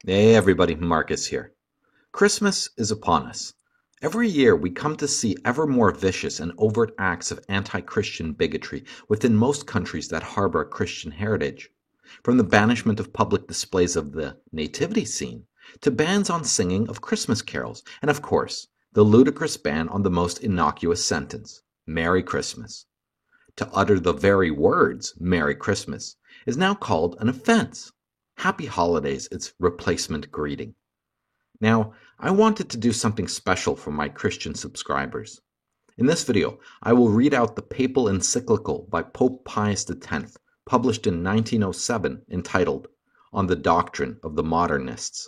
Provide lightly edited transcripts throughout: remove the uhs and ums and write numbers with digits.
Hey everybody, Marcus here. Christmas is upon us. Every year we come to see ever more vicious and overt acts of anti-Christian bigotry within most countries that harbor a Christian heritage. From the banishment of public displays of the nativity scene, to bans on singing of Christmas carols, and of course, the ludicrous ban on the most innocuous sentence, Merry Christmas. To utter the very words, Merry Christmas, is now called an offense. Happy Holidays, its replacement greeting. Now, I wanted to do something special for my Christian subscribers. In this video, I will read out the papal encyclical by Pope Pius X, published in 1907, entitled On the Doctrine of the Modernists.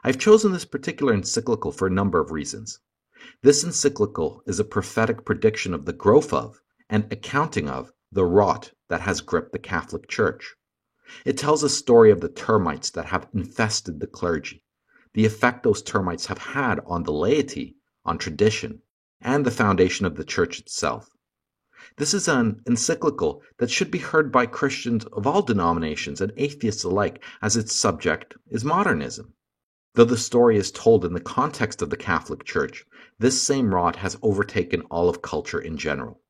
I've chosen this particular encyclical for a number of reasons. This encyclical is a prophetic prediction of the growth of and accounting of the rot that has gripped the Catholic Church. It tells a story of the termites that have infested the clergy, the effect those termites have had on the laity, on tradition, and the foundation of the Church itself. This is an encyclical that should be heard by Christians of all denominations and atheists alike, as its subject is modernism. Though the story is told in the context of the Catholic Church, this same rot has overtaken all of culture in general.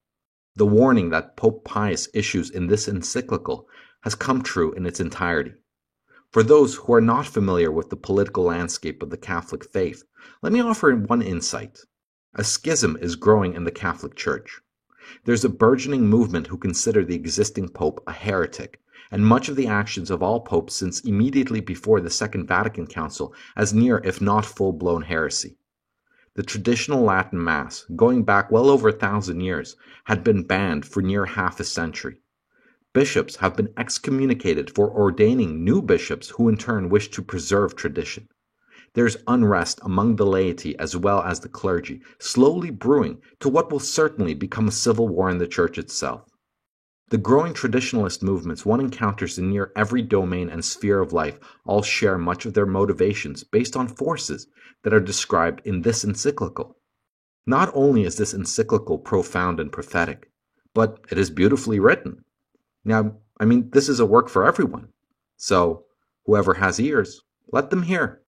The warning that Pope Pius issues in this encyclical has come true in its entirety. For those who are not familiar with the political landscape of the Catholic faith, let me offer one insight. A schism is growing in the Catholic Church. There's a burgeoning movement who consider the existing pope a heretic, and much of the actions of all popes since immediately before the Second Vatican Council as near if not full-blown heresy. The traditional Latin Mass, going back well over 1,000 years, had been banned for near half a century. Bishops have been excommunicated for ordaining new bishops who in turn wish to preserve tradition. There's unrest among the laity as well as the clergy, slowly brewing to what will certainly become a civil war in the Church itself. The growing traditionalist movements one encounters in near every domain and sphere of life all share much of their motivations based on forces that are described in this encyclical. Not only is this encyclical profound and prophetic, but it is beautifully written. Now, this is a work for everyone. So, whoever has ears, let them hear.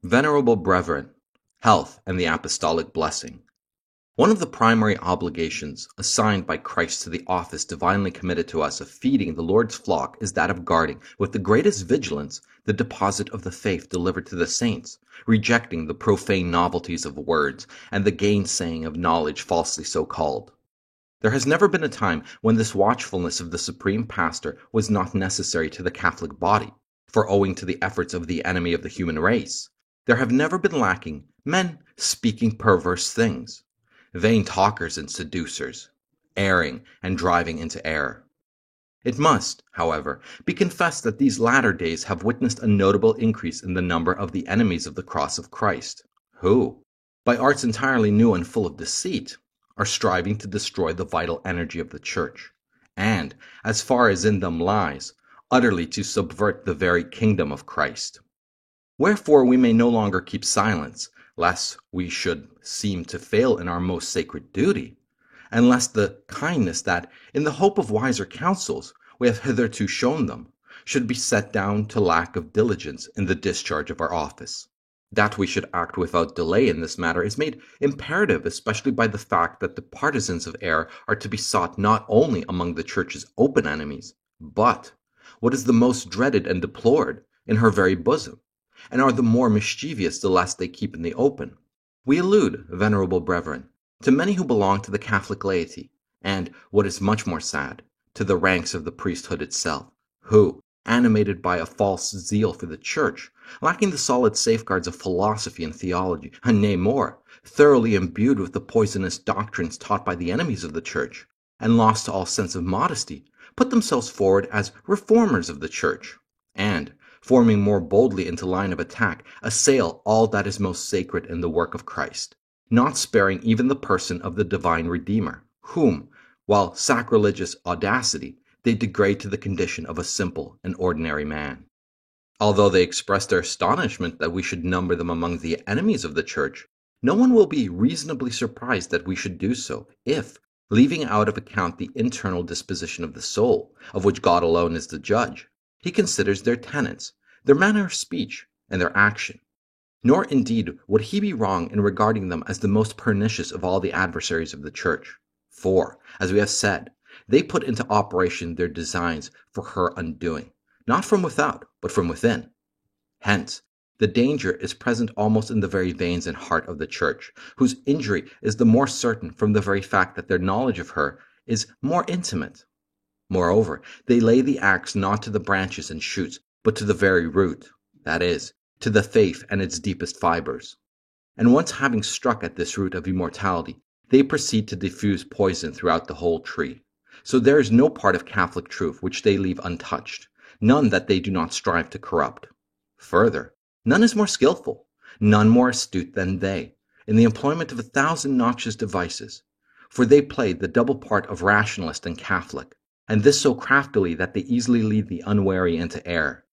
Venerable Brethren, health and the apostolic blessing. One of the primary obligations assigned by Christ to the office divinely committed to us of feeding the Lord's flock is that of guarding, with the greatest vigilance, the deposit of the faith delivered to the saints, rejecting the profane novelties of words and the gainsaying of knowledge falsely so called. There has never been a time when this watchfulness of the supreme pastor was not necessary to the Catholic body, for owing to the efforts of the enemy of the human race, there have never been lacking men speaking perverse things, vain talkers and seducers, erring and driving into error. It must, however, be confessed that these latter days have witnessed a notable increase in the number of the enemies of the cross of Christ, who, by arts entirely new and full of deceit, are striving to destroy the vital energy of the Church, and, as far as in them lies, utterly to subvert the very kingdom of Christ. Wherefore we may no longer keep silence, lest we should seem to fail in our most sacred duty, and lest the kindness that, in the hope of wiser counsels, we have hitherto shown them, should be set down to lack of diligence in the discharge of our office. That we should act without delay in this matter is made imperative especially by the fact that the partisans of error are to be sought not only among the Church's open enemies, but, what is the most dreaded and deplored, in her very bosom, and are the more mischievous the less they keep in the open. We allude, venerable brethren, to many who belong to the Catholic laity, and, what is much more sad, to the ranks of the priesthood itself, who, animated by a false zeal for the Church, lacking the solid safeguards of philosophy and theology, and nay more, thoroughly imbued with the poisonous doctrines taught by the enemies of the Church, and lost to all sense of modesty, put themselves forward as reformers of the Church, and, forming more boldly into line of attack, assail all that is most sacred in the work of Christ, not sparing even the person of the divine Redeemer, whom, while sacrilegious audacity, they degrade to the condition of a simple and ordinary man. Although they express their astonishment that we should number them among the enemies of the Church, no one will be reasonably surprised that we should do so, if, leaving out of account the internal disposition of the soul, of which God alone is the judge, he considers their tenets, their manner of speech, and their action. Nor indeed would he be wrong in regarding them as the most pernicious of all the adversaries of the Church. For, as we have said, they put into operation their designs for her undoing, not from without, but from within. Hence, the danger is present almost in the very veins and heart of the Church, whose injury is the more certain from the very fact that their knowledge of her is more intimate. Moreover, they lay the axe not to the branches and shoots, but to the very root, that is, to the faith and its deepest fibers. And once having struck at this root of immortality, they proceed to diffuse poison throughout the whole tree. So there is no part of Catholic truth which they leave untouched, none that they do not strive to corrupt. Further, none is more skillful, none more astute than they, in the employment of 1,000 noxious devices, for they play the double part of rationalist and Catholic, and this so craftily that they easily lead the unwary into error.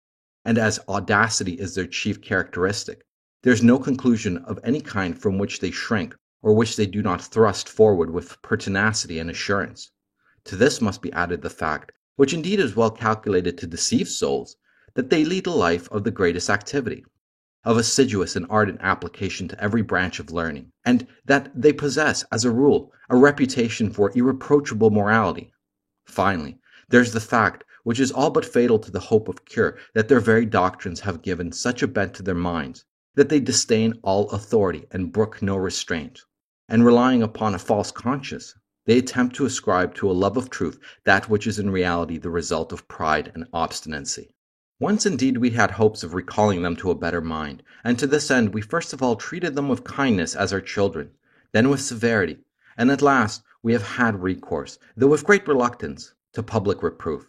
And as audacity is their chief characteristic, there is no conclusion of any kind from which they shrink, or which they do not thrust forward with pertinacity and assurance. To this must be added the fact, which indeed is well calculated to deceive souls, that they lead a life of the greatest activity, of assiduous and ardent application to every branch of learning, and that they possess, as a rule, a reputation for irreproachable morality. Finally, there is the fact, which is all but fatal to the hope of cure, that their very doctrines have given such a bent to their minds, that they disdain all authority and brook no restraint, and relying upon a false conscience, they attempt to ascribe to a love of truth that which is in reality the result of pride and obstinacy. Once indeed we had hopes of recalling them to a better mind, and to this end we first of all treated them with kindness as our children, then with severity, and at last we have had recourse, though with great reluctance, to public reproof.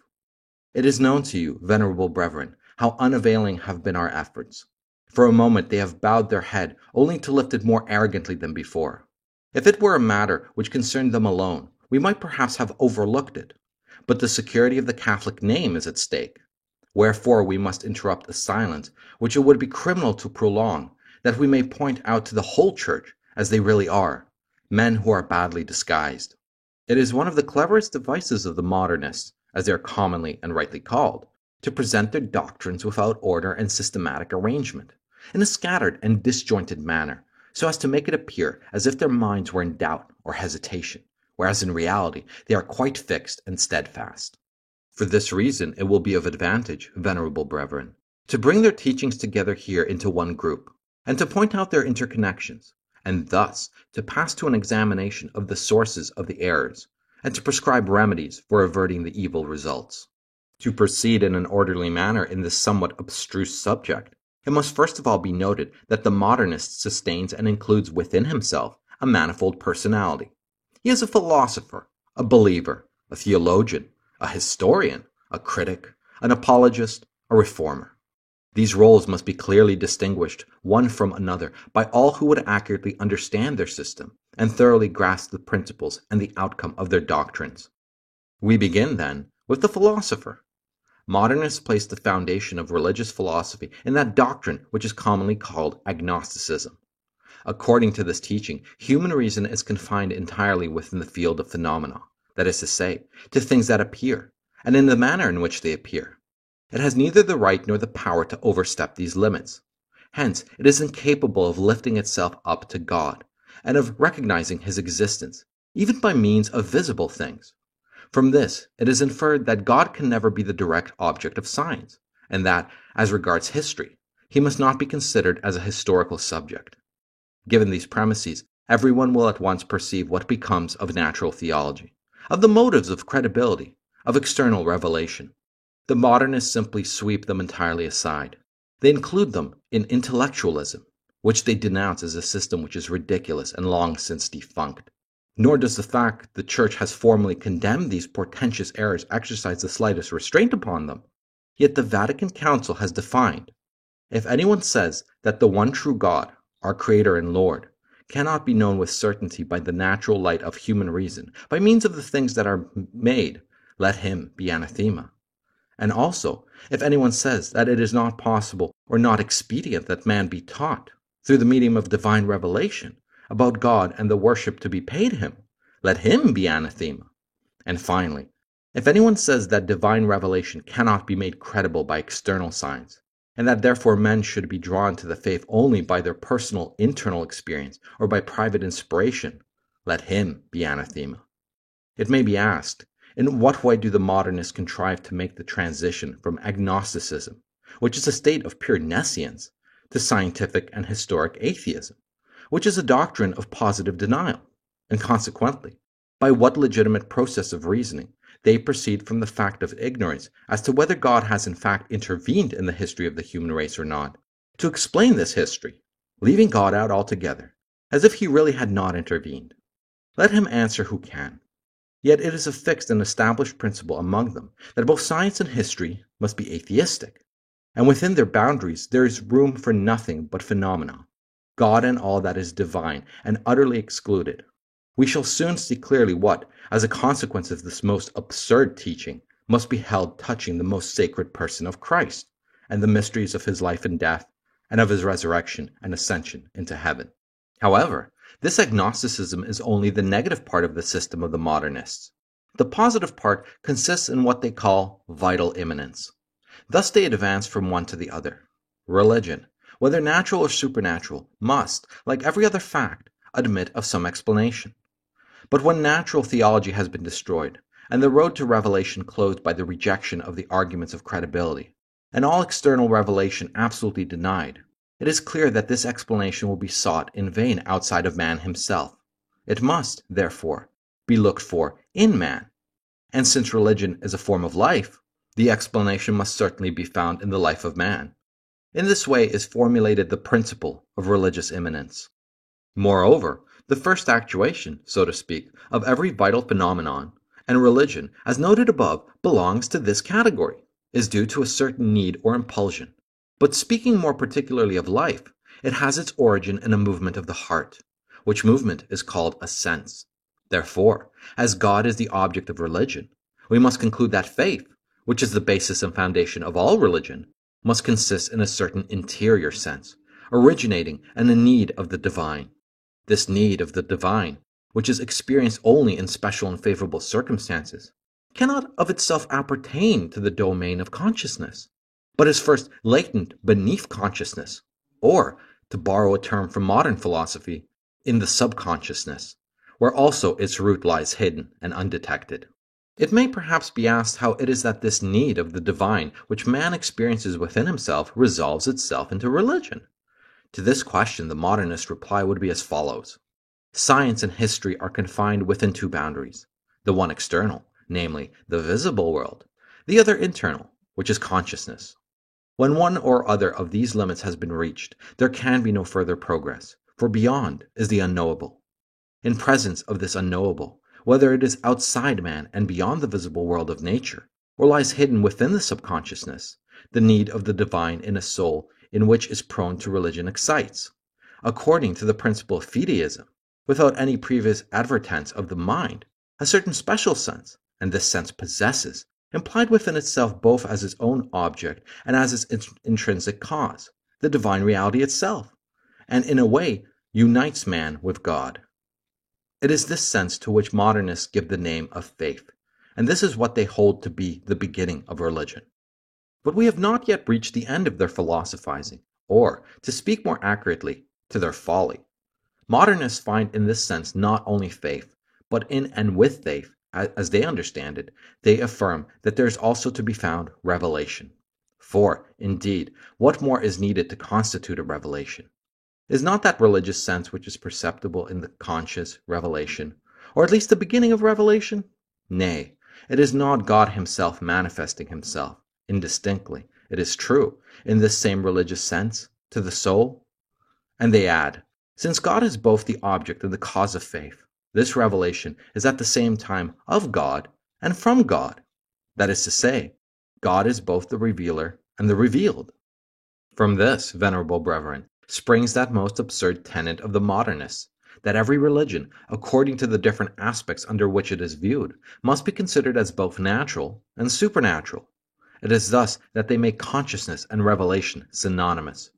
It is known to you, venerable brethren, how unavailing have been our efforts. For a moment they have bowed their head, only to lift it more arrogantly than before. If it were a matter which concerned them alone, we might perhaps have overlooked it, but the security of the Catholic name is at stake. Wherefore we must interrupt a silence which it would be criminal to prolong, that we may point out to the whole Church, as they really are, men who are badly disguised. It is one of the cleverest devices of the modernists, as they are commonly and rightly called, to present their doctrines without order and systematic arrangement, in a scattered and disjointed manner, so as to make it appear as if their minds were in doubt or hesitation, whereas in reality they are quite fixed and steadfast. For this reason it will be of advantage, venerable brethren, to bring their teachings together here into one group, and to point out their interconnections, and thus to pass to an examination of the sources of the errors, and to prescribe remedies for averting the evil results. To proceed in an orderly manner in this somewhat abstruse subject, it must first of all be noted that the modernist sustains and includes within himself a manifold personality. He is a philosopher, a believer, a theologian, a historian, a critic, an apologist, a reformer. These roles must be clearly distinguished one from another by all who would accurately understand their system and thoroughly grasp the principles and the outcome of their doctrines. We begin, then, with the philosopher. Modernists place the foundation of religious philosophy in that doctrine which is commonly called agnosticism. According to this teaching, human reason is confined entirely within the field of phenomena, that is to say, to things that appear, and in the manner in which they appear. It has neither the right nor the power to overstep these limits. Hence, it is incapable of lifting itself up to God, and of recognizing his existence, even by means of visible things. From this, it is inferred that God can never be the direct object of science, and that, as regards history, he must not be considered as a historical subject. Given these premises, everyone will at once perceive what becomes of natural theology, of the motives of credibility, of external revelation. The modernists simply sweep them entirely aside. They include them in intellectualism, which they denounce as a system which is ridiculous and long since defunct. Nor does the fact the Church has formally condemned these portentous errors exercise the slightest restraint upon them. Yet the Vatican Council has defined, if anyone says that the one true God, our Creator and Lord, cannot be known with certainty by the natural light of human reason, by means of the things that are made, let him be anathema. And also, if anyone says that it is not possible or not expedient that man be taught, through the medium of divine revelation, about God and the worship to be paid him, let him be anathema. And finally, if anyone says that divine revelation cannot be made credible by external signs, and that therefore men should be drawn to the faith only by their personal internal experience or by private inspiration, let him be anathema. It may be asked, in what way do the modernists contrive to make the transition from agnosticism, which is a state of pure nescience, to scientific and historic atheism, which is a doctrine of positive denial, and consequently, by what legitimate process of reasoning they proceed from the fact of ignorance as to whether God has in fact intervened in the history of the human race or not, to explain this history, leaving God out altogether, as if he really had not intervened. Let him answer who can. Yet it is a fixed and established principle among them that both science and history must be atheistic, and within their boundaries there is room for nothing but phenomena, God and all that is divine and utterly excluded. We shall soon see clearly what, as a consequence of this most absurd teaching, must be held touching the most sacred person of Christ, and the mysteries of his life and death, and of his resurrection and ascension into heaven. However, this agnosticism is only the negative part of the system of the modernists. The positive part consists in what they call vital immanence. Thus they advance from one to the other. Religion, whether natural or supernatural, must, like every other fact, admit of some explanation. But when natural theology has been destroyed, and the road to revelation closed by the rejection of the arguments of credibility, and all external revelation absolutely denied, it is clear that this explanation will be sought in vain outside of man himself. It must, therefore, be looked for in man. And since religion is a form of life, the explanation must certainly be found in the life of man. In this way is formulated the principle of religious immanence. Moreover, the first actuation, so to speak, of every vital phenomenon, and religion, as noted above, belongs to this category, is due to a certain need or impulsion. But speaking more particularly of life, it has its origin in a movement of the heart, which movement is called a sense. Therefore, as God is the object of religion, we must conclude that faith, which is the basis and foundation of all religion, must consist in a certain interior sense, originating in a need of the divine. This need of the divine, which is experienced only in special and favorable circumstances, cannot of itself appertain to the domain of consciousness, but is first latent beneath consciousness, or, to borrow a term from modern philosophy, in the subconsciousness, where also its root lies hidden and undetected. It may perhaps be asked how it is that this need of the divine which man experiences within himself resolves itself into religion. To this question the modernist reply would be as follows. Science and history are confined within two boundaries, the one external, namely the visible world, the other internal, which is consciousness. When one or other of these limits has been reached, there can be no further progress, for beyond is the unknowable. In presence of this unknowable, whether it is outside man and beyond the visible world of nature, or lies hidden within the subconsciousness, the need of the divine in a soul in which is prone to religion excites, according to the principle of fideism, without any previous advertence of the mind, a certain special sense, and this sense possesses, implied within itself both as its own object and as its intrinsic cause, the divine reality itself, and in a way unites man with God. It is this sense to which modernists give the name of faith, and this is what they hold to be the beginning of religion. But we have not yet reached the end of their philosophizing, or, to speak more accurately, to their folly. Modernists find in this sense not only faith, but in and with faith, as they understand it, they affirm that there is also to be found revelation. For, indeed, what more is needed to constitute a revelation? Is not that religious sense which is perceptible in the conscious revelation, or at least the beginning of revelation? Nay, it is not God himself manifesting himself, indistinctly, it is true, in this same religious sense, to the soul? And they add, since God is both the object and the cause of faith, this revelation is at the same time of God and from God. That is to say, God is both the revealer and the revealed. From this, venerable brethren, springs that most absurd tenet of the modernists, that every religion, according to the different aspects under which it is viewed, must be considered as both natural and supernatural. It is thus that they make consciousness and revelation synonymous.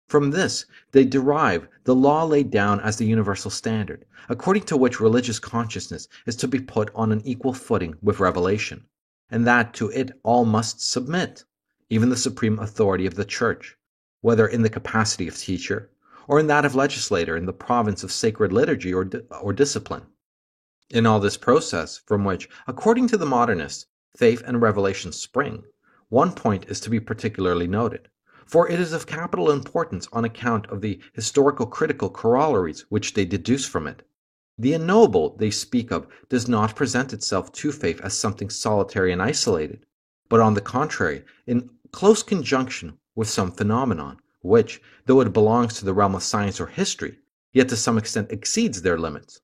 From this, they derive the law laid down as the universal standard, according to which religious consciousness is to be put on an equal footing with revelation, and that to it all must submit. even the supreme authority of the Church, whether in the capacity of teacher or in that of legislator in the province of sacred liturgy or discipline. In all this process, from which, according to the modernists, faith and revelation spring, one point is to be particularly noted, for it is of capital importance on account of the historical critical corollaries which they deduce from it. The unknowable they speak of does not present itself to faith as something solitary and isolated, but on the contrary, in close conjunction with some phenomenon, which, though it belongs to the realm of science or history, yet to some extent exceeds their limits.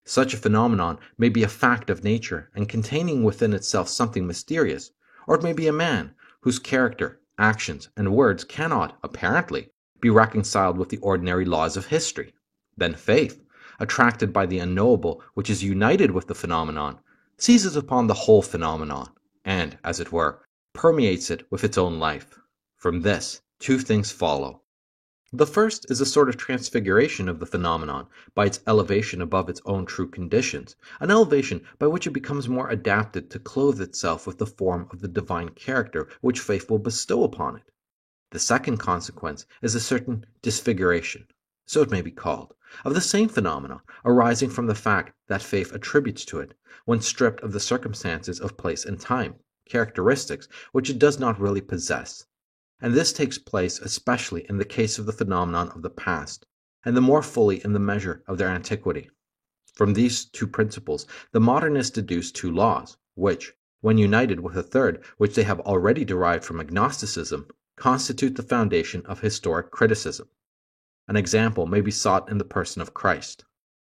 Such a phenomenon may be a fact of nature and containing within itself something mysterious, or it may be a man whose character, actions, and words cannot, apparently, be reconciled with the ordinary laws of history. Then faith, attracted by the unknowable which is united with the phenomenon, seizes upon the whole phenomenon, and, as it were, permeates it with its own life. From this, two things follow. The first is a sort of transfiguration of the phenomenon by its elevation above its own true conditions, an elevation by which it becomes more adapted to clothe itself with the form of the divine character which faith will bestow upon it. The second consequence is a certain disfiguration, so it may be called, of the same phenomenon arising from the fact that faith attributes to it, when stripped of the circumstances of place and time, characteristics which it does not really possess. And this takes place especially in the case of the phenomenon of the past, and the more fully in the measure of their antiquity. From these two principles, the modernists deduce two laws, which, when united with a third which they have already derived from agnosticism, constitute the foundation of historic criticism. An example may be sought in the person of Christ.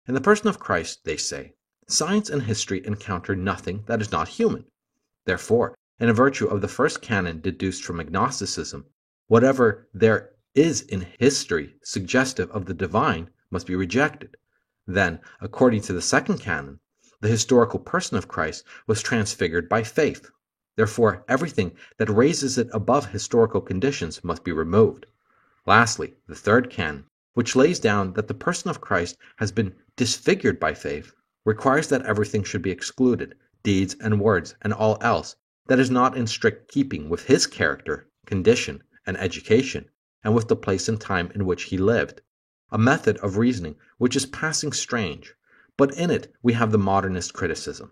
In the person of Christ, they say, science and history encounter nothing that is not human. Therefore, in virtue of the first canon deduced from agnosticism, whatever there is in history suggestive of the divine must be rejected. Then, according to the second canon, the historical person of Christ was transfigured by faith. Therefore, everything that raises it above historical conditions must be removed. Lastly, the third canon, which lays down that the person of Christ has been disfigured by faith, requires that everything should be excluded, deeds and words and all else, that is not in strict keeping with his character, condition, and education, and with the place and time in which he lived. A method of reasoning which is passing strange, but in it we have the modernist criticism.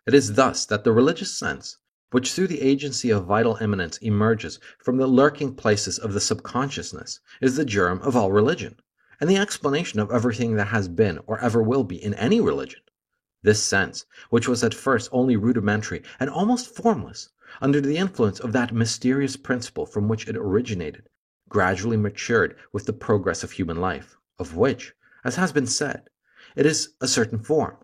It is thus that the religious sense, which through the agency of vital eminence emerges from the lurking places of the subconsciousness, is the germ of all religion, and the explanation of everything that has been or ever will be in any religion. This sense, which was at first only rudimentary and almost formless, under the influence of that mysterious principle from which it originated, gradually matured with the progress of human life, of which, as has been said, it is a certain form.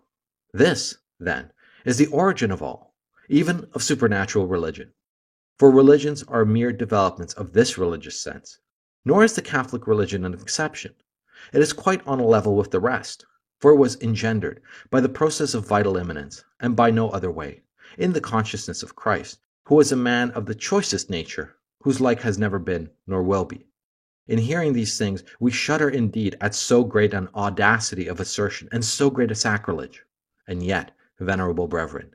This, then, is the origin of all, even of supernatural religion. For religions are mere developments of this religious sense, nor is the Catholic religion an exception. It is quite on a level with the rest, for it was engendered by the process of vital eminence, and by no other way, in the consciousness of Christ, who was a man of the choicest nature, whose like has never been, nor will be. In hearing these things, we shudder indeed at so great an audacity of assertion, and so great a sacrilege. And yet, venerable brethren,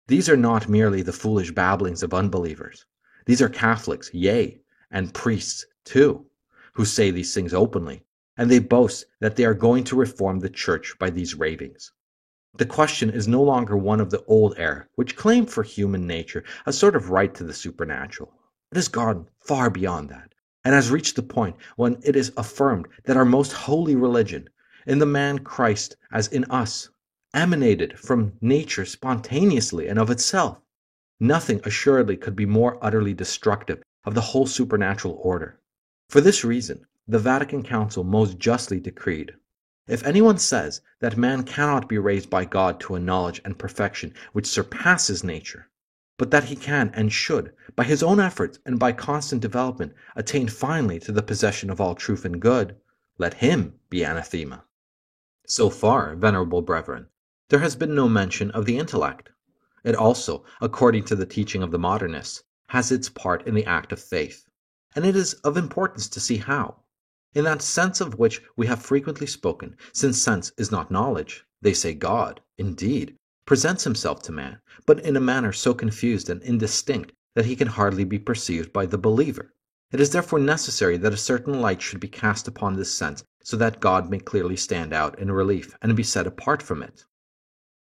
these are not merely the foolish babblings of unbelievers. These are Catholics, yea, and priests too, who say these things openly, and they boast that they are going to reform the Church by these ravings. The question is no longer one of the old era, which claimed for human nature a sort of right to the supernatural. It has gone far beyond that, and has reached the point when it is affirmed that our most holy religion, in the man Christ as in us, emanated from nature spontaneously and of itself. Nothing assuredly could be more utterly destructive of the whole supernatural order. For this reason, the Vatican Council most justly decreed, if anyone says that man cannot be raised by God to a knowledge and perfection which surpasses nature, but that he can and should, by his own efforts and by constant development, attain finally to the possession of all truth and good, let him be anathema. So far, venerable brethren, there has been no mention of the intellect. It also, according to the teaching of the modernists, has its part in the act of faith, and it is of importance to see how. In that sense of which we have frequently spoken, since sense is not knowledge, they say God, indeed, presents himself to man, but in a manner so confused and indistinct that he can hardly be perceived by the believer. It is therefore necessary that a certain light should be cast upon this sense, so that God may clearly stand out in relief and be set apart from it.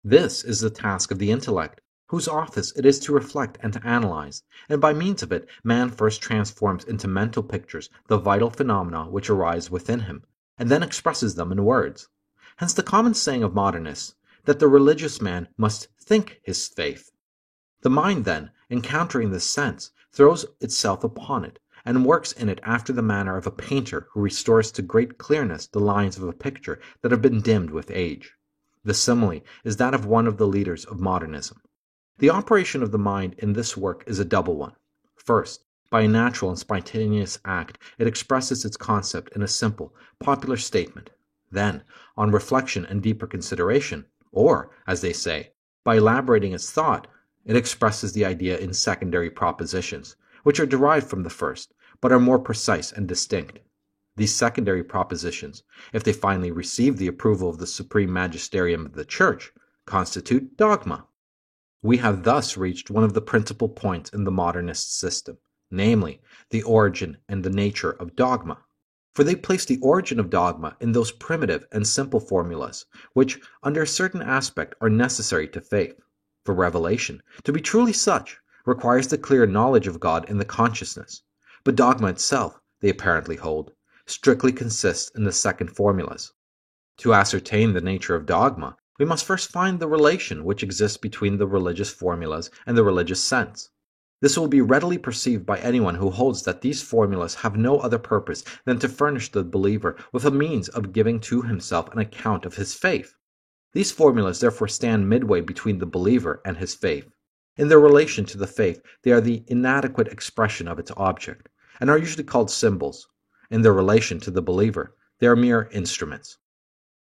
This is the task of the intellect, whose office it is to reflect and to analyze, and by means of it man first transforms into mental pictures the vital phenomena which arise within him, and then expresses them in words. Hence the common saying of modernists, that the religious man must think his faith. The mind then, encountering this sense, throws itself upon it, and works in it after the manner of a painter who restores to great clearness the lines of a picture that have been dimmed with age. The simile is that of one of the leaders of modernism. The operation of the mind in this work is a double one. First, by a natural and spontaneous act, it expresses its concept in a simple, popular statement. Then, on reflection and deeper consideration, or, as they say, by elaborating its thought, it expresses the idea in secondary propositions, which are derived from the first, but are more precise and distinct. These secondary propositions, if they finally receive the approval of the supreme magisterium of the Church, constitute dogma. We have thus reached one of the principal points in the modernist system, namely, the origin and the nature of dogma. For they place the origin of dogma in those primitive and simple formulas, which, under a certain aspect, are necessary to faith. For revelation, to be truly such, requires the clear knowledge of God in the consciousness. But dogma itself, they apparently hold, strictly consists in the second formulas. To ascertain the nature of dogma, we must first find the relation which exists between the religious formulas and the religious sense. This will be readily perceived by anyone who holds that these formulas have no other purpose than to furnish the believer with a means of giving to himself an account of his faith. These formulas therefore stand midway between the believer and his faith. In their relation to the faith, they are the inadequate expression of its object, and are usually called symbols. In their relation to the believer, they are mere instruments.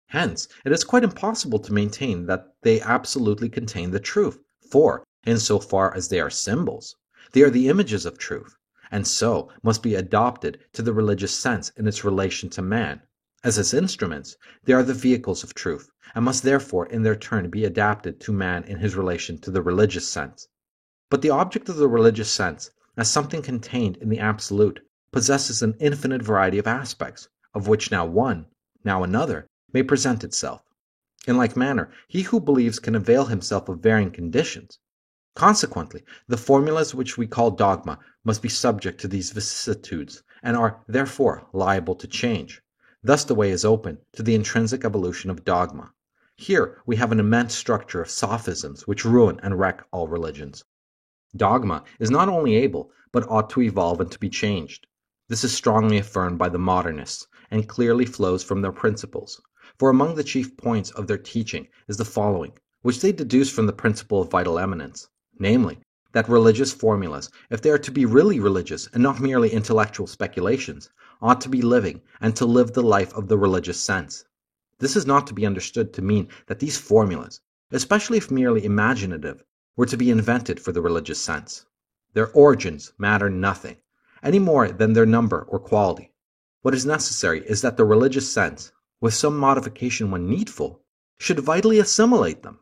Hence, it is quite impossible to maintain that they absolutely contain the truth, for, in so far as they are symbols, they are the images of truth, and so must be adopted to the religious sense in its relation to man. As its instruments, they are the vehicles of truth, and must therefore in their turn be adapted to man in his relation to the religious sense. But the object of the religious sense, as something contained in the absolute, possesses an infinite variety of aspects, of which now one, now another, may present itself. In like manner, he who believes can avail himself of varying conditions. Consequently, the formulas which we call dogma must be subject to these vicissitudes, and are, therefore, liable to change. Thus the way is open to the intrinsic evolution of dogma. Here we have an immense structure of sophisms which ruin and wreck all religions. Dogma is not only able, but ought to evolve and to be changed. This is strongly affirmed by the modernists, and clearly flows from their principles. For among the chief points of their teaching is the following, which they deduce from the principle of vital eminence, namely, that religious formulas, if they are to be really religious and not merely intellectual speculations, ought to be living and to live the life of the religious sense. This is not to be understood to mean that these formulas, especially if merely imaginative, were to be invented for the religious sense. Their origins matter nothing, any more than their number or quality. What is necessary is that the religious sense, with some modification when needful, should vitally assimilate them.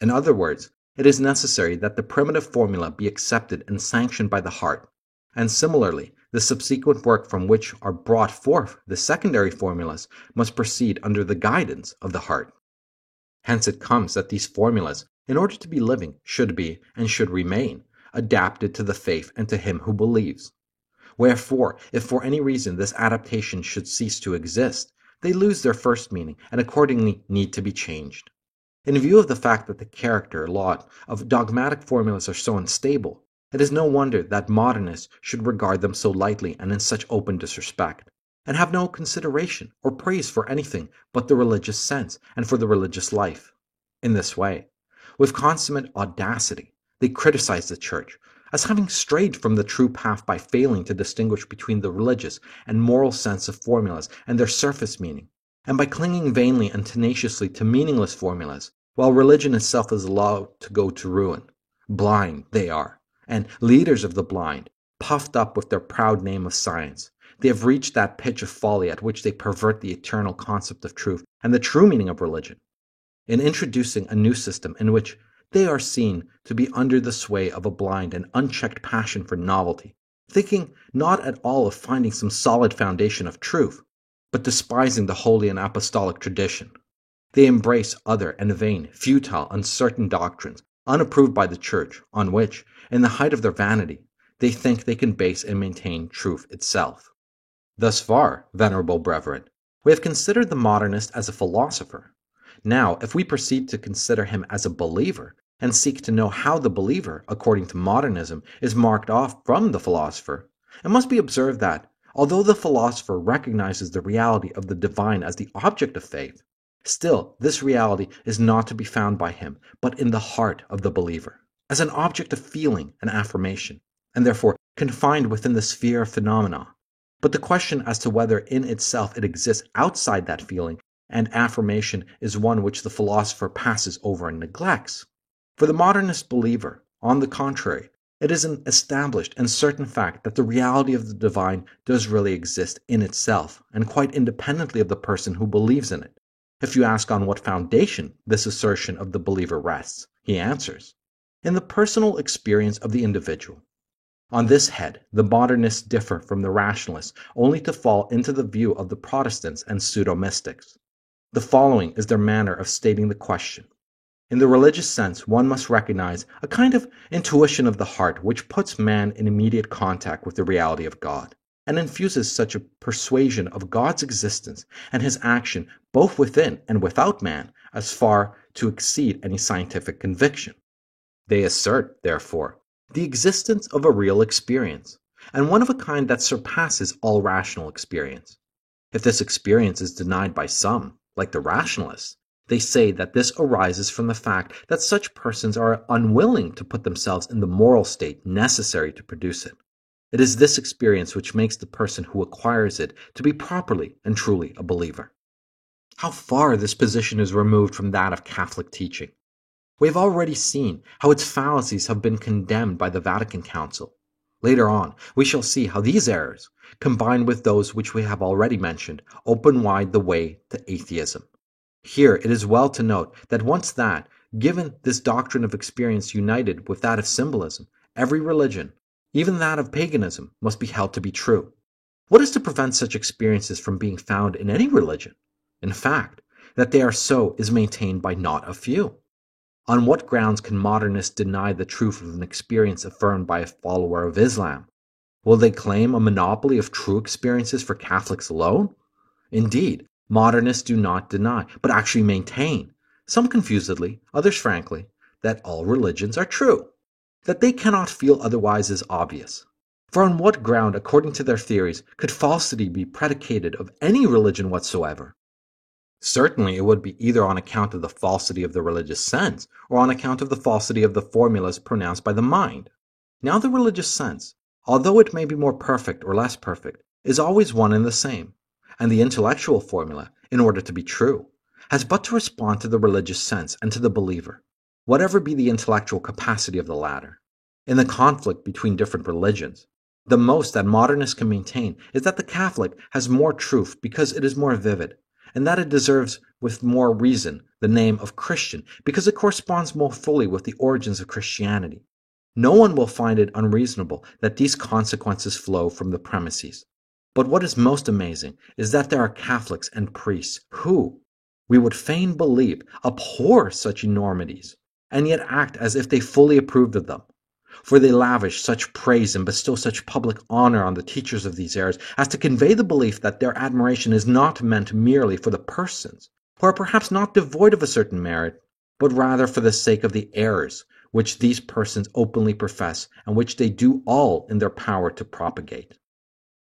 In other words, it is necessary that the primitive formula be accepted and sanctioned by the heart, and similarly, the subsequent work from which are brought forth the secondary formulas must proceed under the guidance of the heart. Hence it comes that these formulas, in order to be living, should be, and should remain, adapted to the faith and to him who believes. Wherefore, if for any reason this adaptation should cease to exist, they lose their first meaning and accordingly need to be changed. In view of the fact that the character, lot, of dogmatic formulas are so unstable, it is no wonder that modernists should regard them so lightly and in such open disrespect, and have no consideration or praise for anything but the religious sense and for the religious life. In this way, with consummate audacity, they criticize the Church as having strayed from the true path by failing to distinguish between the religious and moral sense of formulas and their surface meaning, and by clinging vainly and tenaciously to meaningless formulas, while religion itself is allowed to go to ruin. Blind they are, and leaders of the blind, puffed up with their proud name of science. They have reached that pitch of folly at which they pervert the eternal concept of truth and the true meaning of religion. In introducing a new system in which they are seen to be under the sway of a blind and unchecked passion for novelty, thinking not at all of finding some solid foundation of truth, but despising the holy and apostolic tradition. They embrace other and vain, futile, uncertain doctrines, unapproved by the Church, on which, in the height of their vanity, they think they can base and maintain truth itself. Thus far, venerable brethren, we have considered the modernist as a philosopher. Now, if we proceed to consider him as a believer, and seek to know how the believer, according to modernism, is marked off from the philosopher, it must be observed that, although the philosopher recognizes the reality of the divine as the object of faith, still this reality is not to be found by him, but in the heart of the believer, as an object of feeling and affirmation, and therefore confined within the sphere of phenomena. But the question as to whether in itself it exists outside that feeling and affirmation is one which the philosopher passes over and neglects. For the modernist believer, on the contrary, it is an established and certain fact that the reality of the divine does really exist in itself, and quite independently of the person who believes in it. If you ask on what foundation this assertion of the believer rests, he answers, in the personal experience of the individual. On this head, the modernists differ from the rationalists only to fall into the view of the Protestants and pseudo-mystics. The following is their manner of stating the question. In the religious sense, one must recognize a kind of intuition of the heart which puts man in immediate contact with the reality of God, and infuses such a persuasion of God's existence and his action both within and without man as far to exceed any scientific conviction. They assert, therefore, the existence of a real experience, and one of a kind that surpasses all rational experience. If this experience is denied by some, like the rationalists, they say that this arises from the fact that such persons are unwilling to put themselves in the moral state necessary to produce it. It is this experience which makes the person who acquires it to be properly and truly a believer. How far this position is removed from that of Catholic teaching. We have already seen how its fallacies have been condemned by the Vatican Council. Later on, we shall see how these errors, combined with those which we have already mentioned, open wide the way to atheism. Here it is well to note that once that, given this doctrine of experience united with that of symbolism, every religion, even that of paganism, must be held to be true. What is to prevent such experiences from being found in any religion? In fact, that they are so is maintained by not a few. On what grounds can modernists deny the truth of an experience affirmed by a follower of Islam? Will they claim a monopoly of true experiences for Catholics alone? Indeed, modernists do not deny, but actually maintain, some confusedly, others frankly, that all religions are true. That they cannot feel otherwise is obvious. For on what ground, according to their theories, could falsity be predicated of any religion whatsoever? Certainly it would be either on account of the falsity of the religious sense, or on account of the falsity of the formulas pronounced by the mind. Now the religious sense, although it may be more perfect or less perfect, is always one and the same, and the intellectual formula, in order to be true, has but to respond to the religious sense and to the believer, whatever be the intellectual capacity of the latter. In the conflict between different religions, the most that modernists can maintain is that the Catholic has more truth because it is more vivid, and that it deserves with more reason the name of Christian because it corresponds more fully with the origins of Christianity. No one will find it unreasonable that these consequences flow from the premises. But what is most amazing is that there are Catholics and priests who, we would fain believe, abhor such enormities, and yet act as if they fully approved of them. For they lavish such praise and bestow such public honor on the teachers of these errors as to convey the belief that their admiration is not meant merely for the persons, who are perhaps not devoid of a certain merit, but rather for the sake of the errors which these persons openly profess and which they do all in their power to propagate.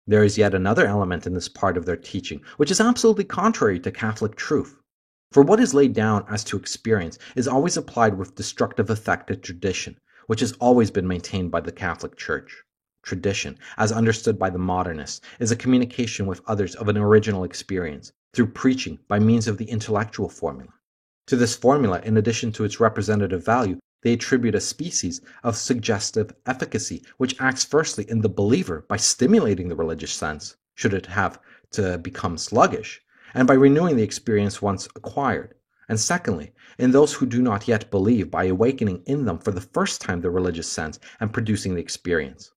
There is yet another element in this part of their teaching which is absolutely contrary to Catholic truth. For what is laid down as to experience is always applied with destructive effect to tradition, which has always been maintained by the Catholic Church. Tradition, as understood by the modernists, is a communication with others of an original experience, through preaching by means of the intellectual formula. To this formula, in addition to its representative value, they attribute a species of suggestive efficacy, which acts firstly in the believer by stimulating the religious sense, should it have to become sluggish, and by renewing the experience once acquired, and secondly, in those who do not yet believe by awakening in them for the first time the religious sense and producing the experience.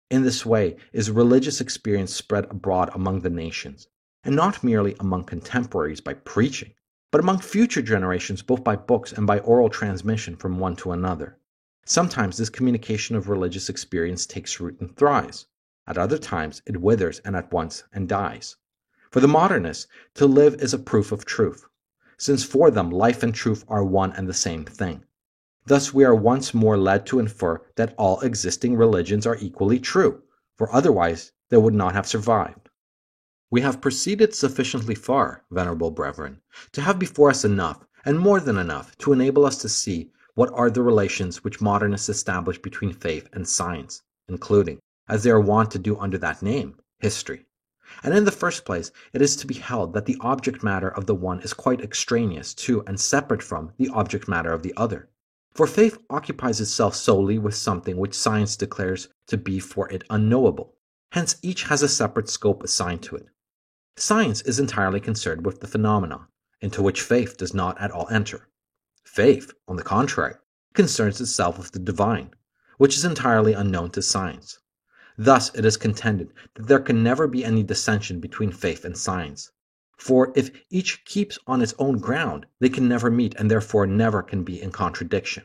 In this way is religious experience spread abroad among the nations, and not merely among contemporaries by preaching, but among future generations both by books and by oral transmission from one to another. Sometimes this communication of religious experience takes root and thrives. At other times it withers and at once and dies. For the modernists, to live is a proof of truth, since for them life and truth are one and the same thing. Thus we are once more led to infer that all existing religions are equally true, for otherwise they would not have survived. We have proceeded sufficiently far, venerable brethren, to have before us enough, and more than enough, to enable us to see what are the relations which modernists establish between faith and science, including, as they are wont to do under that name, history. And in the first place, it is to be held that the object matter of the one is quite extraneous to and separate from the object matter of the other. For faith occupies itself solely with something which science declares to be for it unknowable. Hence each has a separate scope assigned to it. Science is entirely concerned with the phenomena, into which faith does not at all enter. Faith, on the contrary, concerns itself with the divine, which is entirely unknown to science. Thus it is contended that there can never be any dissension between faith and science. For if each keeps on its own ground, they can never meet and therefore never can be in contradiction.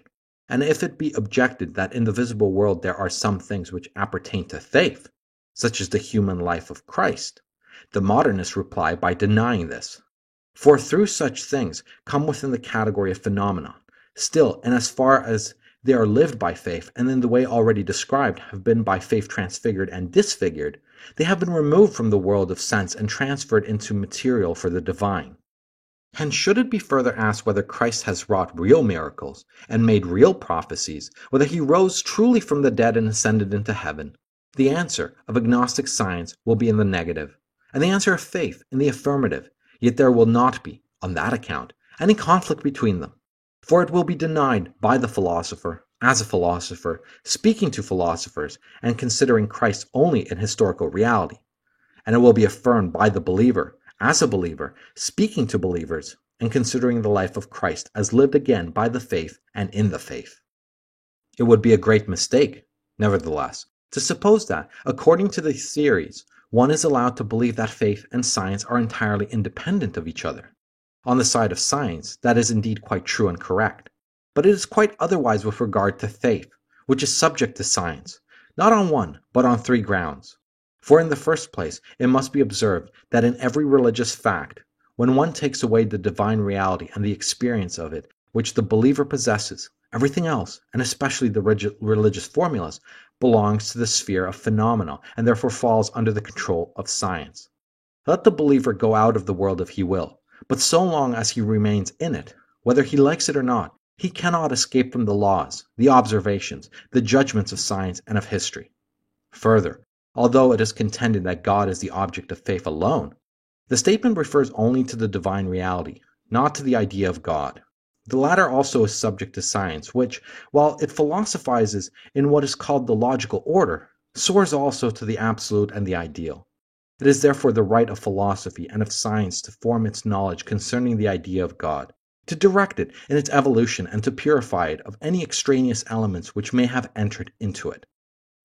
And if it be objected that in the visible world there are some things which appertain to faith, such as the human life of Christ, the modernists reply by denying this. For through such things come within the category of phenomena, still, and as far as they are lived by faith, and in the way already described have been by faith transfigured and disfigured, they have been removed from the world of sense and transferred into material for the divine. Hence should it be further asked whether Christ has wrought real miracles, and made real prophecies, whether he rose truly from the dead and ascended into heaven, the answer of agnostic science will be in the negative, and the answer of faith in the affirmative, yet there will not be, on that account, any conflict between them. For it will be denied by the philosopher, as a philosopher, speaking to philosophers, and considering Christ only in historical reality. And it will be affirmed by the believer, as a believer, speaking to believers, and considering the life of Christ as lived again by the faith and in the faith. It would be a great mistake, nevertheless, to suppose that, according to these theories, one is allowed to believe that faith and science are entirely independent of each other. On the side of science, that is indeed quite true and correct, but it is quite otherwise with regard to faith, which is subject to science, not on one, but on three grounds. For in the first place, it must be observed that in every religious fact, when one takes away the divine reality and the experience of it, which the believer possesses, everything else, and especially the religious formulas, belongs to the sphere of phenomena and therefore falls under the control of science. Let the believer go out of the world if he will, but so long as he remains in it, whether he likes it or not, he cannot escape from the laws, the observations, the judgments of science and of history. Further, although it is contended that God is the object of faith alone, the statement refers only to the divine reality, not to the idea of God. The latter also is subject to science, which, while it philosophizes in what is called the logical order, soars also to the absolute and the ideal. It is therefore the right of philosophy and of science to form its knowledge concerning the idea of God, to direct it in its evolution and to purify it of any extraneous elements which may have entered into it.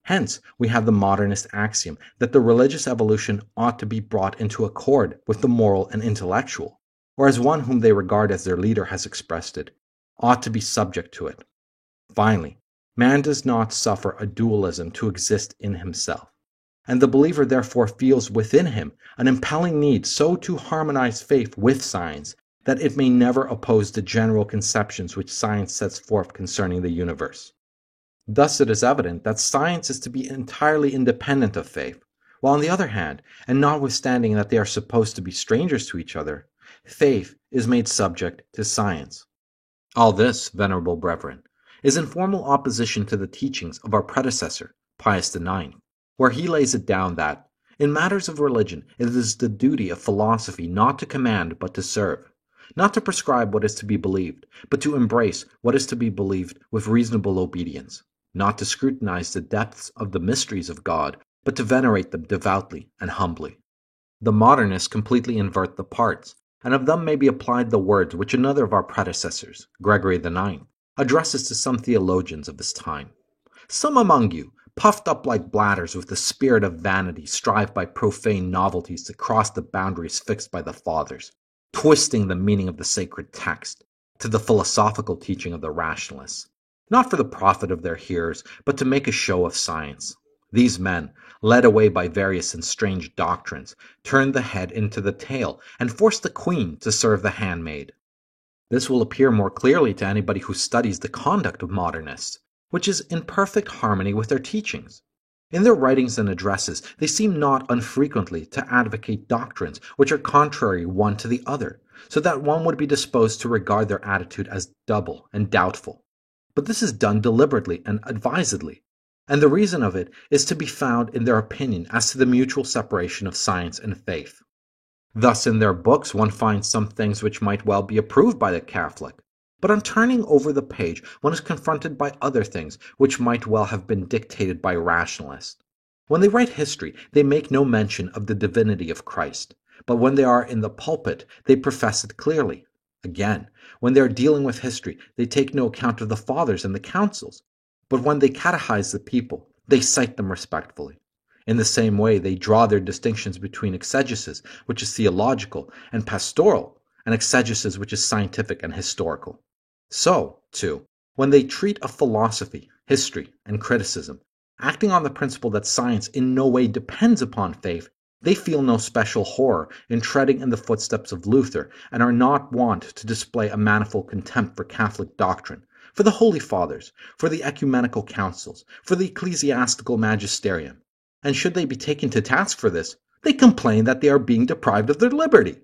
Hence, we have the modernist axiom that the religious evolution ought to be brought into accord with the moral and intellectual, or as one whom they regard as their leader has expressed it, ought to be subject to it. Finally, man does not suffer a dualism to exist in himself, and the believer therefore feels within him an impelling need so to harmonize faith with science that it may never oppose the general conceptions which science sets forth concerning the universe. Thus it is evident that science is to be entirely independent of faith, while on the other hand, and notwithstanding that they are supposed to be strangers to each other, faith is made subject to science. All this, venerable brethren, is in formal opposition to the teachings of our predecessor, Pius IX, where he lays it down that, in matters of religion, it is the duty of philosophy not to command but to serve, not to prescribe what is to be believed, but to embrace what is to be believed with reasonable obedience, not to scrutinize the depths of the mysteries of God, but to venerate them devoutly and humbly. The modernists completely invert the parts, and of them may be applied the words which another of our predecessors, Gregory IX, addresses to some theologians of this time. Some among you, puffed up like bladders with the spirit of vanity, strive by profane novelties to cross the boundaries fixed by the fathers, twisting the meaning of the sacred text to the philosophical teaching of the rationalists, not for the profit of their hearers, but to make a show of science. These men, led away by various and strange doctrines, turn the head into the tail and force the queen to serve the handmaid. This will appear more clearly to anybody who studies the conduct of modernists, which is in perfect harmony with their teachings. In their writings and addresses, they seem not unfrequently to advocate doctrines which are contrary one to the other, so that one would be disposed to regard their attitude as double and doubtful. But this is done deliberately and advisedly, and the reason of it is to be found in their opinion as to the mutual separation of science and faith. Thus, in their books, one finds some things which might well be approved by the Catholic, but on turning over the page, one is confronted by other things which might well have been dictated by rationalists. When they write history, they make no mention of the divinity of Christ, but when they are in the pulpit, they profess it clearly. Again, when they are dealing with history, they take no account of the fathers and the councils, but when they catechize the people, they cite them respectfully. In the same way, they draw their distinctions between exegesis, which is theological, and pastoral, and exegesis, which is scientific and historical. So, too, when they treat of philosophy, history, and criticism, acting on the principle that science in no way depends upon faith, they feel no special horror in treading in the footsteps of Luther, and are not wont to display a manifold contempt for Catholic doctrine, for the Holy Fathers, for the ecumenical councils, for the ecclesiastical magisterium. And should they be taken to task for this, they complain that they are being deprived of their liberty.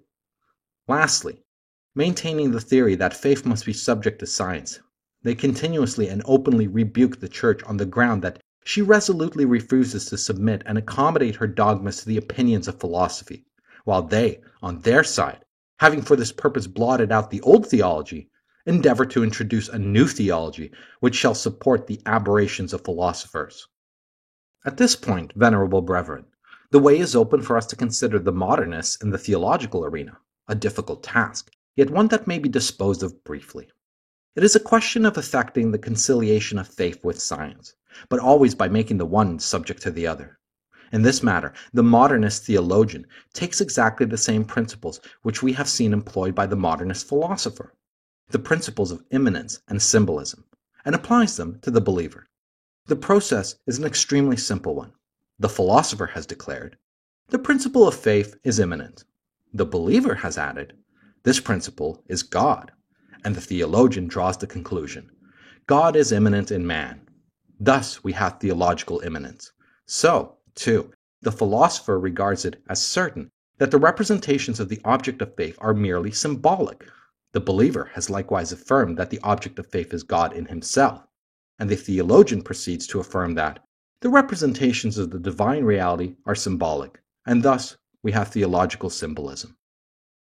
Lastly, maintaining the theory that faith must be subject to science, they continuously and openly rebuke the Church on the ground that she resolutely refuses to submit and accommodate her dogmas to the opinions of philosophy, while they, on their side, having for this purpose blotted out the old theology, endeavor to introduce a new theology which shall support the aberrations of philosophers. At this point, venerable brethren, the way is open for us to consider the modernists in the theological arena, a difficult task, yet one that may be disposed of briefly. It is a question of effecting the conciliation of faith with science, but always by making the one subject to the other. In this matter, the modernist theologian takes exactly the same principles which we have seen employed by the modernist philosopher, the principles of immanence and symbolism, and applies them to the believer. The process is an extremely simple one. The philosopher has declared, the principle of faith is immanent. The believer has added, this principle is God. And the theologian draws the conclusion, God is immanent in man. Thus we have theological immanence. So, too, the philosopher regards it as certain that the representations of the object of faith are merely symbolic. The believer has likewise affirmed that the object of faith is God in himself, and the theologian proceeds to affirm that the representations of the divine reality are symbolic, and thus we have theological symbolism.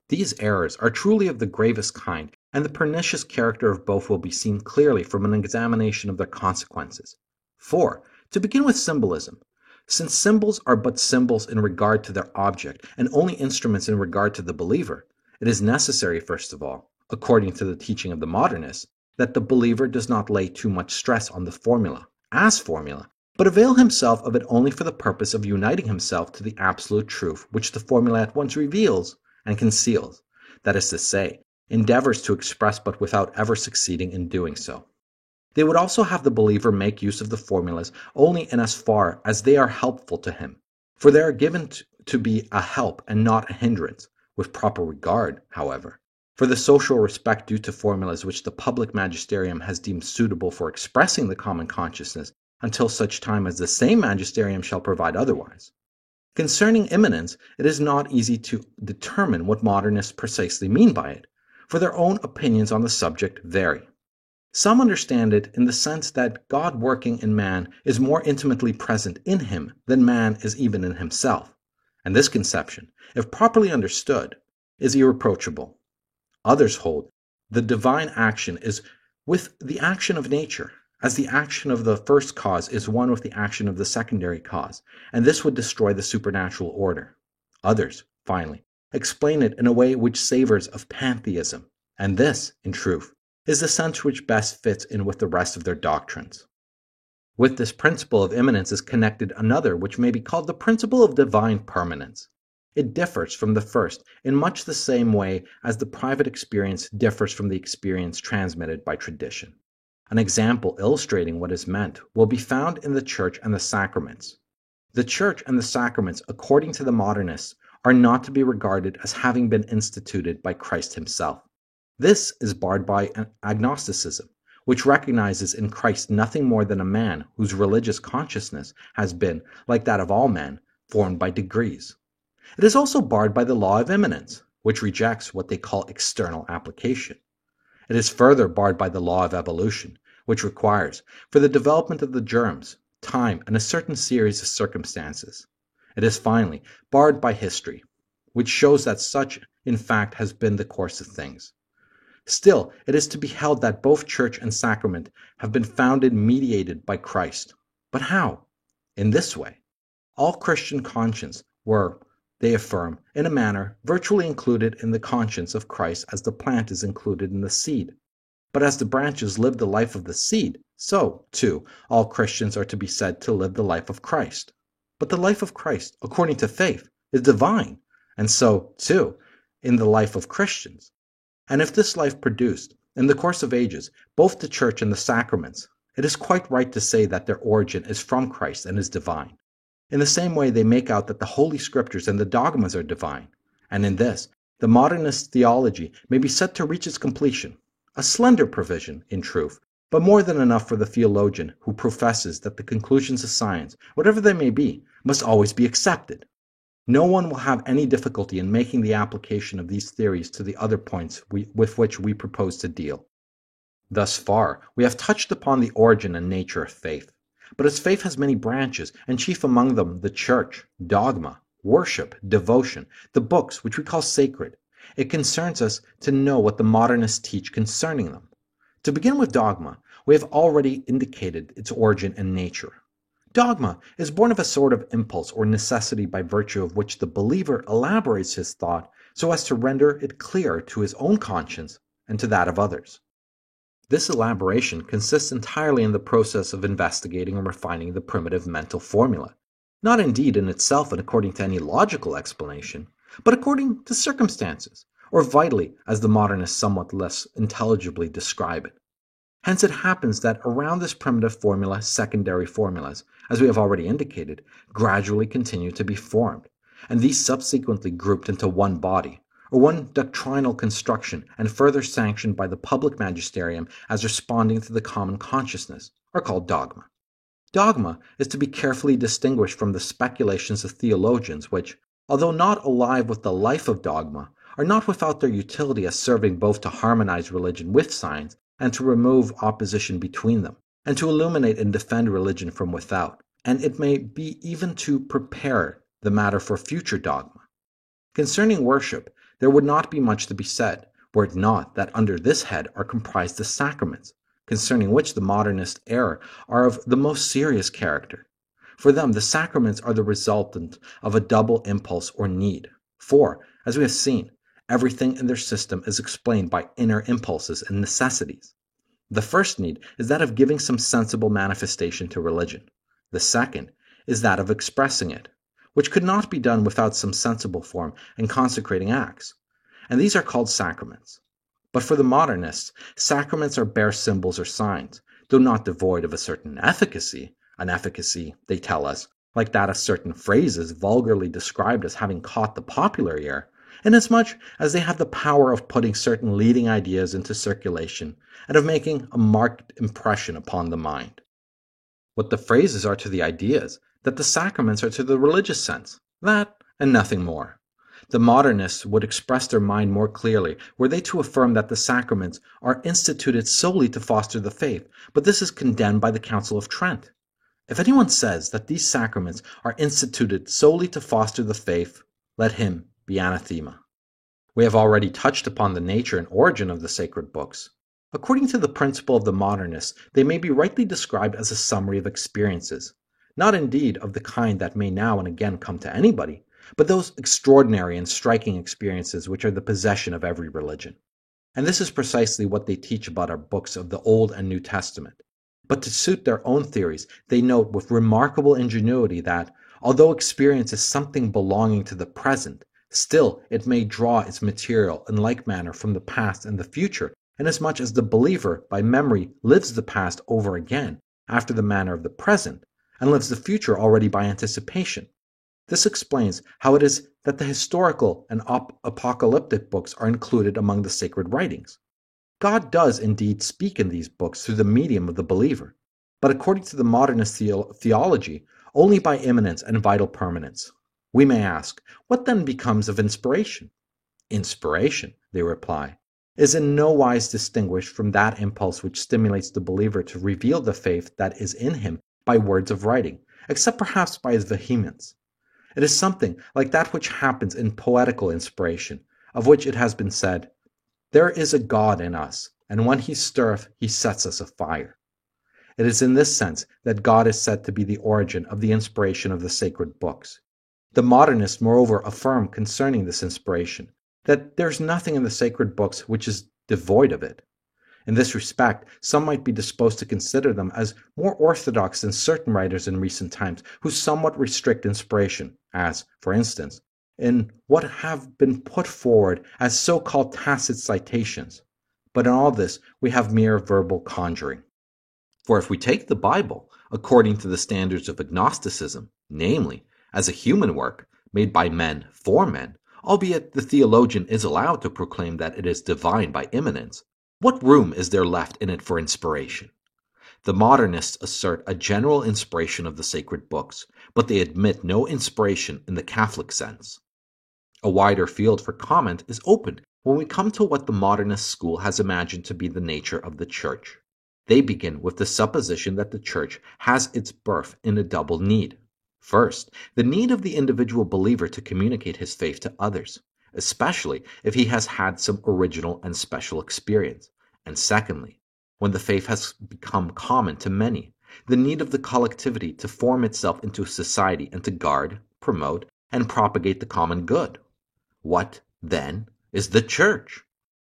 These errors are truly of the gravest kind, and the pernicious character of both will be seen clearly from an examination of their consequences. For, to begin with symbolism, since symbols are but symbols in regard to their object, and only instruments in regard to the believer, it is necessary, first of all, according to the teaching of the modernists, that the believer does not lay too much stress on the formula, as formula, but avail himself of it only for the purpose of uniting himself to the absolute truth which the formula at once reveals and conceals, that is to say, endeavors to express but without ever succeeding in doing so. They would also have the believer make use of the formulas only in as far as they are helpful to him, for they are given to be a help and not a hindrance, with proper regard, however, for the social respect due to formulas which the public magisterium has deemed suitable for expressing the common consciousness until such time as the same magisterium shall provide otherwise. Concerning immanence, it is not easy to determine what modernists precisely mean by it, for their own opinions on the subject vary. Some understand it in the sense that God working in man is more intimately present in him than man is even in himself, and this conception, if properly understood, is irreproachable. Others hold the divine action is with the action of nature, as the action of the first cause is one with the action of the secondary cause, and this would destroy the supernatural order. Others, finally, explain it in a way which savors of pantheism, and this, in truth, is the sense which best fits in with the rest of their doctrines. With this principle of immanence is connected another which may be called the principle of divine permanence. It differs from the first in much the same way as the private experience differs from the experience transmitted by tradition. An example illustrating what is meant will be found in the Church and the sacraments. The Church and the sacraments, according to the modernists, are not to be regarded as having been instituted by Christ himself. This is barred by agnosticism, which recognizes in Christ nothing more than a man whose religious consciousness has been, like that of all men, formed by degrees. It is also barred by the law of immanence, which rejects what they call external application. It is further barred by the law of evolution, which requires, for the development of the germs, time and a certain series of circumstances. It is finally barred by history, which shows that such, in fact, has been the course of things. Still, it is to be held that both church and sacrament have been founded mediated by Christ. But how? In this way. All Christian conscience were, they affirm, in a manner, virtually included in the conscience of Christ as the plant is included in the seed. But as the branches live the life of the seed, so, too, all Christians are to be said to live the life of Christ. But the life of Christ, according to faith, is divine, and so, too, in the life of Christians. And if this life produced, in the course of ages, both the Church and the sacraments, it is quite right to say that their origin is from Christ and is divine. In the same way they make out that the Holy Scriptures and the dogmas are divine, and in this, the modernist theology may be said to reach its completion, a slender provision, in truth, but more than enough for the theologian who professes that the conclusions of science, whatever they may be, must always be accepted. No one will have any difficulty in making the application of these theories to the other points with which we propose to deal. Thus far, we have touched upon the origin and nature of faith. But as faith has many branches, and chief among them the church, dogma, worship, devotion, the books which we call sacred, it concerns us to know what the modernists teach concerning them. To begin with dogma, we have already indicated its origin and nature. Dogma is born of a sort of impulse or necessity by virtue of which the believer elaborates his thought so as to render it clear to his own conscience and to that of others. This elaboration consists entirely in the process of investigating and refining the primitive mental formula, not indeed in itself and according to any logical explanation, but according to circumstances, or vitally, as the modernists somewhat less intelligibly describe it. Hence it happens that around this primitive formula, secondary formulas, as we have already indicated, gradually continue to be formed, and these subsequently grouped into one body, or one doctrinal construction, and further sanctioned by the public magisterium as responding to the common consciousness, are called dogma. Dogma is to be carefully distinguished from the speculations of theologians which, although not alive with the life of dogma, are not without their utility as serving both to harmonize religion with science and to remove opposition between them, and to illuminate and defend religion from without, and it may be even to prepare the matter for future dogma. Concerning worship, there would not be much to be said, were it not that under this head are comprised the sacraments, concerning which the modernist error are of the most serious character. For them, the sacraments are the resultant of a double impulse or need, for, as we have seen, everything in their system is explained by inner impulses and necessities. The first need is that of giving some sensible manifestation to religion. The second is that of expressing it, which could not be done without some sensible form and consecrating acts, and these are called sacraments. But for the modernists, sacraments are bare symbols or signs, though not devoid of a certain efficacy, an efficacy, they tell us, like that of certain phrases vulgarly described as having caught the popular ear, inasmuch as they have the power of putting certain leading ideas into circulation and of making a marked impression upon the mind. What the phrases are to the ideas, that the sacraments are to the religious sense, that and nothing more. The modernists would express their mind more clearly were they to affirm that the sacraments are instituted solely to foster the faith, but this is condemned by the Council of Trent. If anyone says that these sacraments are instituted solely to foster the faith, let him be anathema. We have already touched upon the nature and origin of the sacred books. According to the principle of the modernists, they may be rightly described as a summary of experiences, not indeed of the kind that may now and again come to anybody, but those extraordinary and striking experiences which are the possession of every religion. And this is precisely what they teach about our books of the Old and New Testament. But to suit their own theories, they note with remarkable ingenuity that, although experience is something belonging to the present, still it may draw its material in like manner from the past and the future, inasmuch as the believer, by memory, lives the past over again, after the manner of the present, and lives the future already by anticipation. This explains how it is that the historical and apocalyptic books are included among the sacred writings. God does indeed speak in these books through the medium of the believer, but according to the modernist theology, only by immanence and vital permanence. We may ask, what then becomes of inspiration? Inspiration, they reply, is in no wise distinguished from that impulse which stimulates the believer to reveal the faith that is in him by words of writing, except perhaps by his vehemence. It is something like that which happens in poetical inspiration, of which it has been said, "There is a God in us, and when he stirreth, he sets us afire." It is in this sense that God is said to be the origin of the inspiration of the sacred books. The modernists, moreover, affirm concerning this inspiration that there is nothing in the sacred books which is devoid of it. In this respect, some might be disposed to consider them as more orthodox than certain writers in recent times who somewhat restrict inspiration, as, for instance, in what have been put forward as so-called tacit citations. But in all this, we have mere verbal conjuring. For if we take the Bible according to the standards of agnosticism, namely, as a human work made by men for men, albeit the theologian is allowed to proclaim that it is divine by immanence, what room is there left in it for inspiration? The modernists assert a general inspiration of the sacred books, but they admit no inspiration in the Catholic sense. A wider field for comment is opened when we come to what the modernist school has imagined to be the nature of the Church. They begin with the supposition that the Church has its birth in a double need. First, the need of the individual believer to communicate his faith to others, especially if he has had some original and special experience. And secondly, when the faith has become common to many, the need of the collectivity to form itself into a society and to guard, promote, and propagate the common good. What, then, is the Church?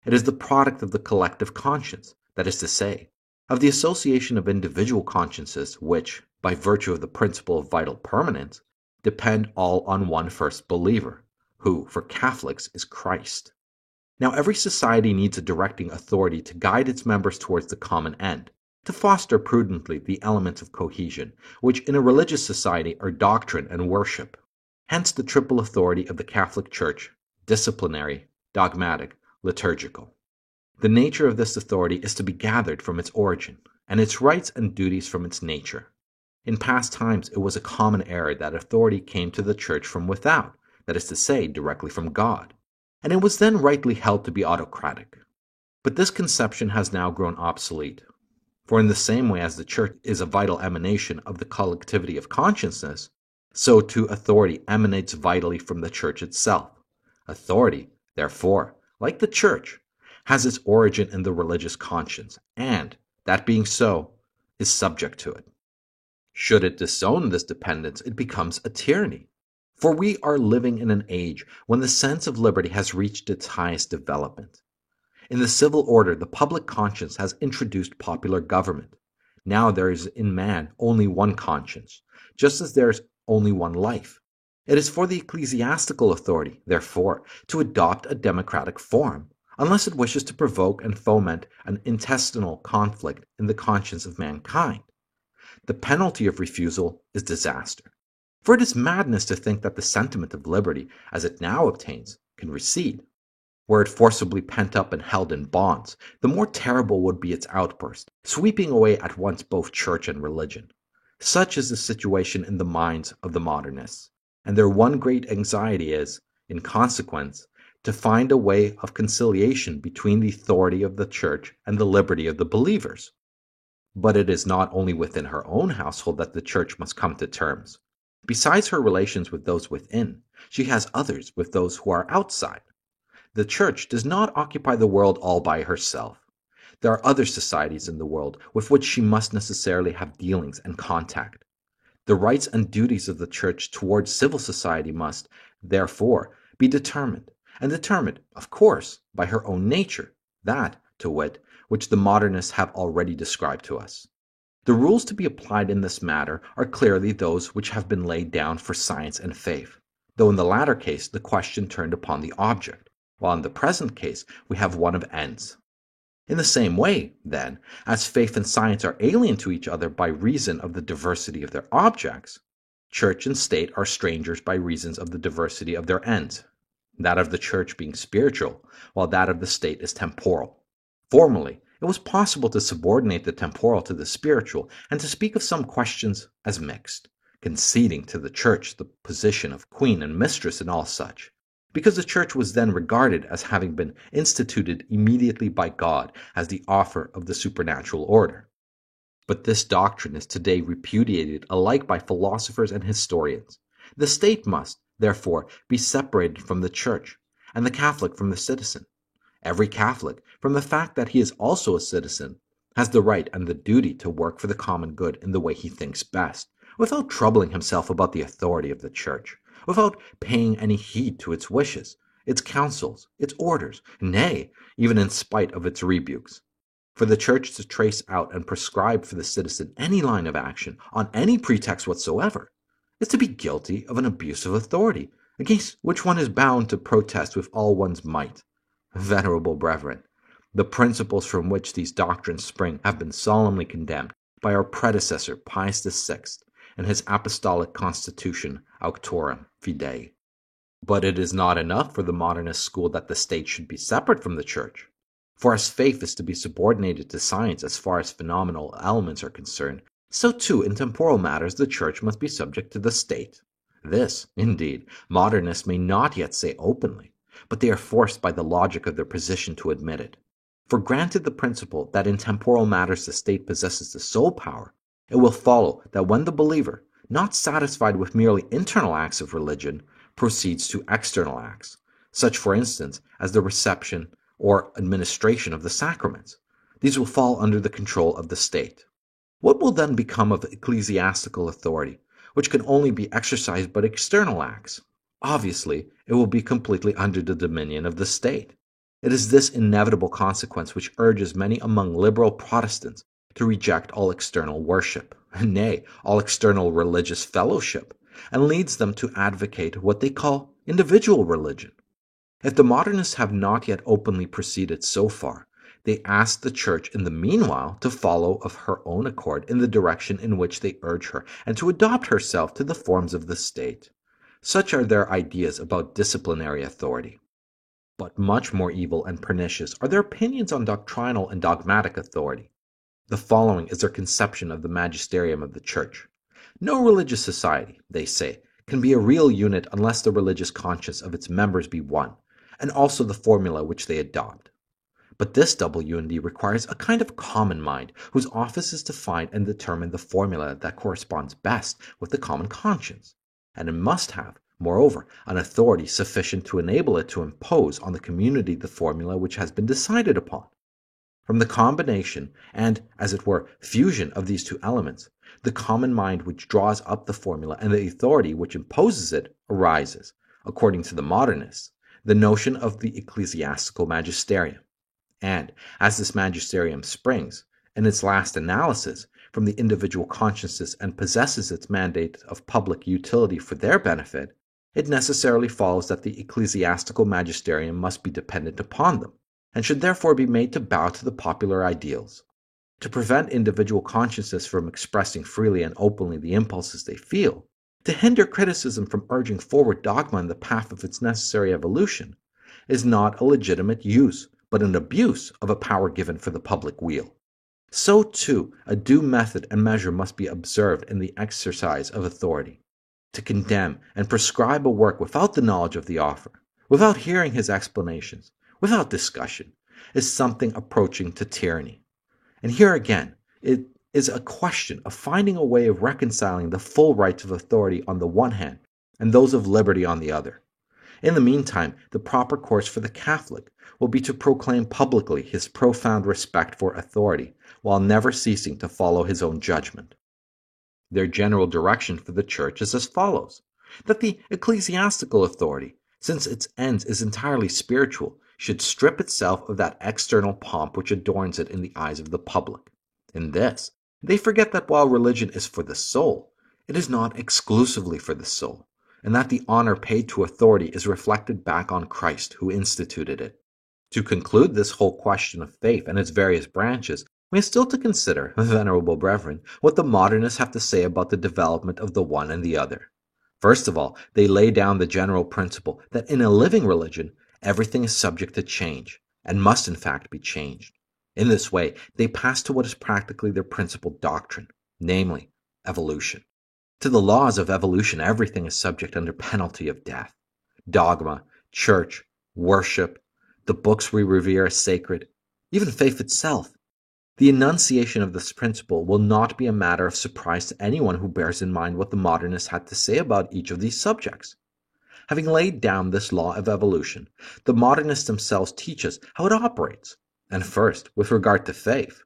It is the product of the collective conscience, that is to say, of the association of individual consciences which, by virtue of the principle of vital permanence, depend all on one first believer, who, for Catholics, is Christ. Now, every society needs a directing authority to guide its members towards the common end, to foster prudently the elements of cohesion, which in a religious society are doctrine and worship. Hence the triple authority of the Catholic Church: disciplinary, dogmatic, liturgical. The nature of this authority is to be gathered from its origin, and its rights and duties from its nature. In past times it was a common error that authority came to the Church from without, that is to say, directly from God, and it was then rightly held to be autocratic. But this conception has now grown obsolete, for in the same way as the Church is a vital emanation of the collectivity of consciousness, so too authority emanates vitally from the Church itself. Authority, therefore, like the Church, has its origin in the religious conscience, and, that being so, is subject to it. Should it disown this dependence, it becomes a tyranny. For we are living in an age when the sense of liberty has reached its highest development. In the civil order, the public conscience has introduced popular government. Now there is in man only one conscience, just as there is only one life. It is for the ecclesiastical authority, therefore, to adopt a democratic form, unless it wishes to provoke and foment an intestinal conflict in the conscience of mankind. The penalty of refusal is disaster. For it is madness to think that the sentiment of liberty, as it now obtains, can recede. Were it forcibly pent up and held in bonds, the more terrible would be its outburst, sweeping away at once both church and religion. Such is the situation in the minds of the modernists, and their one great anxiety is, in consequence, to find a way of conciliation between the authority of the Church and the liberty of the believers. But it is not only within her own household that the Church must come to terms. Besides her relations with those within, she has others with those who are outside. The Church does not occupy the world all by herself. There are other societies in the world with which she must necessarily have dealings and contact. The rights and duties of the Church towards civil society must, therefore, be determined, and determined, of course, by her own nature, that, to wit, which the modernists have already described to us. The rules to be applied in this matter are clearly those which have been laid down for science and faith, though in the latter case the question turned upon the object, while in the present case we have one of ends. In the same way, then, as faith and science are alien to each other by reason of the diversity of their objects, church and state are strangers by reasons of the diversity of their ends, that of the church being spiritual, while that of the state is temporal. Formerly, it was possible to subordinate the temporal to the spiritual and to speak of some questions as mixed, conceding to the church the position of queen and mistress in all such, because the church was then regarded as having been instituted immediately by God as the author of the supernatural order. But this doctrine is today repudiated alike by philosophers and historians. The state must, therefore, be separated from the church, and the Catholic from the citizen. Every Catholic, from the fact that he is also a citizen, has the right and the duty to work for the common good in the way he thinks best, without troubling himself about the authority of the church, without paying any heed to its wishes, its counsels, its orders, nay, even in spite of its rebukes. For the church to trace out and prescribe for the citizen any line of action, on any pretext whatsoever, is to be guilty of an abuse of authority, against which one is bound to protest with all one's might. Venerable brethren, the principles from which these doctrines spring have been solemnly condemned by our predecessor Pius VI in his apostolic constitution Auctorem Fidei. But it is not enough for the modernist school that the state should be separate from the church. For as faith is to be subordinated to science as far as phenomenal elements are concerned, so too in temporal matters the church must be subject to the state. This, indeed, modernists may not yet say openly, but they are forced by the logic of their position to admit it. For granted the principle that in temporal matters the state possesses the sole power, it will follow that when the believer, not satisfied with merely internal acts of religion, proceeds to external acts, such for instance as the reception or administration of the sacraments, these will fall under the control of the state. What will then become of ecclesiastical authority, which can only be exercised by external acts? Obviously, it will be completely under the dominion of the state. It is this inevitable consequence which urges many among liberal Protestants to reject all external worship, nay, all external religious fellowship, and leads them to advocate what they call individual religion. If the modernists have not yet openly proceeded so far, they ask the church in the meanwhile to follow of her own accord in the direction in which they urge her, and to adopt herself to the forms of the state. Such are their ideas about disciplinary authority. But much more evil and pernicious are their opinions on doctrinal and dogmatic authority. The following is their conception of the magisterium of the church. No religious society, they say, can be a real unit unless the religious conscience of its members be one, and also the formula which they adopt. But this double unity requires a kind of common mind, whose office is to find and determine the formula that corresponds best with the common conscience, and it must have, moreover, an authority sufficient to enable it to impose on the community the formula which has been decided upon. From the combination and, as it were, fusion of these two elements, the common mind which draws up the formula and the authority which imposes it arises, according to the modernists, the notion of the ecclesiastical magisterium. And, as this magisterium springs, in its last analysis, from the individual consciences and possesses its mandate of public utility for their benefit, it necessarily follows that the ecclesiastical magisterium must be dependent upon them, and should therefore be made to bow to the popular ideals. To prevent individual consciences from expressing freely and openly the impulses they feel, to hinder criticism from urging forward dogma in the path of its necessary evolution, is not a legitimate use, but an abuse of a power given for the public weal. So, too, a due method and measure must be observed in the exercise of authority. To condemn and prescribe a work without the knowledge of the author, without hearing his explanations, without discussion, is something approaching to tyranny. And here again, it is a question of finding a way of reconciling the full rights of authority on the one hand and those of liberty on the other. In the meantime, the proper course for the Catholic will be to proclaim publicly his profound respect for authority, while never ceasing to follow his own judgment. Their general direction for the Church is as follows. that the ecclesiastical authority, since its end is entirely spiritual, should strip itself of that external pomp which adorns it in the eyes of the public. In this, they forget that while religion is for the soul, it is not exclusively for the soul, and that the honor paid to authority is reflected back on Christ who instituted it. To conclude this whole question of faith and its various branches, we have still to consider, venerable brethren, what the modernists have to say about the development of the one and the other. First of all, they lay down the general principle that in a living religion, everything is subject to change, and must in fact be changed. In this way, they pass to what is practically their principal doctrine, namely, evolution. To the laws of evolution, everything is subject under penalty of death. Dogma, church, worship, the books we revere as sacred, even faith itself. The enunciation of this principle will not be a matter of surprise to anyone who bears in mind what the modernists had to say about each of these subjects. Having laid down this law of evolution, the modernists themselves teach us how it operates. And first, with regard to faith.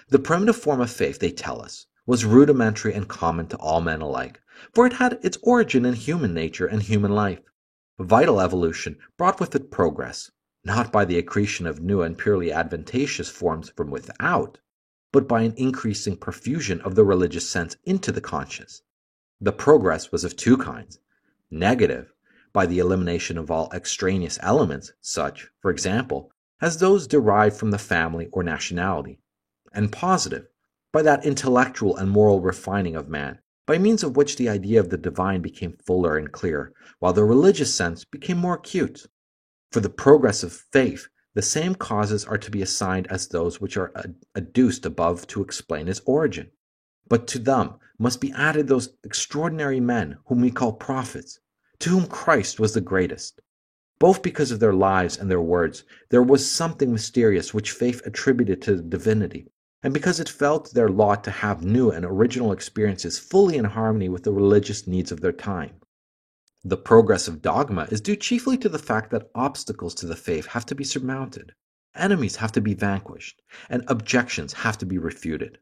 The primitive form of faith, they tell us, was rudimentary and common to all men alike, for it had its origin in human nature and human life. Vital evolution brought with it progress, not by the accretion of new and purely advantageous forms from without, but by an increasing profusion of the religious sense into the conscience. The progress was of two kinds: negative, by the elimination of all extraneous elements, such, for example, as those derived from the family or nationality, and positive, by that intellectual and moral refining of man, by means of which the idea of the divine became fuller and clearer, while the religious sense became more acute. For the progress of faith, the same causes are to be assigned as those which are adduced above to explain its origin. But to them must be added those extraordinary men whom we call prophets, to whom Christ was the greatest. Both because of their lives and their words, there was something mysterious which faith attributed to the divinity, and because it fell to their lot to have new and original experiences fully in harmony with the religious needs of their time. The progress of dogma is due chiefly to the fact that obstacles to the faith have to be surmounted, enemies have to be vanquished, and objections have to be refuted.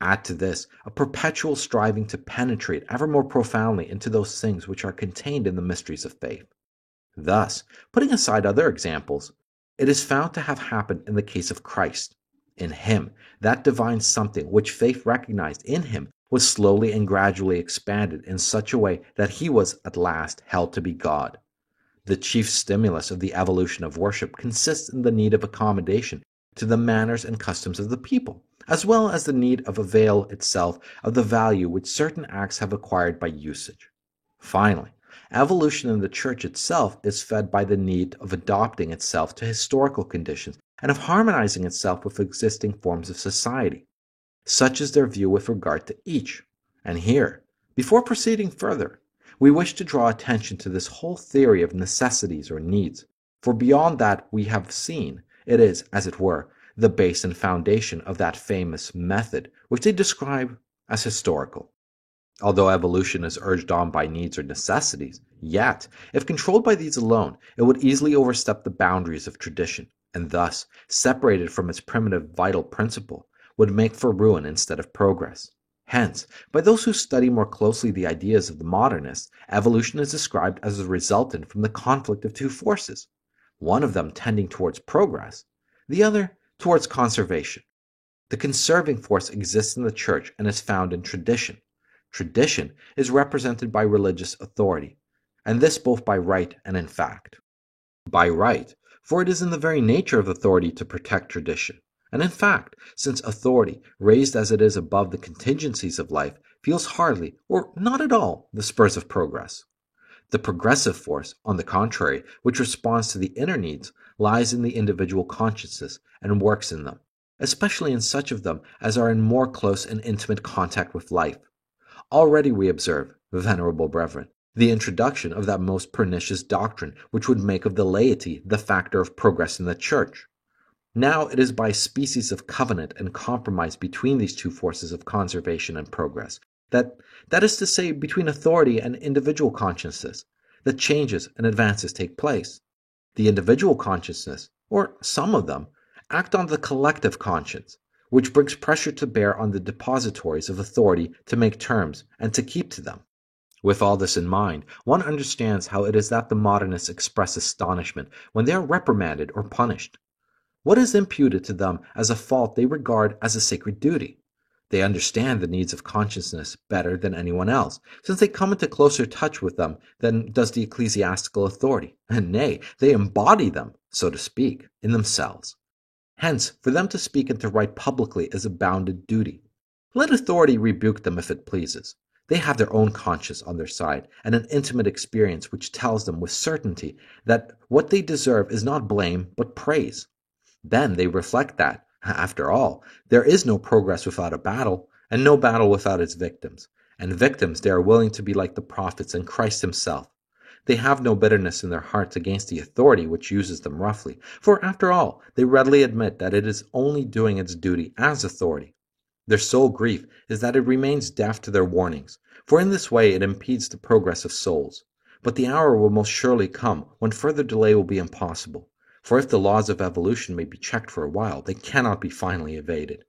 Add to this a perpetual striving to penetrate ever more profoundly into those things which are contained in the mysteries of faith. Thus, putting aside other examples, it is found to have happened in the case of Christ. In him, that divine something which faith recognized in him was slowly and gradually expanded in such a way that he was at last held to be God. The chief stimulus of the evolution of worship consists in the need of accommodation to the manners and customs of the people, as well as the need of avail itself of the value which certain acts have acquired by usage. Finally, evolution in the Church itself is fed by the need of adapting itself to historical conditions and of harmonizing itself with existing forms of society. Such is their view with regard to each. And here, before proceeding further, we wish to draw attention to this whole theory of necessities or needs, for beyond that we have seen, it is, as it were, the base and foundation of that famous method which they describe as historical. Although evolution is urged on by needs or necessities, yet, if controlled by these alone, it would easily overstep the boundaries of tradition, and thus, separated from its primitive vital principle, would make for ruin instead of progress. Hence, by those who study more closely the ideas of the modernists, evolution is described as a resultant from the conflict of two forces, one of them tending towards progress, the other towards conservation. The conserving force exists in the Church and is found in tradition. Tradition is represented by religious authority, and this both by right and in fact. By right, for it is in the very nature of authority to protect tradition, and in fact, since authority, raised as it is above the contingencies of life, feels hardly, or not at all, the spurs of progress. The progressive force, on the contrary, which responds to the inner needs, lies in the individual consciences and works in them, especially in such of them as are in more close and intimate contact with life. Already we observe, venerable brethren, the introduction of that most pernicious doctrine which would make of the laity the factor of progress in the Church. Now it is by a species of covenant and compromise between these two forces of conservation and progress, that is to say, between authority and individual consciousness, that changes and advances take place. The individual consciousness, or some of them, act on the collective conscience, which brings pressure to bear on the depositories of authority to make terms and to keep to them. With all this in mind, one understands how it is that the modernists express astonishment when they are reprimanded or punished. What is imputed to them as a fault they regard as a sacred duty? They understand the needs of consciousness better than anyone else, since they come into closer touch with them than does the ecclesiastical authority, and nay, they embody them, so to speak, in themselves. Hence, for them to speak and to write publicly is a bounden duty. Let authority rebuke them if it pleases. They have their own conscience on their side, and an intimate experience which tells them with certainty that what they deserve is not blame but praise. Then they reflect that, after all, there is no progress without a battle, and no battle without its victims. And victims they are willing to be like the prophets and Christ himself. They have no bitterness in their hearts against the authority which uses them roughly, for after all, they readily admit that it is only doing its duty as authority. Their sole grief is that it remains deaf to their warnings, for in this way it impedes the progress of souls. But the hour will most surely come when further delay will be impossible, for if the laws of evolution may be checked for a while, they cannot be finally evaded.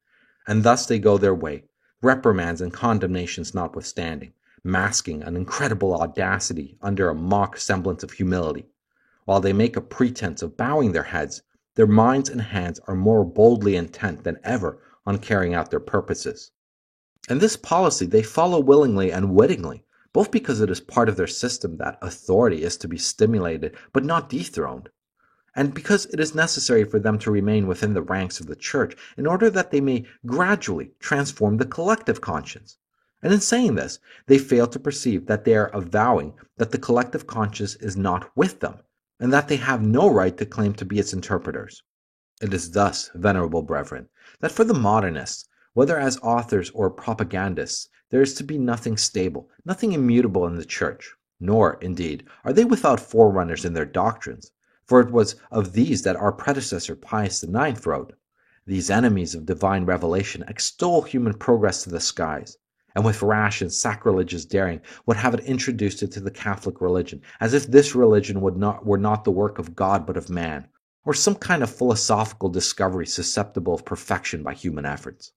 And thus they go their way, reprimands and condemnations notwithstanding, masking an incredible audacity under a mock semblance of humility. While they make a pretense of bowing their heads, their minds and hands are more boldly intent than ever on carrying out their purposes. And this policy they follow willingly and wittingly, both because it is part of their system that authority is to be stimulated but not dethroned, and because it is necessary for them to remain within the ranks of the church in order that they may gradually transform the collective conscience. And in saying this, they fail to perceive that they are avowing that the collective conscience is not with them, and that they have no right to claim to be its interpreters. It is thus, venerable brethren, that for the modernists, whether as authors or propagandists, there is to be nothing stable, nothing immutable in the church, nor, indeed, are they without forerunners in their doctrines, for it was of these that our predecessor Pius IX wrote, "These enemies of divine revelation extol human progress to the skies, and with rash and sacrilegious daring would have it introduced into the Catholic religion, as if this religion were not the work of God but of man, or some kind of philosophical discovery susceptible of perfection by human efforts."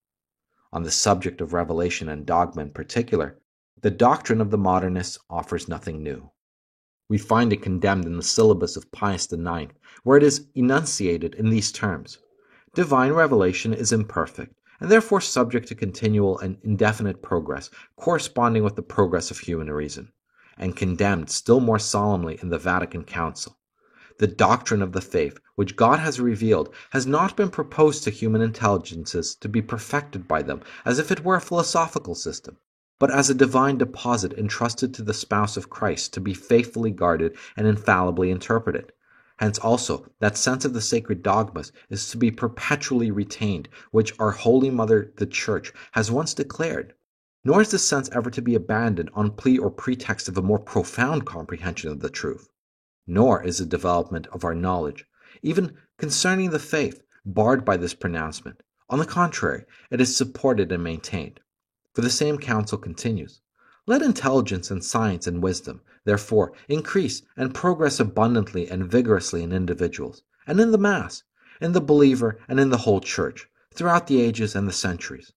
On the subject of revelation and dogma in particular, the doctrine of the modernists offers nothing new. We find it condemned in the syllabus of Pius IX, where it is enunciated in these terms: divine revelation is imperfect, and therefore subject to continual and indefinite progress corresponding with the progress of human reason, and condemned still more solemnly in the Vatican Council. The doctrine of the faith which God has revealed has not been proposed to human intelligences to be perfected by them as if it were a philosophical system, but as a divine deposit entrusted to the spouse of Christ to be faithfully guarded and infallibly interpreted. Hence also that sense of the sacred dogmas is to be perpetually retained, which our Holy Mother the Church has once declared. Nor is this sense ever to be abandoned on plea or pretext of a more profound comprehension of the truth. Nor is the development of our knowledge, even concerning the faith, barred by this pronouncement. On the contrary, it is supported and maintained. For the same counsel continues, "Let intelligence and science and wisdom, therefore, increase and progress abundantly and vigorously in individuals, and in the mass, in the believer and in the whole church, throughout the ages and the centuries.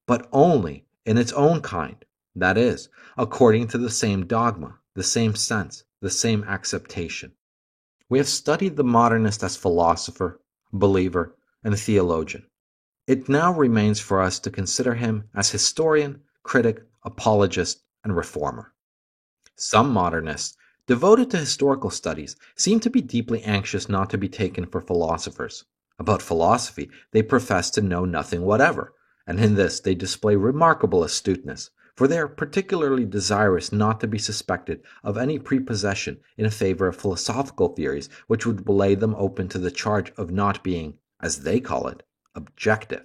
But only in its own kind, that is, according to the same dogma, the same sense, the same acceptation." We have studied the modernist as philosopher, believer, and theologian. It now remains for us to consider him as historian, critic, apologist, and reformer. Some modernists, devoted to historical studies, seem to be deeply anxious not to be taken for philosophers. About philosophy, they profess to know nothing whatever, and in this they display remarkable astuteness, for they are particularly desirous not to be suspected of any prepossession in favor of philosophical theories which would lay them open to the charge of not being, as they call it, objective.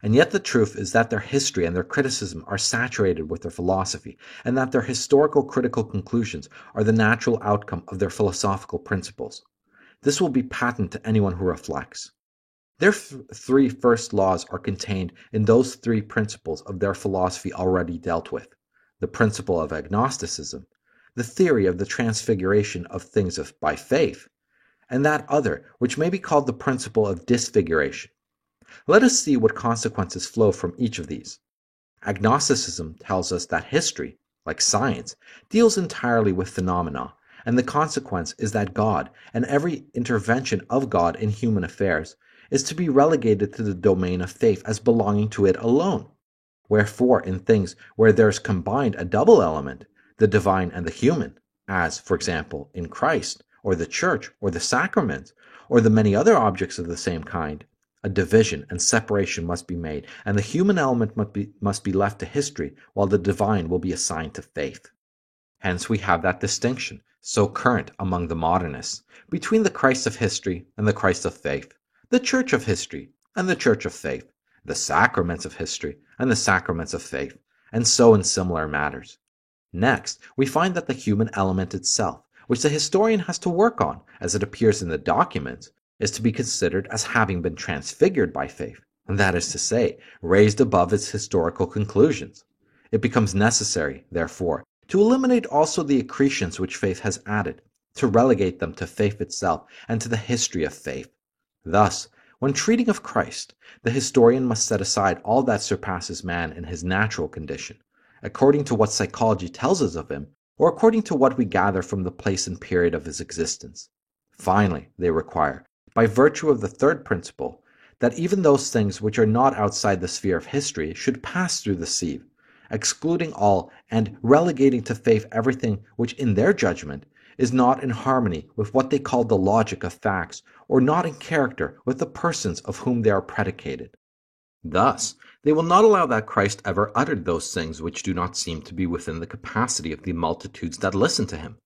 And yet the truth is that their history and their criticism are saturated with their philosophy, and that their historical critical conclusions are the natural outcome of their philosophical principles. This will be patent to anyone who reflects. Their three first laws are contained in those three principles of their philosophy already dealt with: the principle of agnosticism, the theory of the transfiguration of things by faith, and that other which may be called the principle of disfiguration. Let us see what consequences flow from each of these. Agnosticism tells us that history, like science, deals entirely with phenomena, and the consequence is that God, and every intervention of God in human affairs, is to be relegated to the domain of faith as belonging to it alone. Wherefore, in things where there is combined a double element, the divine and the human, as, for example, in Christ, or the Church, or the sacraments, or the many other objects of the same kind, a division and separation must be made, and the human element must be left to history, while the divine will be assigned to faith. Hence we have that distinction, so current among the modernists, between the Christ of history and the Christ of faith, the Church of history and the Church of faith, the sacraments of history and the sacraments of faith, and so in similar matters. Next, we find that the human element itself, which the historian has to work on, as it appears in the documents, is to be considered as having been transfigured by faith, and that is to say, raised above its historical conclusions. It becomes necessary, therefore, to eliminate also the accretions which faith has added, to relegate them to faith itself and to the history of faith. Thus, when treating of Christ, the historian must set aside all that surpasses man in his natural condition, according to what psychology tells us of him, or according to what we gather from the place and period of his existence. Finally, they require, by virtue of the third principle, that even those things which are not outside the sphere of history should pass through the sieve, excluding all and relegating to faith everything which in their judgment is not in harmony with what they call the logic of facts, or not in character with the persons of whom they are predicated. Thus, they will not allow that Christ ever uttered those things which do not seem to be within the capacity of the multitudes that listen to him.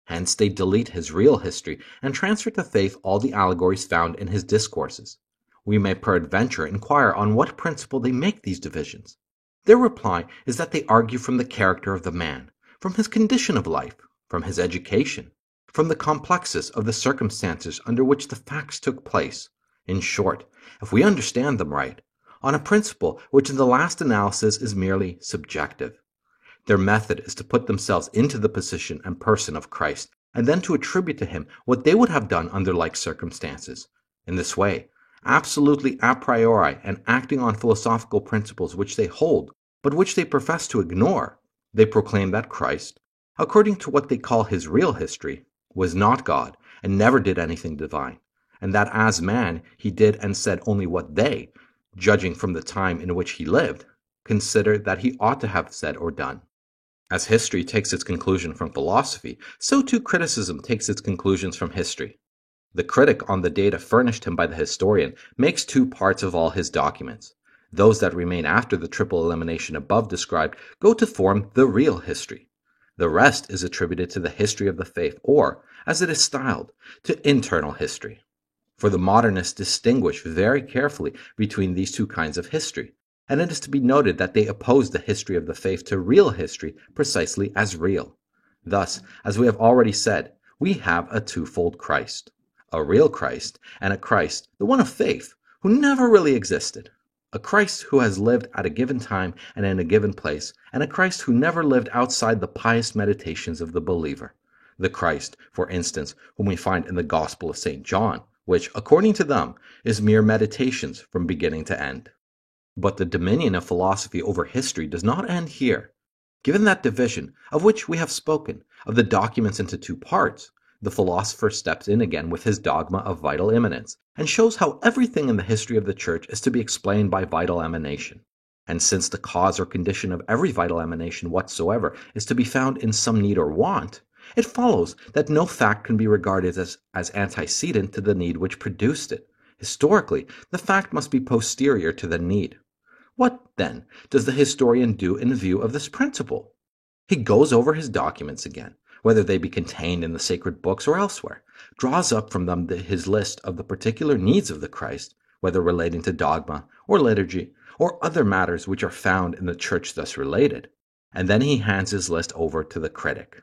Hence they delete his real history and transfer to faith all the allegories found in his discourses. We may peradventure inquire on what principle they make these divisions. Their reply is that they argue from the character of the man, from his condition of life, from his education, from the complexes of the circumstances under which the facts took place. In short, if we understand them right, on a principle which in the last analysis is merely subjective. Their method is to put themselves into the position and person of Christ, and then to attribute to him what they would have done under like circumstances. In this way, absolutely a priori and acting on philosophical principles which they hold, but which they profess to ignore, they proclaim that Christ, according to what they call his real history, was not God and never did anything divine, and that as man he did and said only what they, judging from the time in which he lived, consider that he ought to have said or done. As history takes its conclusion from philosophy, so too criticism takes its conclusions from history. The critic on the data furnished him by the historian makes two parts of all his documents. Those that remain after the triple elimination above described go to form the real history. The rest is attributed to the history of the faith, or, as it is styled, to internal history. For the modernists distinguish very carefully between these two kinds of history, and it is to be noted that they oppose the history of the faith to real history precisely as real. Thus, as we have already said, we have a twofold Christ, a real Christ, and a Christ, the one of faith, who never really existed, a Christ who has lived at a given time and in a given place, and a Christ who never lived outside the pious meditations of the believer. The Christ, for instance, whom we find in the Gospel of St. John, which, according to them, is mere meditations from beginning to end. But the dominion of philosophy over history does not end here. Given that division, of which we have spoken, of the documents into two parts, the philosopher steps in again with his dogma of vital immanence, and shows how everything in the history of the Church is to be explained by vital emanation. And since the cause or condition of every vital emanation whatsoever is to be found in some need or want, it follows that no fact can be regarded as antecedent to the need which produced it. Historically, the fact must be posterior to the need. What, then, does the historian do in view of this principle? He goes over his documents again, whether they be contained in the sacred books or elsewhere, draws up from them his list of the particular needs of the Christ, whether relating to dogma or liturgy or other matters which are found in the Church thus related, and then he hands his list over to the critic.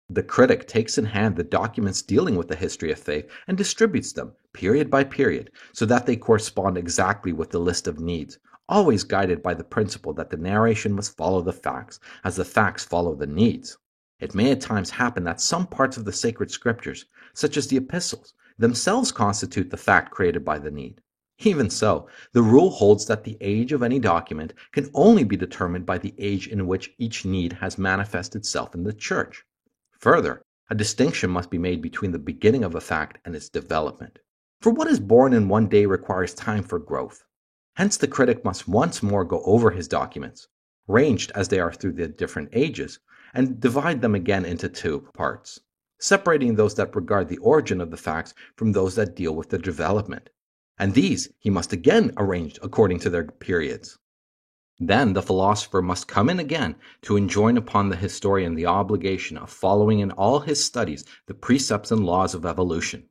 The critic takes in hand the documents dealing with the history of faith and distributes them, period by period, so that they correspond exactly with the list of needs, always guided by the principle that the narration must follow the facts, as the facts follow the needs. It may at times happen that some parts of the sacred scriptures, such as the epistles, themselves constitute the fact created by the need. Even so, the rule holds that the age of any document can only be determined by the age in which each need has manifested itself in the Church. Further, a distinction must be made between the beginning of a fact and its development. For what is born in one day requires time for growth. Hence the critic must once more go over his documents, ranged as they are through the different ages, and divide them again into two parts, separating those that regard the origin of the facts from those that deal with the development. And these he must again arrange according to their periods. Then the philosopher must come in again to enjoin upon the historian the obligation of following in all his studies the precepts and laws of evolution.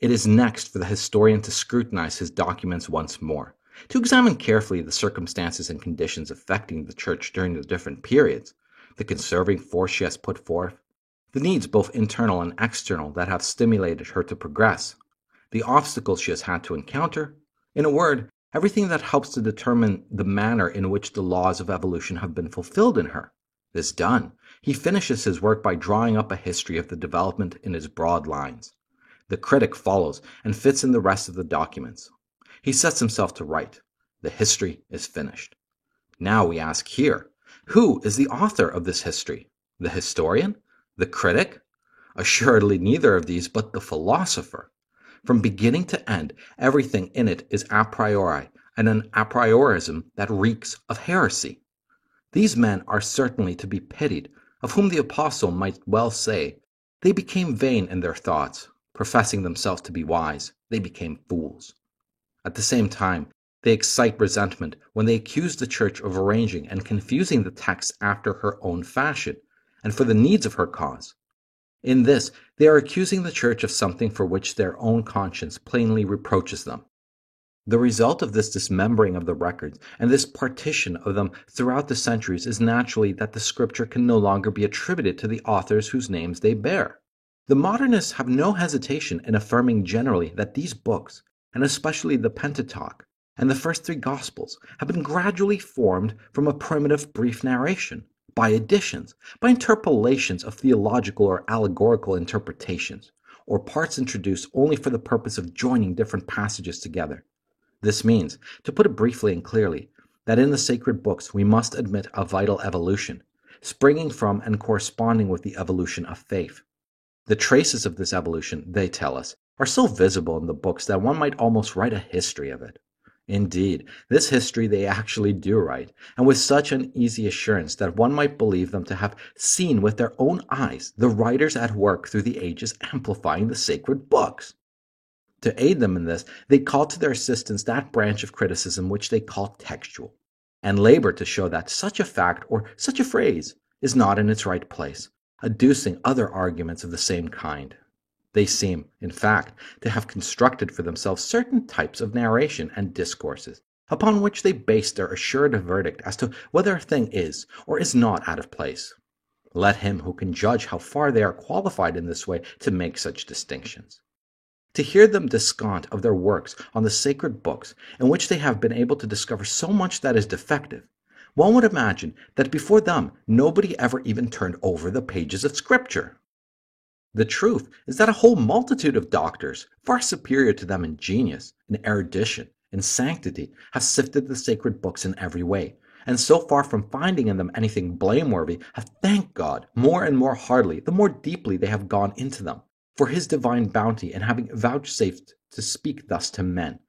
It is next for the historian to scrutinize his documents once more, to examine carefully the circumstances and conditions affecting the Church during the different periods, the conserving force she has put forth, the needs both internal and external that have stimulated her to progress, the obstacles she has had to encounter, in a word, everything that helps to determine the manner in which the laws of evolution have been fulfilled in her. This done, he finishes his work by drawing up a history of the development in his broad lines. The critic follows and fits in the rest of the documents. He sets himself to write. The history is finished. Now we ask here, who is the author of this history? The historian? The critic? Assuredly neither of these, but the philosopher. From beginning to end, everything in it is a priori, and an a priorism that reeks of heresy. These men are certainly to be pitied, of whom the apostle might well say, they became vain in their thoughts, professing themselves to be wise, they became fools. At the same time, they excite resentment when they accuse the Church of arranging and confusing the texts after her own fashion, and for the needs of her cause. In this, they are accusing the Church of something for which their own conscience plainly reproaches them. The result of this dismembering of the records and this partition of them throughout the centuries is naturally that the Scripture can no longer be attributed to the authors whose names they bear. The modernists have no hesitation in affirming generally that these books, and especially the Pentateuch and the first three Gospels, have been gradually formed from a primitive brief narration, by additions, by interpolations of theological or allegorical interpretations, or parts introduced only for the purpose of joining different passages together. This means, to put it briefly and clearly, that in the sacred books we must admit a vital evolution, springing from and corresponding with the evolution of faith. The traces of this evolution, they tell us, are so visible in the books that one might almost write a history of it. Indeed, this history they actually do write, and with such an easy assurance that one might believe them to have seen with their own eyes the writers at work through the ages amplifying the sacred books. To aid them in this, they call to their assistance that branch of criticism which they call textual, and labor to show that such a fact or such a phrase is not in its right place, adducing other arguments of the same kind. They seem, in fact, to have constructed for themselves certain types of narration and discourses, upon which they base their assured verdict as to whether a thing is or is not out of place. Let him who can judge how far they are qualified in this way to make such distinctions. To hear them descant of their works on the sacred books, in which they have been able to discover so much that is defective, one would imagine that before them nobody ever even turned over the pages of Scripture. The truth is that a whole multitude of doctors, far superior to them in genius, in erudition, in sanctity, have sifted the sacred books in every way, and so far from finding in them anything blameworthy, have thanked God more and more heartily the more deeply they have gone into them, for his divine bounty in having vouchsafed to speak thus to men.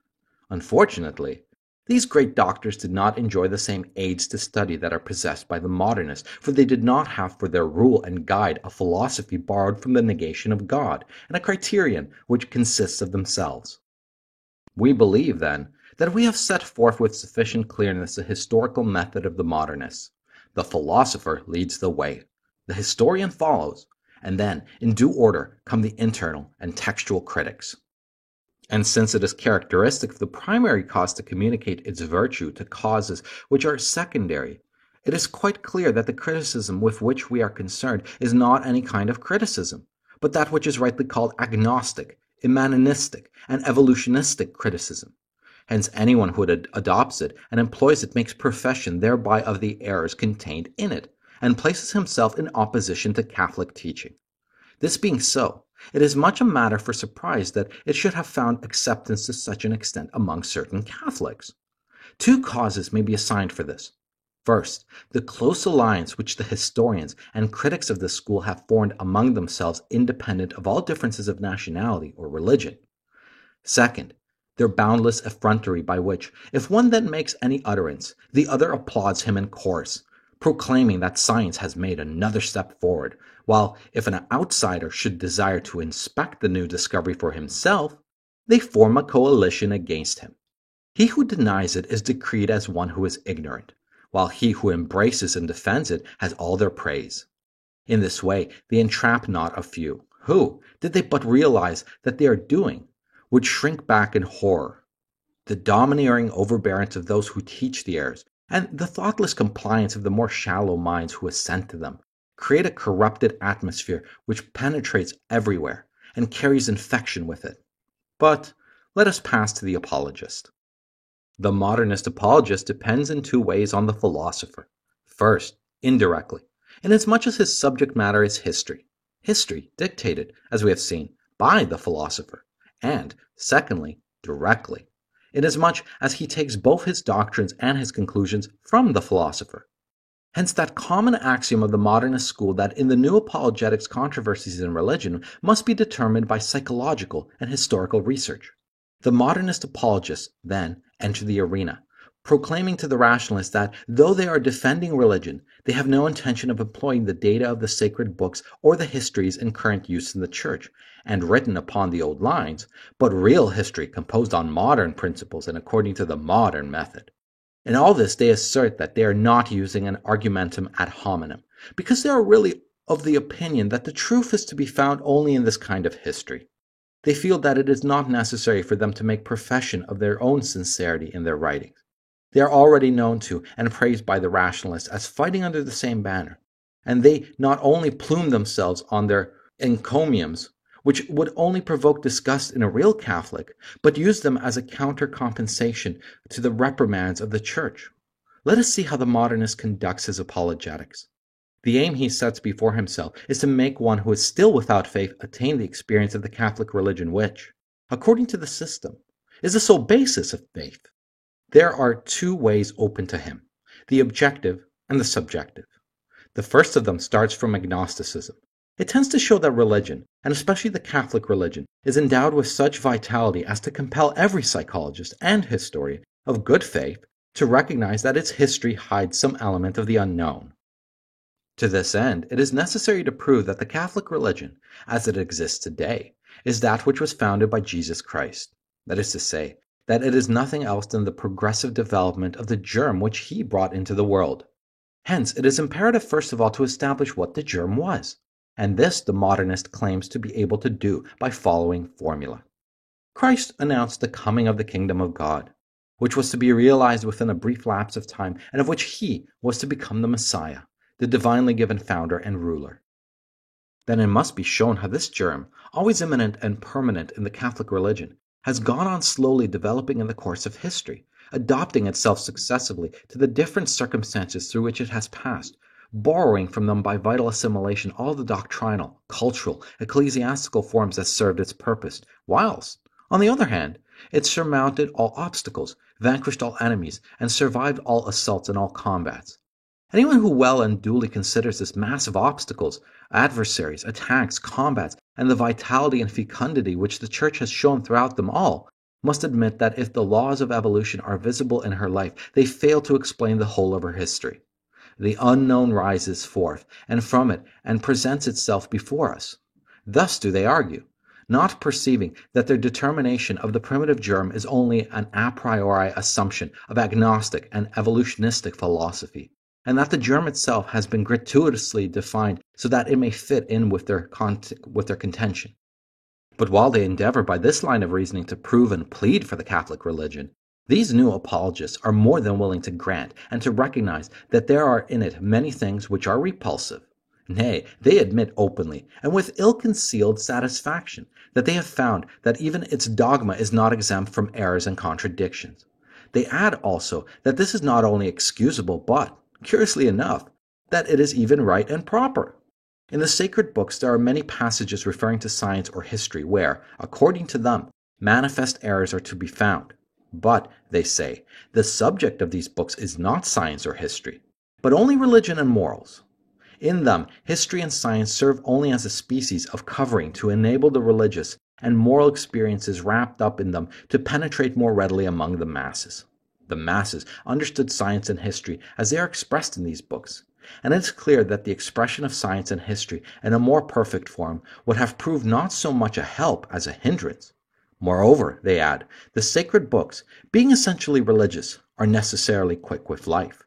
Unfortunately, these great doctors did not enjoy the same aids to study that are possessed by the modernists, for they did not have for their rule and guide a philosophy borrowed from the negation of God, and a criterion which consists of themselves. We believe, then, that we have set forth with sufficient clearness the historical method of the modernists. The philosopher leads the way, the historian follows, and then, in due order, come the internal and textual critics. And since it is characteristic of the primary cause to communicate its virtue to causes which are secondary, it is quite clear that the criticism with which we are concerned is not any kind of criticism, but that which is rightly called agnostic, immanistic, and evolutionistic criticism. Hence anyone who adopts it and employs it makes profession thereby of the errors contained in it, and places himself in opposition to Catholic teaching. This being so, It is much a matter for surprise that it should have found acceptance to such an extent among certain Catholics. Two causes may be assigned for this. First, the close alliance which the historians and critics of the school have formed among themselves independent of all differences of nationality or religion. Second, their boundless effrontery by which, if one then makes any utterance, the other applauds him in chorus, proclaiming that science has made another step forward, while if an outsider should desire to inspect the new discovery for himself, they form a coalition against him. He who denies it is decreed as one who is ignorant, while he who embraces and defends it has all their praise. In this way, they entrap not a few, who, did they but realize that they are doing, would shrink back in horror. The domineering overbearance of those who teach the errors, and the thoughtless compliance of the more shallow minds who assent to them, create a corrupted atmosphere which penetrates everywhere and carries infection with it. But let us pass to the apologist. The modernist apologist depends in two ways on the philosopher. First, indirectly, inasmuch as his subject matter is history. History dictated, as we have seen, by the philosopher. And, secondly, directly, inasmuch as he takes both his doctrines and his conclusions from the philosopher. Hence that common axiom of the modernist school that in the new apologetics controversies in religion must be determined by psychological and historical research. The modernist apologists, then, enter the arena, proclaiming to the rationalists that, though they are defending religion, they have no intention of employing the data of the sacred books or the histories in current use in the Church, and written upon the old lines, but real history composed on modern principles and according to the modern method. In all this they assert that they are not using an argumentum ad hominem, because they are really of the opinion that the truth is to be found only in this kind of history. They feel that it is not necessary for them to make profession of their own sincerity in their writings. They are already known to and praised by the rationalists as fighting under the same banner, and they not only plume themselves on their encomiums, which would only provoke disgust in a real Catholic, but use them as a counter-compensation to the reprimands of the Church. Let us see how the modernist conducts his apologetics. The aim he sets before himself is to make one who is still without faith attain the experience of the Catholic religion which, according to the system, is the sole basis of faith. There are two ways open to him, the objective and the subjective. The first of them starts from agnosticism. It tends to show that religion, and especially the Catholic religion, is endowed with such vitality as to compel every psychologist and historian of good faith to recognize that its history hides some element of the unknown. To this end, it is necessary to prove that the Catholic religion, as it exists today, is that which was founded by Jesus Christ. That is to say, that it is nothing else than the progressive development of the germ which he brought into the world. Hence, it is imperative first of all to establish what the germ was, and this the modernist claims to be able to do by following formula. Christ announced the coming of the kingdom of God, which was to be realized within a brief lapse of time, and of which he was to become the Messiah, the divinely given founder and ruler. Then it must be shown how this germ, always immanent and permanent in the Catholic religion, has gone on slowly developing in the course of history, adopting itself successively to the different circumstances through which it has passed, borrowing from them by vital assimilation all the doctrinal, cultural, ecclesiastical forms that served its purpose, whilst, on the other hand, it surmounted all obstacles, vanquished all enemies, and survived all assaults and all combats. Anyone who well and duly considers this mass of obstacles, adversaries, attacks, combats, and the vitality and fecundity which the Church has shown throughout them all, must admit that if the laws of evolution are visible in her life, they fail to explain the whole of her history. The unknown rises forth, and from it, and presents itself before us. Thus do they argue, not perceiving that their determination of the primitive germ is only an a priori assumption of agnostic and evolutionistic philosophy, and that the germ itself has been gratuitously defined so that it may fit in with their contention. But while they endeavor by this line of reasoning to prove and plead for the Catholic religion, these new apologists are more than willing to grant and to recognize that there are in it many things which are repulsive. Nay, they admit openly, and with ill-concealed satisfaction, that they have found that even its dogma is not exempt from errors and contradictions. They add also that this is not only excusable, but, curiously enough, that it is even right and proper. In the sacred books, there are many passages referring to science or history where, according to them, manifest errors are to be found. But, they say, the subject of these books is not science or history, but only religion and morals. In them, history and science serve only as a species of covering to enable the religious and moral experiences wrapped up in them to penetrate more readily among the masses. The masses understood science and history as they are expressed in these books, and it is clear that the expression of science and history in a more perfect form would have proved not so much a help as a hindrance. Moreover, they add, the sacred books, being essentially religious, are necessarily quick with life.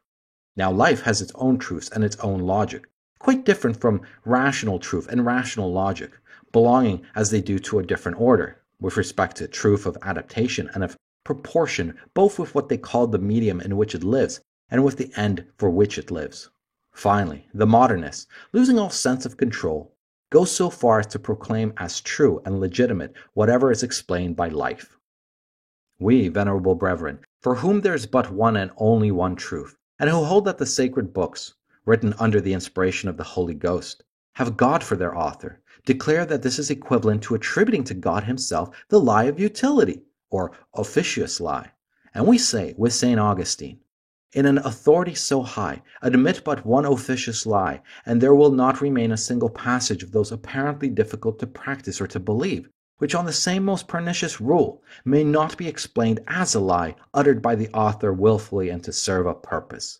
Now, life has its own truths and its own logic, quite different from rational truth and rational logic, belonging as they do to a different order, with respect to truth of adaptation and of proportion, both with what they call the medium in which it lives and with the end for which it lives. Finally, the modernists, losing all sense of control, go so far as to proclaim as true and legitimate whatever is explained by life. We, venerable brethren, for whom there is but one and only one truth, and who hold that the sacred books, written under the inspiration of the Holy Ghost, have God for their author, declare that this is equivalent to attributing to God himself the lie of utility, or officious lie. And we say, with St. Augustine, in an authority so high, admit but one officious lie, and there will not remain a single passage of those apparently difficult to practice or to believe, which on the same most pernicious rule may not be explained as a lie uttered by the author willfully and to serve a purpose.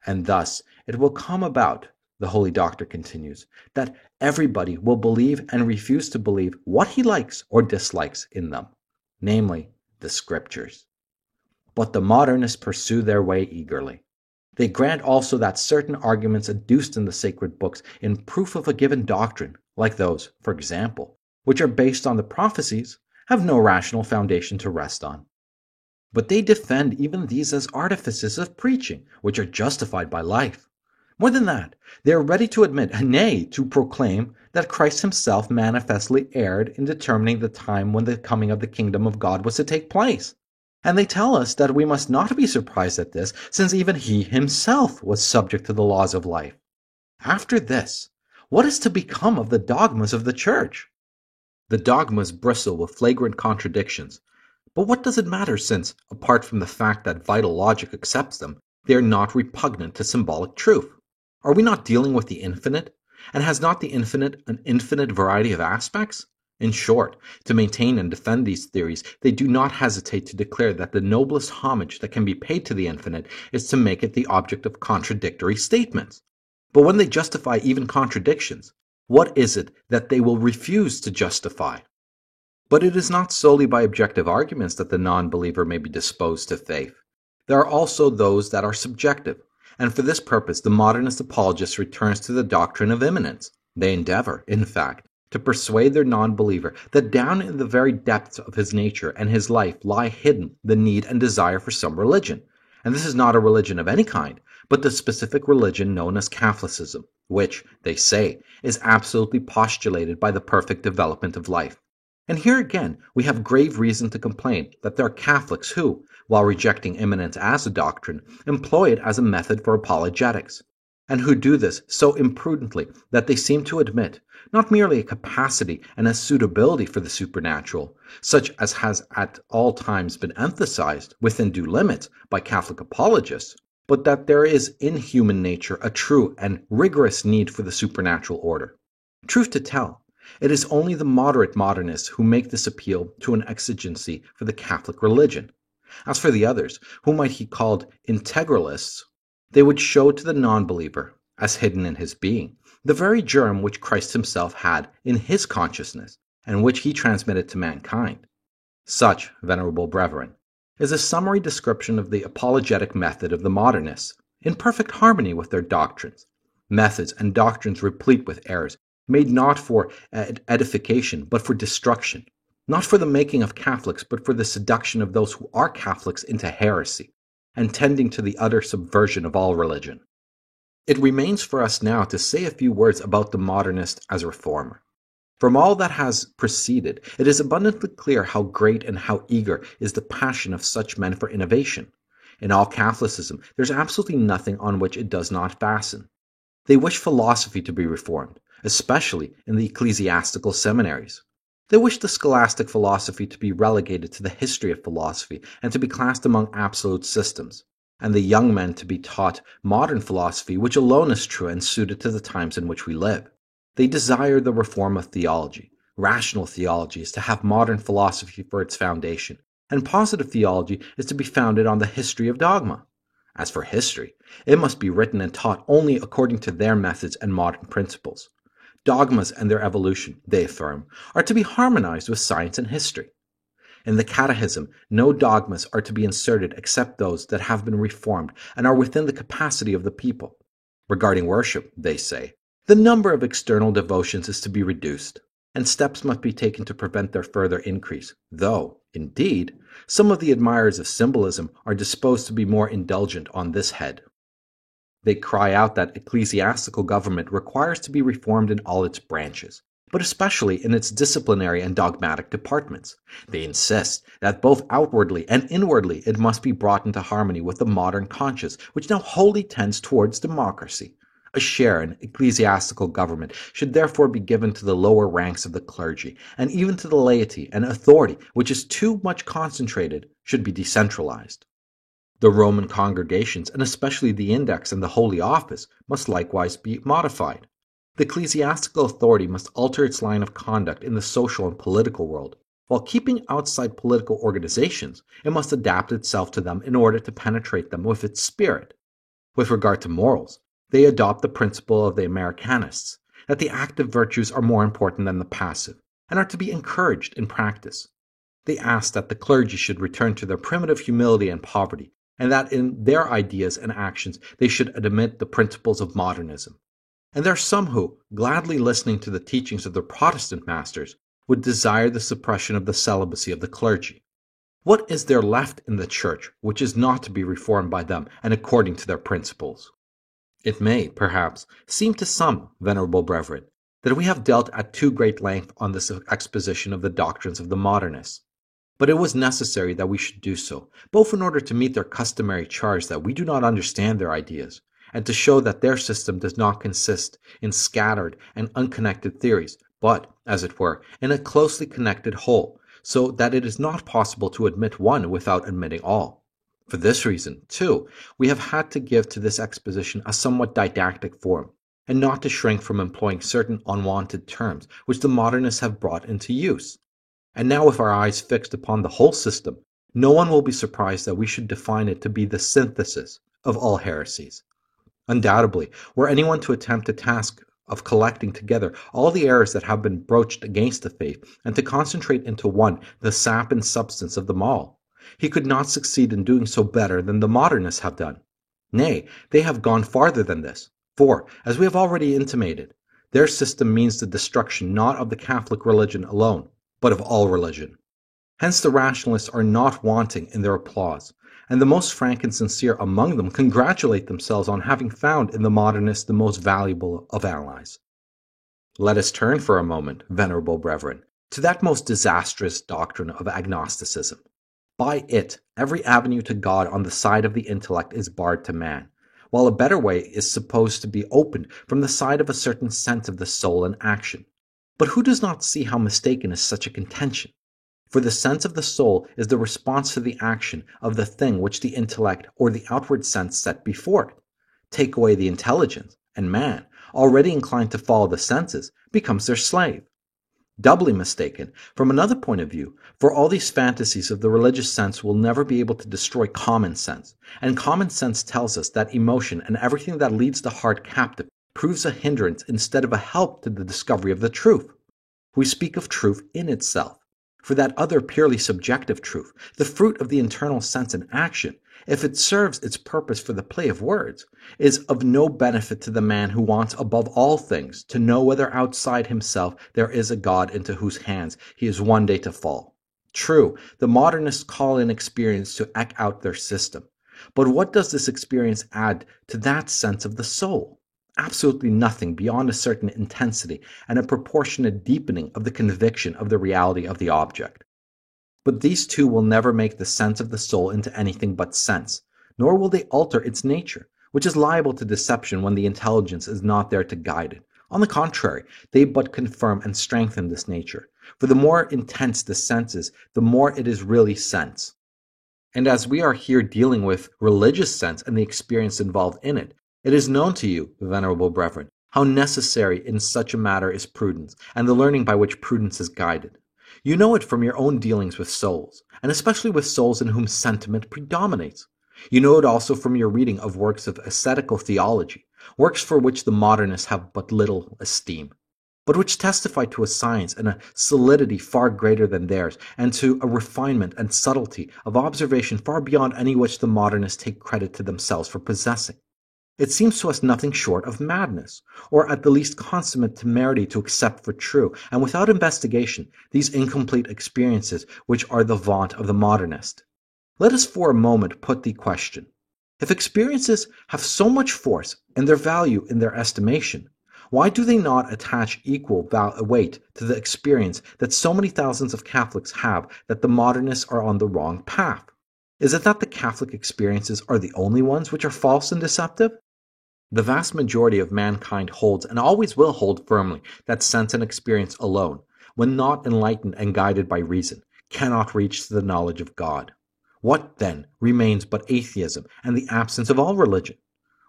And thus it will come about, the holy doctor continues, that everybody will believe and refuse to believe what he likes or dislikes in them, namely the Scriptures. But the modernists pursue their way eagerly. They grant also that certain arguments adduced in the sacred books in proof of a given doctrine, like those, for example, which are based on the prophecies, have no rational foundation to rest on. But they defend even these as artifices of preaching, which are justified by life. More than that, they are ready to admit, nay, to proclaim, that Christ himself manifestly erred in determining the time when the coming of the kingdom of God was to take place. And they tell us that we must not be surprised at this, since even he himself was subject to the laws of life. After this, what is to become of the dogmas of the Church? The dogmas bristle with flagrant contradictions. But what does it matter since, apart from the fact that vital logic accepts them, they are not repugnant to symbolic truth? Are we not dealing with the infinite? And has not the infinite an infinite variety of aspects? In short, to maintain and defend these theories, they do not hesitate to declare that the noblest homage that can be paid to the infinite is to make it the object of contradictory statements. But when they justify even contradictions, what is it that they will refuse to justify? But it is not solely by objective arguments that the non-believer may be disposed to faith. There are also those that are subjective, and for this purpose the modernist apologist returns to the doctrine of immanence. They endeavor, in fact, to persuade their non-believer that down in the very depths of his nature and his life lie hidden the need and desire for some religion. And this is not a religion of any kind, but the specific religion known as Catholicism, which, they say, is absolutely postulated by the perfect development of life. And here again, we have grave reason to complain that there are Catholics who, while rejecting immanence as a doctrine, employ it as a method for apologetics, and who do this so imprudently that they seem to admit not merely a capacity and a suitability for the supernatural, such as has at all times been emphasized, within due limits, by Catholic apologists, but that there is in human nature a true and rigorous need for the supernatural order. Truth to tell, it is only the moderate modernists who make this appeal to an exigency for the Catholic religion. As for the others, whom might he called integralists, they would show to the non-believer, as hidden in his being, the very germ which Christ himself had in his consciousness, and which he transmitted to mankind. Such, venerable brethren, is a summary description of the apologetic method of the modernists, in perfect harmony with their doctrines. Methods and doctrines replete with errors, made not for edification, but for destruction, not for the making of Catholics, but for the seduction of those who are Catholics into heresy, and tending to the utter subversion of all religion. It remains for us now to say a few words about the modernist as reformer. From all that has preceded, it is abundantly clear how great and how eager is the passion of such men for innovation. In all Catholicism, there is absolutely nothing on which it does not fasten. They wish philosophy to be reformed, especially in the ecclesiastical seminaries. They wish the scholastic philosophy to be relegated to the history of philosophy and to be classed among absolute systems, and the young men to be taught modern philosophy, which alone is true and suited to the times in which we live. They desire the reform of theology. Rational theology is to have modern philosophy for its foundation, and positive theology is to be founded on the history of dogma. As for history, it must be written and taught only according to their methods and modern principles. Dogmas and their evolution, they affirm, are to be harmonized with science and history. In the Catechism, no dogmas are to be inserted except those that have been reformed and are within the capacity of the people. Regarding worship, they say, the number of external devotions is to be reduced, and steps must be taken to prevent their further increase, though, indeed, some of the admirers of symbolism are disposed to be more indulgent on this head. They cry out that ecclesiastical government requires to be reformed in all its branches, but especially in its disciplinary and dogmatic departments. They insist that both outwardly and inwardly it must be brought into harmony with the modern conscience, which now wholly tends towards democracy. A share in ecclesiastical government should therefore be given to the lower ranks of the clergy, and even to the laity, and authority, which is too much concentrated, should be decentralized. The Roman congregations, and especially the Index and the Holy Office, must likewise be modified. The ecclesiastical authority must alter its line of conduct in the social and political world. While keeping outside political organizations, it must adapt itself to them in order to penetrate them with its spirit. With regard to morals, they adopt the principle of the Americanists, that the active virtues are more important than the passive, and are to be encouraged in practice. They ask that the clergy should return to their primitive humility and poverty, and that in their ideas and actions they should admit the principles of modernism. And there are some who, gladly listening to the teachings of their Protestant masters, would desire the suppression of the celibacy of the clergy. What is there left in the Church which is not to be reformed by them and according to their principles? It may, perhaps, seem to some, venerable brethren, that we have dealt at too great length on this exposition of the doctrines of the modernists. But it was necessary that we should do so, both in order to meet their customary charge that we do not understand their ideas, and to show that their system does not consist in scattered and unconnected theories, but, as it were, in a closely connected whole, so that it is not possible to admit one without admitting all. For this reason, too, we have had to give to this exposition a somewhat didactic form, and not to shrink from employing certain unwanted terms which the modernists have brought into use. And now, with our eyes fixed upon the whole system, no one will be surprised that we should define it to be the synthesis of all heresies. Undoubtedly, were anyone to attempt the task of collecting together all the errors that have been broached against the faith, and to concentrate into one the sap and substance of them all, he could not succeed in doing so better than the modernists have done. Nay, they have gone farther than this, for, as we have already intimated, their system means the destruction not of the Catholic religion alone, but of all religion. Hence the rationalists are not wanting in their applause, and the most frank and sincere among them congratulate themselves on having found in the modernists the most valuable of allies. Let us turn for a moment, venerable brethren, to that most disastrous doctrine of agnosticism. By it, every avenue to God on the side of the intellect is barred to man, while a better way is supposed to be opened from the side of a certain sense of the soul and action. But who does not see how mistaken is such a contention? For the sense of the soul is the response to the action of the thing which the intellect or the outward sense set before it. Take away the intelligence, and man, already inclined to follow the senses, becomes their slave. Doubly mistaken, from another point of view, for all these fantasies of the religious sense will never be able to destroy common sense, and common sense tells us that emotion and everything that leads the heart captive proves a hindrance instead of a help to the discovery of the truth. We speak of truth in itself. For that other purely subjective truth, the fruit of the internal sense and action, if it serves its purpose for the play of words, is of no benefit to the man who wants above all things to know whether outside himself there is a God into whose hands he is one day to fall. True, the modernists call in experience to eke out their system. But what does this experience add to that sense of the soul? Absolutely nothing beyond a certain intensity and a proportionate deepening of the conviction of the reality of the object. But these two will never make the sense of the soul into anything but sense, nor will they alter its nature, which is liable to deception when the intelligence is not there to guide it, On the contrary, they but confirm and strengthen this nature. For the more intense the sense is, the more it is really sense. And as we are here dealing with religious sense and the experience involved in it, it is known to you, venerable brethren, how necessary in such a matter is prudence, and the learning by which prudence is guided. You know it from your own dealings with souls, and especially with souls in whom sentiment predominates. You know it also from your reading of works of ascetical theology, works for which the modernists have but little esteem, but which testify to a science and a solidity far greater than theirs, and to a refinement and subtlety of observation far beyond any which the modernists take credit to themselves for possessing. It seems to us nothing short of madness, or at the least consummate temerity to accept for true, and without investigation, these incomplete experiences which are the vaunt of the modernist. Let us for a moment put the question. If experiences have so much force and their value in their estimation, why do they not attach equal weight to the experience that so many thousands of Catholics have that the modernists are on the wrong path? Is it that the Catholic experiences are the only ones which are false and deceptive? The vast majority of mankind holds and always will hold firmly that sense and experience alone, when not enlightened and guided by reason, cannot reach to the knowledge of God. What, then, remains but atheism and the absence of all religion?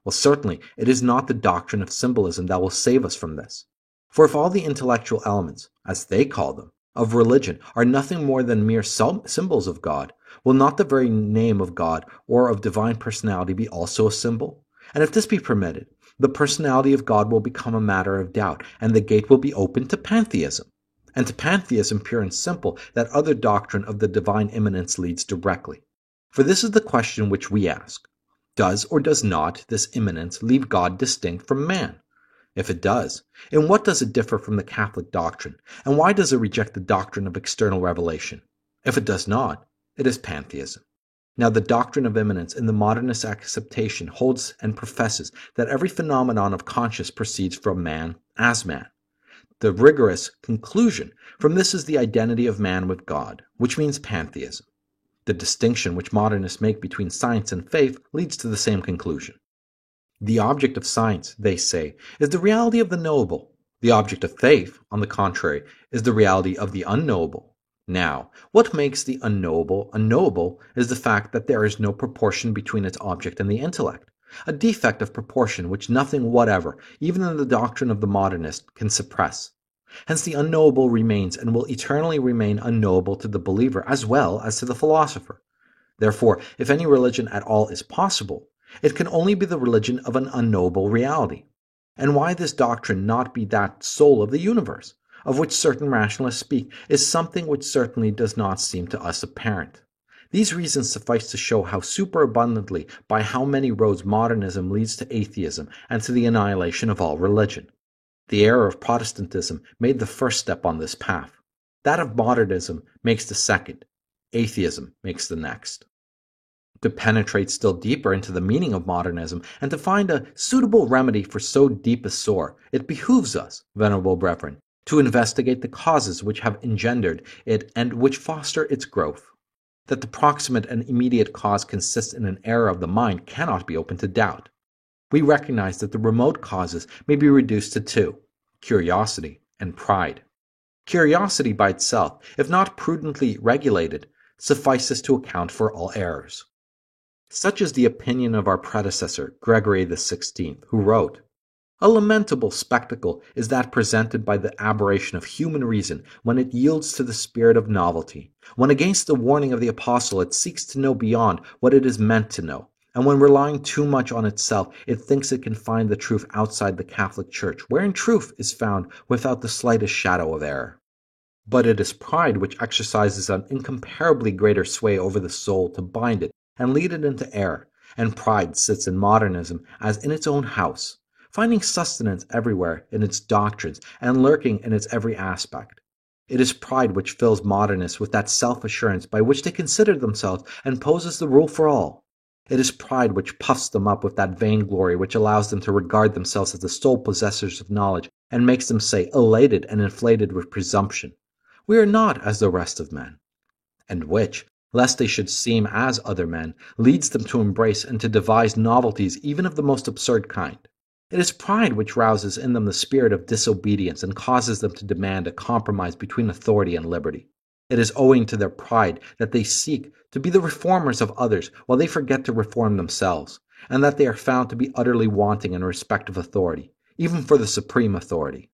Well, certainly, it is not the doctrine of symbolism that will save us from this. For if all the intellectual elements, as they call them, of religion are nothing more than mere symbols of God, will not the very name of God or of divine personality be also a symbol? And if this be permitted, the personality of God will become a matter of doubt, and the gate will be opened to pantheism. And to pantheism pure and simple, that other doctrine of the divine immanence leads directly. For this is the question which we ask. Does or does not this immanence leave God distinct from man? If it does, in what does it differ from the Catholic doctrine, and why does it reject the doctrine of external revelation? If it does not, it is pantheism. Now, the doctrine of immanence in the modernist acceptation holds and professes that every phenomenon of conscience proceeds from man as man. The rigorous conclusion from this is the identity of man with God, which means pantheism. The distinction which modernists make between science and faith leads to the same conclusion. The object of science, they say, is the reality of the knowable. The object of faith, on the contrary, is the reality of the unknowable. Now, what makes the unknowable unknowable is the fact that there is no proportion between its object and the intellect, a defect of proportion which nothing whatever, even in the doctrine of the modernist, can suppress. Hence the unknowable remains and will eternally remain unknowable to the believer as well as to the philosopher. Therefore, if any religion at all is possible, it can only be the religion of an unknowable reality. And why this doctrine not be that soul of the universe, of which certain rationalists speak, is something which certainly does not seem to us apparent. These reasons suffice to show how superabundantly by how many roads modernism leads to atheism and to the annihilation of all religion. The error of Protestantism made the first step on this path. That of modernism makes the second. Atheism makes the next. To penetrate still deeper into the meaning of modernism and to find a suitable remedy for so deep a sore, it behooves us, venerable brethren, to investigate the causes which have engendered it and which foster its growth. That the proximate and immediate cause consists in an error of the mind cannot be open to doubt. We recognize that the remote causes may be reduced to two, curiosity and pride. Curiosity by itself, if not prudently regulated, suffices to account for all errors. Such is the opinion of our predecessor, Gregory XVI, who wrote, "A lamentable spectacle is that presented by the aberration of human reason when it yields to the spirit of novelty, when against the warning of the apostle it seeks to know beyond what it is meant to know, and when relying too much on itself, it thinks it can find the truth outside the Catholic Church, wherein truth is found without the slightest shadow of error. But it is pride which exercises an incomparably greater sway over the soul to bind it and lead it into error, and pride sits in modernism as in its own house, finding sustenance everywhere in its doctrines and lurking in its every aspect. It is pride which fills modernists with that self-assurance by which they consider themselves and poses the rule for all. It is pride which puffs them up with that vainglory which allows them to regard themselves as the sole possessors of knowledge and makes them say, elated and inflated with presumption, "We are not as the rest of men," and which, lest they should seem as other men, leads them to embrace and to devise novelties even of the most absurd kind. It is pride which rouses in them the spirit of disobedience and causes them to demand a compromise between authority and liberty. It is owing to their pride that they seek to be the reformers of others while they forget to reform themselves, and that they are found to be utterly wanting in respect of authority, even for the supreme authority.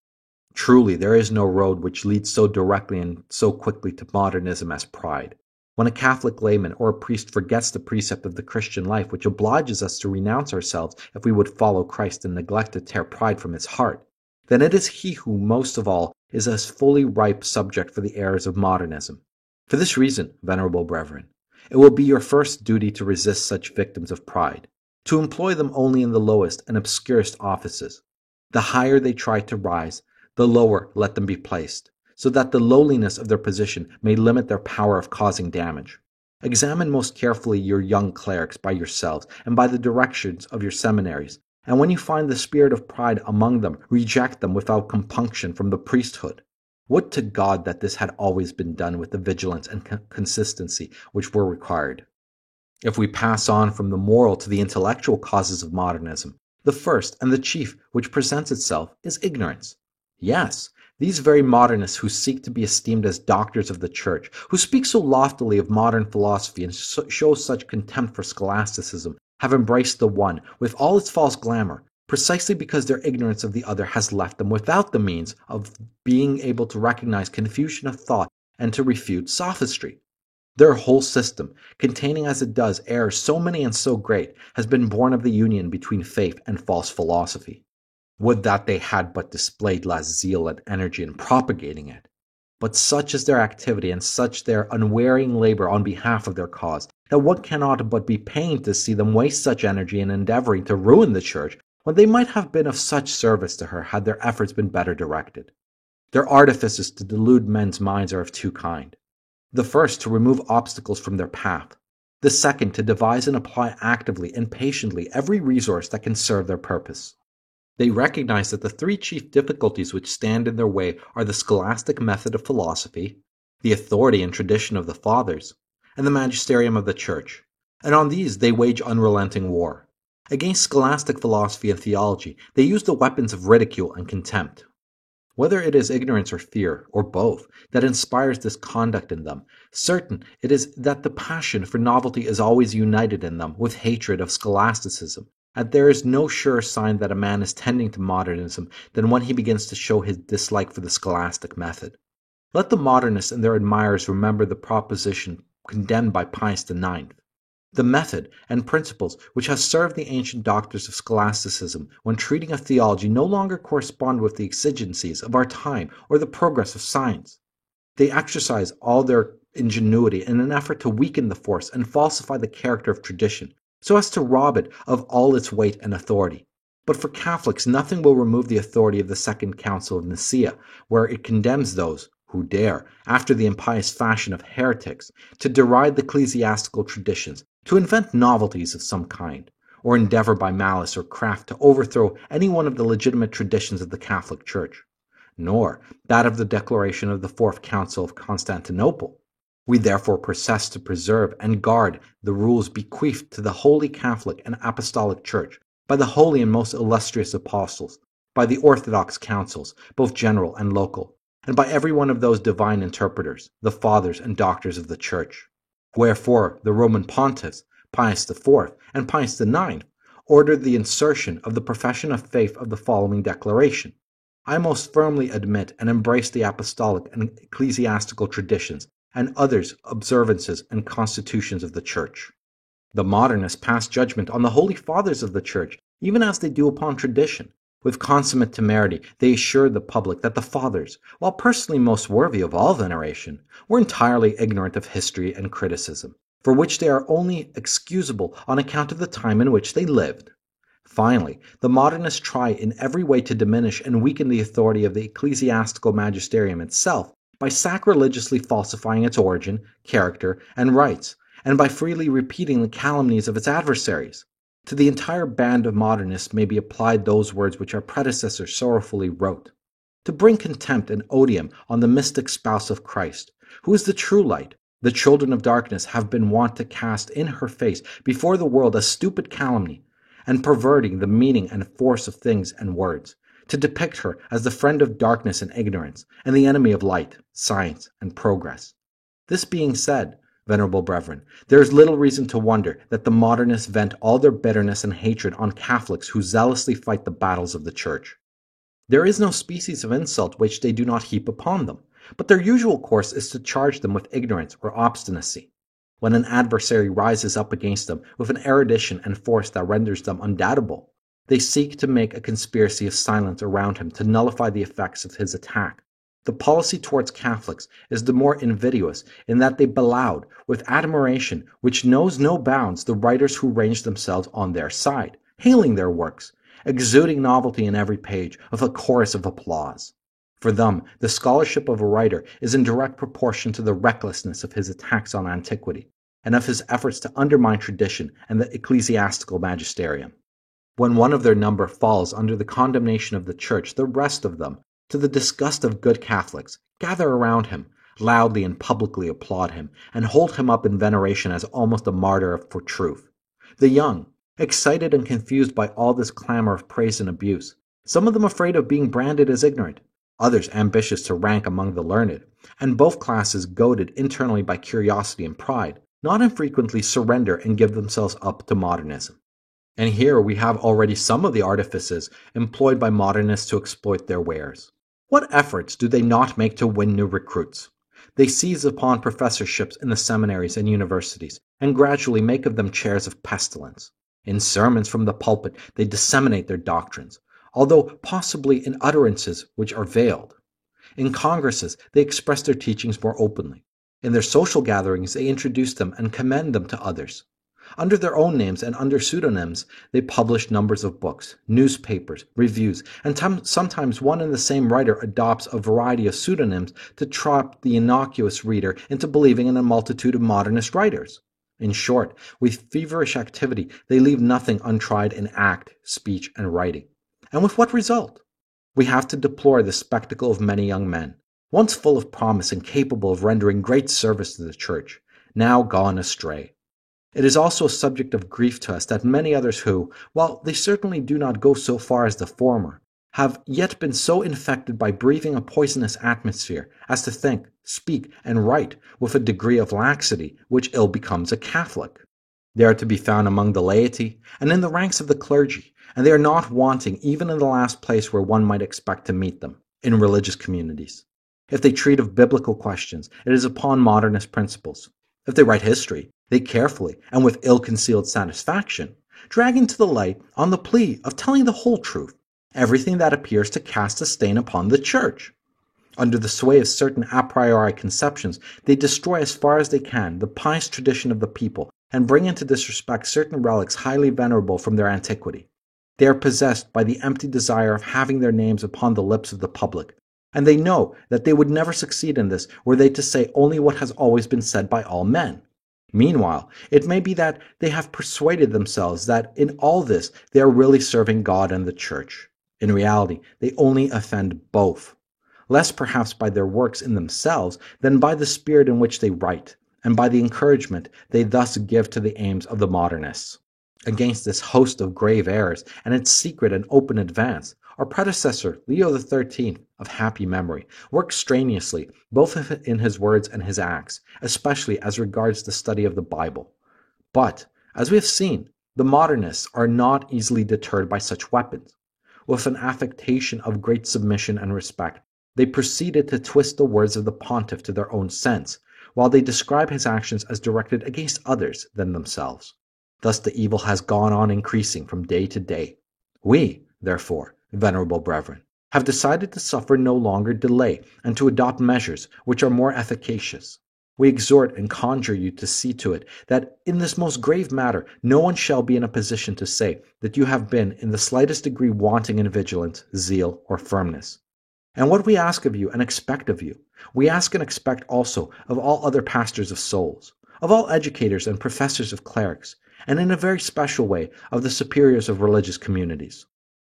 Truly, there is no road which leads so directly and so quickly to modernism as pride. When a Catholic layman or a priest forgets the precept of the Christian life which obliges us to renounce ourselves if we would follow Christ and neglect to tear pride from his heart, then it is he who most of all is a fully ripe subject for the errors of modernism. For this reason, venerable brethren, it will be your first duty to resist such victims of pride, to employ them only in the lowest and obscurest offices. The higher they try to rise, the lower let them be placed, so that the lowliness of their position may limit their power of causing damage. Examine most carefully your young clerics by yourselves and by the directions of your seminaries, and when you find the spirit of pride among them, reject them without compunction from the priesthood. Would to God that this had always been done with the vigilance and consistency which were required. If we pass on from the moral to the intellectual causes of modernism, the first and the chief which presents itself is ignorance. Yes, these very modernists who seek to be esteemed as doctors of the Church, who speak so loftily of modern philosophy and show such contempt for scholasticism, have embraced the one with all its false glamour, precisely because their ignorance of the other has left them without the means of being able to recognize confusion of thought and to refute sophistry. Their whole system, containing as it does errors so many and so great, has been born of the union between faith and false philosophy. Would that they had but displayed less zeal and energy in propagating it. But such is their activity and such their unwearying labor on behalf of their cause, that one cannot but be pained to see them waste such energy in endeavoring to ruin the Church, when they might have been of such service to her had their efforts been better directed. Their artifices to delude men's minds are of two kinds. The first, to remove obstacles from their path. The second, to devise and apply actively and patiently every resource that can serve their purpose. They recognize that the three chief difficulties which stand in their way are the scholastic method of philosophy, the authority and tradition of the Fathers, and the magisterium of the Church, and on these they wage unrelenting war. Against scholastic philosophy and theology, they use the weapons of ridicule and contempt. Whether it is ignorance or fear, or both, that inspires this conduct in them, certain it is that the passion for novelty is always united in them with hatred of scholasticism, and there is no surer sign that a man is tending to modernism than when he begins to show his dislike for the scholastic method. Let the modernists and their admirers remember the proposition condemned by Pius IX. The method and principles which have served the ancient doctors of scholasticism when treating of theology no longer correspond with the exigencies of our time or the progress of science. They exercise all their ingenuity in an effort to weaken the force and falsify the character of tradition, so as to rob it of all its weight and authority. But for Catholics, nothing will remove the authority of the Second Council of Nicaea, where it condemns those who dare, after the impious fashion of heretics, to deride the ecclesiastical traditions, to invent novelties of some kind, or endeavor by malice or craft to overthrow any one of the legitimate traditions of the Catholic Church, nor that of the declaration of the Fourth Council of Constantinople. We therefore profess to preserve and guard the rules bequeathed to the Holy Catholic and Apostolic Church by the holy and most illustrious apostles, by the orthodox councils, both general and local, and by every one of those divine interpreters, the fathers and doctors of the Church. Wherefore the Roman pontiffs, Pius IV and Pius IX, ordered the insertion of the profession of faith of the following declaration: I most firmly admit and embrace the apostolic and ecclesiastical traditions and others observances and constitutions of the Church. The modernists pass judgment on the holy fathers of the Church, even as they do upon tradition. With consummate temerity, they assure the public that the fathers, while personally most worthy of all veneration, were entirely ignorant of history and criticism, for which they are only excusable on account of the time in which they lived. Finally, the modernists try in every way to diminish and weaken the authority of the ecclesiastical magisterium itself, by sacrilegiously falsifying its origin, character, and rights, and by freely repeating the calumnies of its adversaries. To the entire band of modernists may be applied those words which our predecessor sorrowfully wrote: to bring contempt and odium on the mystic spouse of Christ, who is the true light, the children of darkness have been wont to cast in her face before the world a stupid calumny, and perverting the meaning and force of things and words, to depict her as the friend of darkness and ignorance, and the enemy of light, science, and progress. This being said, venerable brethren, there is little reason to wonder that the modernists vent all their bitterness and hatred on Catholics who zealously fight the battles of the Church. There is no species of insult which they do not heap upon them, but their usual course is to charge them with ignorance or obstinacy. When an adversary rises up against them with an erudition and force that renders them undoubtable, they seek to make a conspiracy of silence around him to nullify the effects of his attack. The policy towards Catholics is the more invidious in that they belaud with admiration which knows no bounds the writers who range themselves on their side, hailing their works, exuding novelty in every page, with a chorus of applause. For them, the scholarship of a writer is in direct proportion to the recklessness of his attacks on antiquity, and of his efforts to undermine tradition and the ecclesiastical magisterium. When one of their number falls under the condemnation of the Church, the rest of them, to the disgust of good Catholics, gather around him, loudly and publicly applaud him, and hold him up in veneration as almost a martyr for truth. The young, excited and confused by all this clamor of praise and abuse, some of them afraid of being branded as ignorant, others ambitious to rank among the learned, and both classes goaded internally by curiosity and pride, not infrequently surrender and give themselves up to modernism. And here we have already some of the artifices employed by modernists to exploit their wares. What efforts do they not make to win new recruits? They seize upon professorships in the seminaries and universities, and gradually make of them chairs of pestilence. In sermons from the pulpit they disseminate their doctrines, although possibly in utterances which are veiled. In congresses they express their teachings more openly. In their social gatherings they introduce them and commend them to others. Under their own names and under pseudonyms, they publish numbers of books, newspapers, reviews, and sometimes one and the same writer adopts a variety of pseudonyms to trap the innocuous reader into believing in a multitude of modernist writers. In short, with feverish activity, they leave nothing untried in act, speech, and writing. And with what result? We have to deplore the spectacle of many young men, once full of promise and capable of rendering great service to the Church, now gone astray. It is also a subject of grief to us that many others who, while they certainly do not go so far as the former, have yet been so infected by breathing a poisonous atmosphere as to think, speak, and write with a degree of laxity which ill becomes a Catholic. They are to be found among the laity and in the ranks of the clergy, and they are not wanting even in the last place where one might expect to meet them, in religious communities. If they treat of biblical questions, it is upon modernist principles. If they write history, they carefully, and with ill-concealed satisfaction, drag into the light, on the plea of telling the whole truth, everything that appears to cast a stain upon the Church. Under the sway of certain a priori conceptions, they destroy as far as they can the pious tradition of the people, and bring into disrespect certain relics highly venerable from their antiquity. They are possessed by the empty desire of having their names upon the lips of the public, and they know that they would never succeed in this were they to say only what has always been said by all men. Meanwhile, it may be that they have persuaded themselves that in all this they are really serving God and the Church. In reality, they only offend both, less perhaps by their works in themselves than by the spirit in which they write, and by the encouragement they thus give to the aims of the modernists. Against this host of grave errors and its secret and open advance, our predecessor, Leo XIII, of happy memory, worked strenuously, both in his words and his acts, especially as regards the study of the Bible. But, as we have seen, the modernists are not easily deterred by such weapons. With an affectation of great submission and respect, they proceeded to twist the words of the pontiff to their own sense, while they describe his actions as directed against others than themselves. Thus the evil has gone on increasing from day to day. We, therefore, venerable brethren, have decided to suffer no longer delay and to adopt measures which are more efficacious. We exhort and conjure you to see to it that in this most grave matter no one shall be in a position to say that you have been in the slightest degree wanting in vigilance, zeal, or firmness. And what we ask of you and expect of you, we ask and expect also of all other pastors of souls, of all educators and professors of clerics, and in a very special way of the superiors of religious communities.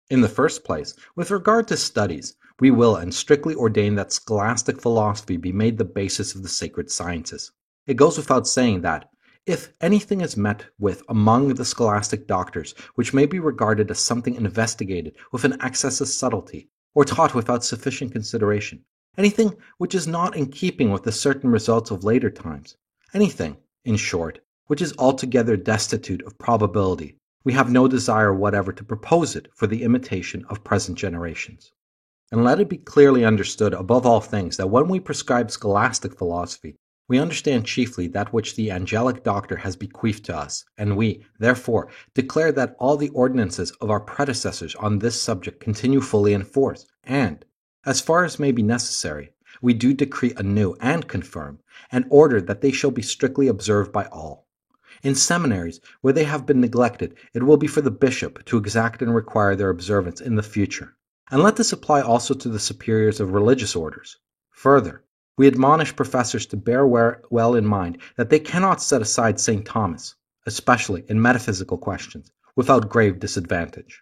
In the first place, with regard to studies, we will and strictly ordain that scholastic philosophy be made the basis of the sacred sciences. It goes without saying that, If anything is met with among the scholastic doctors which may be regarded as something investigated with an excess of subtlety, or taught without sufficient consideration, anything which is not in keeping with the certain results of later times, anything, in short, which is altogether destitute of probability, we have no desire whatever to propose it for the imitation of present generations. And let it be clearly understood above all things that when we prescribe scholastic philosophy, we understand chiefly that which the angelic doctor has bequeathed to us, and we, therefore, declare that all the ordinances of our predecessors on this subject continue fully in force, and, as far as may be necessary, we do decree anew and confirm, and order that they shall be strictly observed by all. In seminaries, where they have been neglected, it will be for the bishop to exact and require their observance in the future. And let this apply also to the superiors of religious orders. Further, we admonish professors to bear well in mind that they cannot set aside St. Thomas, especially in metaphysical questions, without grave disadvantage.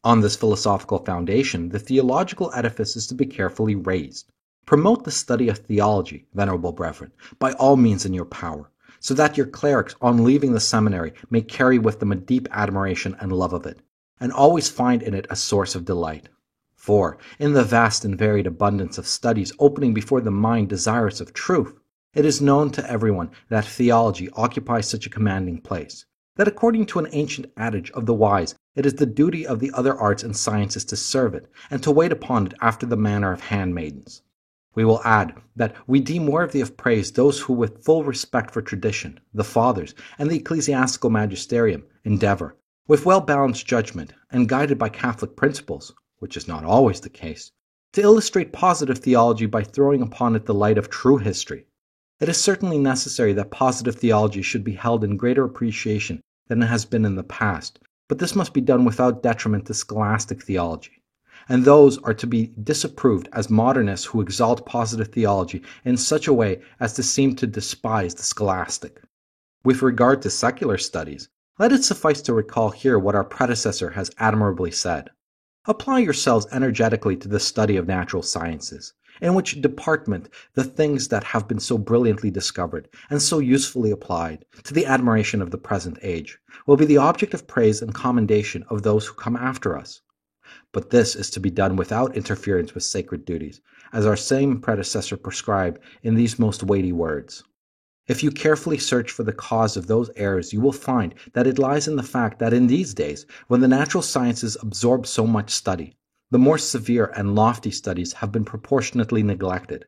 On this philosophical foundation, the theological edifice is to be carefully raised. Promote the study of theology, venerable brethren, by all means in your power, so that your clerics, on leaving the seminary, may carry with them a deep admiration and love of it, and always find in it a source of delight. For, in the vast and varied abundance of studies opening before the mind desirous of truth, it is known to everyone that theology occupies such a commanding place, that according to an ancient adage of the wise, it is the duty of the other arts and sciences to serve it, and to wait upon it after the manner of handmaidens. We will add that we deem worthy of praise those who, with full respect for tradition, the fathers, and the ecclesiastical magisterium, endeavor, with well-balanced judgment, and guided by Catholic principles, which is not always the case, to illustrate positive theology by throwing upon it the light of true history. It is certainly necessary that positive theology should be held in greater appreciation than it has been in the past, but this must be done without detriment to scholastic theology. And those are to be disapproved as modernists who exalt positive theology in such a way as to seem to despise the scholastic. With regard to secular studies, let it suffice to recall here what our predecessor has admirably said. Apply yourselves energetically to the study of natural sciences, in which department the things that have been so brilliantly discovered and so usefully applied, to the admiration of the present age, will be the object of praise and commendation of those who come after us. But this is to be done without interference with sacred duties, as our same predecessor prescribed in these most weighty words. If you carefully search for the cause of those errors, you will find that it lies in the fact that in these days, when the natural sciences absorb so much study, the more severe and lofty studies have been proportionately neglected.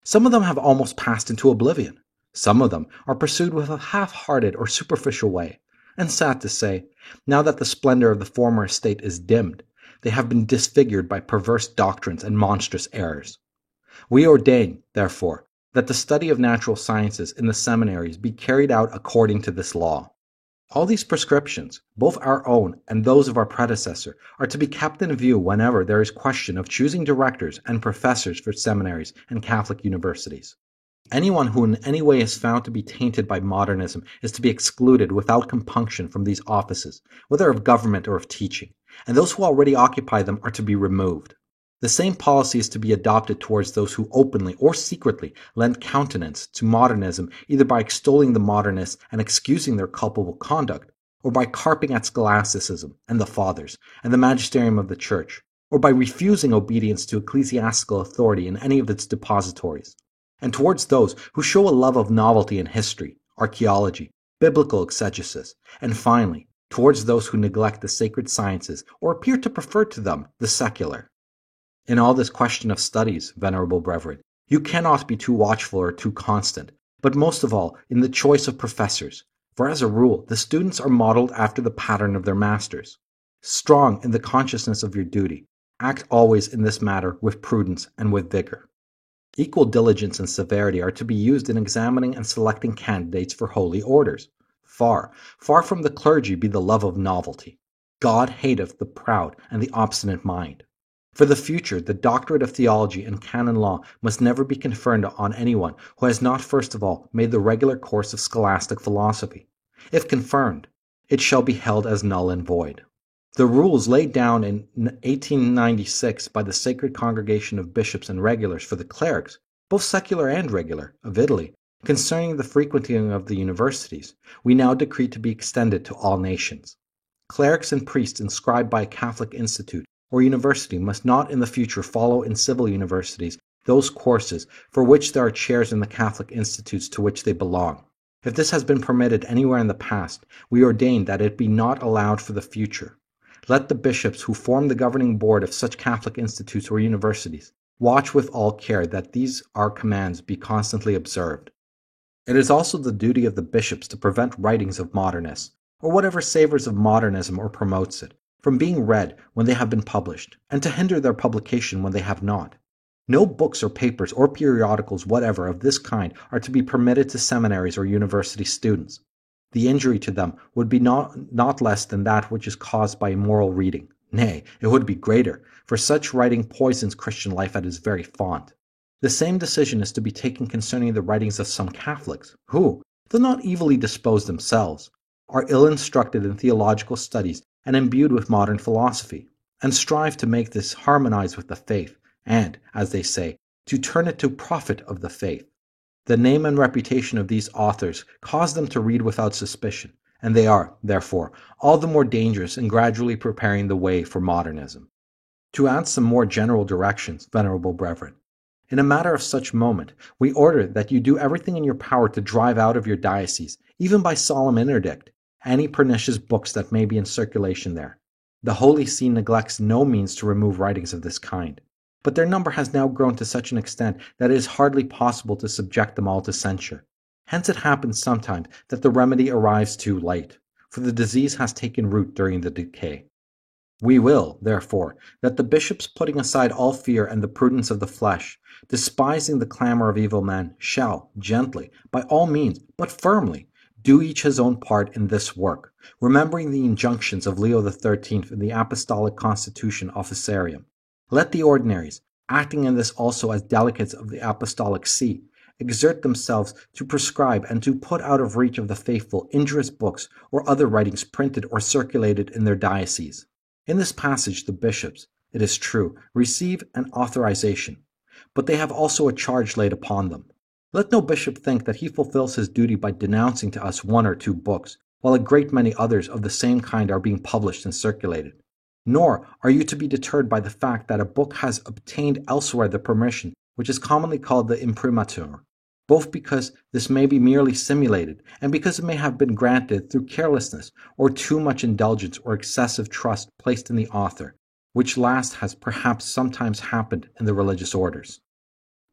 Some of them have almost passed into oblivion. Some of them are pursued with a half-hearted or superficial way. And sad to say, now that the splendor of the former estate is dimmed, they have been disfigured by perverse doctrines and monstrous errors. We ordain, therefore, that the study of natural sciences in the seminaries be carried out according to this law. All these prescriptions, both our own and those of our predecessor, are to be kept in view whenever there is question of choosing directors and professors for seminaries and Catholic universities. Anyone who in any way is found to be tainted by modernism is to be excluded without compunction from these offices, whether of government or of teaching, and those who already occupy them are to be removed. The same policy is to be adopted towards those who openly or secretly lend countenance to modernism, either by extolling the modernists and excusing their culpable conduct, or by carping at scholasticism and the fathers and the magisterium of the church, or by refusing obedience to ecclesiastical authority in any of its depositories, and towards those who show a love of novelty in history, archaeology, biblical exegesis, and finally, towards those who neglect the sacred sciences or appear to prefer to them the secular. In all this question of studies, venerable brethren, you cannot be too watchful or too constant, but most of all in the choice of professors, for as a rule the students are modeled after the pattern of their masters. Strong in the consciousness of your duty, act always in this matter with prudence and with vigor. Equal diligence and severity are to be used in examining and selecting candidates for holy orders. Far, far from the clergy be the love of novelty. God hateth the proud and the obstinate mind. For the future, the doctorate of theology and canon law must never be conferred on anyone who has not first of all made the regular course of scholastic philosophy. If confirmed, it shall be held as null and void. The rules laid down in 1896 by the Sacred Congregation of Bishops and Regulars for the clerics, both secular and regular, of Italy, Concerning the frequenting of the universities, we now decree to be extended to all nations. Clerics and priests inscribed by a Catholic institute or university must not in the future follow in civil universities those courses for which there are chairs in the Catholic institutes to which they belong. If this has been permitted anywhere in the past, we ordain that it be not allowed for the future. Let the bishops who form the governing board of such Catholic institutes or universities watch with all care that these our commands be constantly observed. It is also the duty of the bishops to prevent writings of modernists, or whatever savors of modernism or promotes it, from being read when they have been published, and to hinder their publication when they have not. No books or papers or periodicals whatever of this kind are to be permitted to seminaries or university students. The injury to them would be not less than that which is caused by immoral reading. Nay, it would be greater, for such writing poisons Christian life at its very font. The same decision is to be taken concerning the writings of some Catholics, who, though not evilly disposed themselves, are ill instructed in theological studies and imbued with modern philosophy, and strive to make this harmonize with the faith, and, as they say, to turn it to profit of the faith. The name and reputation of these authors cause them to read without suspicion, and they are, therefore, all the more dangerous in gradually preparing the way for modernism. To add some more general directions, venerable brethren, in a matter of such moment, we order that you do everything in your power to drive out of your diocese, even by solemn interdict, any pernicious books that may be in circulation there. The Holy See neglects no means to remove writings of this kind, but their number has now grown to such an extent that it is hardly possible to subject them all to censure. Hence it happens sometimes that the remedy arrives too late, for the disease has taken root during the decay. We will, therefore, that the bishops, putting aside all fear and the prudence of the flesh, despising the clamor of evil men, shall, gently, by all means, but firmly, do each his own part in this work, remembering the injunctions of Leo XIII in the Apostolic Constitution Officiarium. Let the ordinaries, acting in this also as delegates of the Apostolic See, exert themselves to prescribe and to put out of reach of the faithful injurious books or other writings printed or circulated in their dioceses. In this passage the bishops, it is true, receive an authorization, but they have also a charge laid upon them. Let no bishop think that he fulfills his duty by denouncing to us one or two books, while a great many others of the same kind are being published and circulated. Nor are you to be deterred by the fact that a book has obtained elsewhere the permission which is commonly called the imprimatur, both because this may be merely simulated, and because it may have been granted through carelessness or too much indulgence or excessive trust placed in the author, which last has perhaps sometimes happened in the religious orders.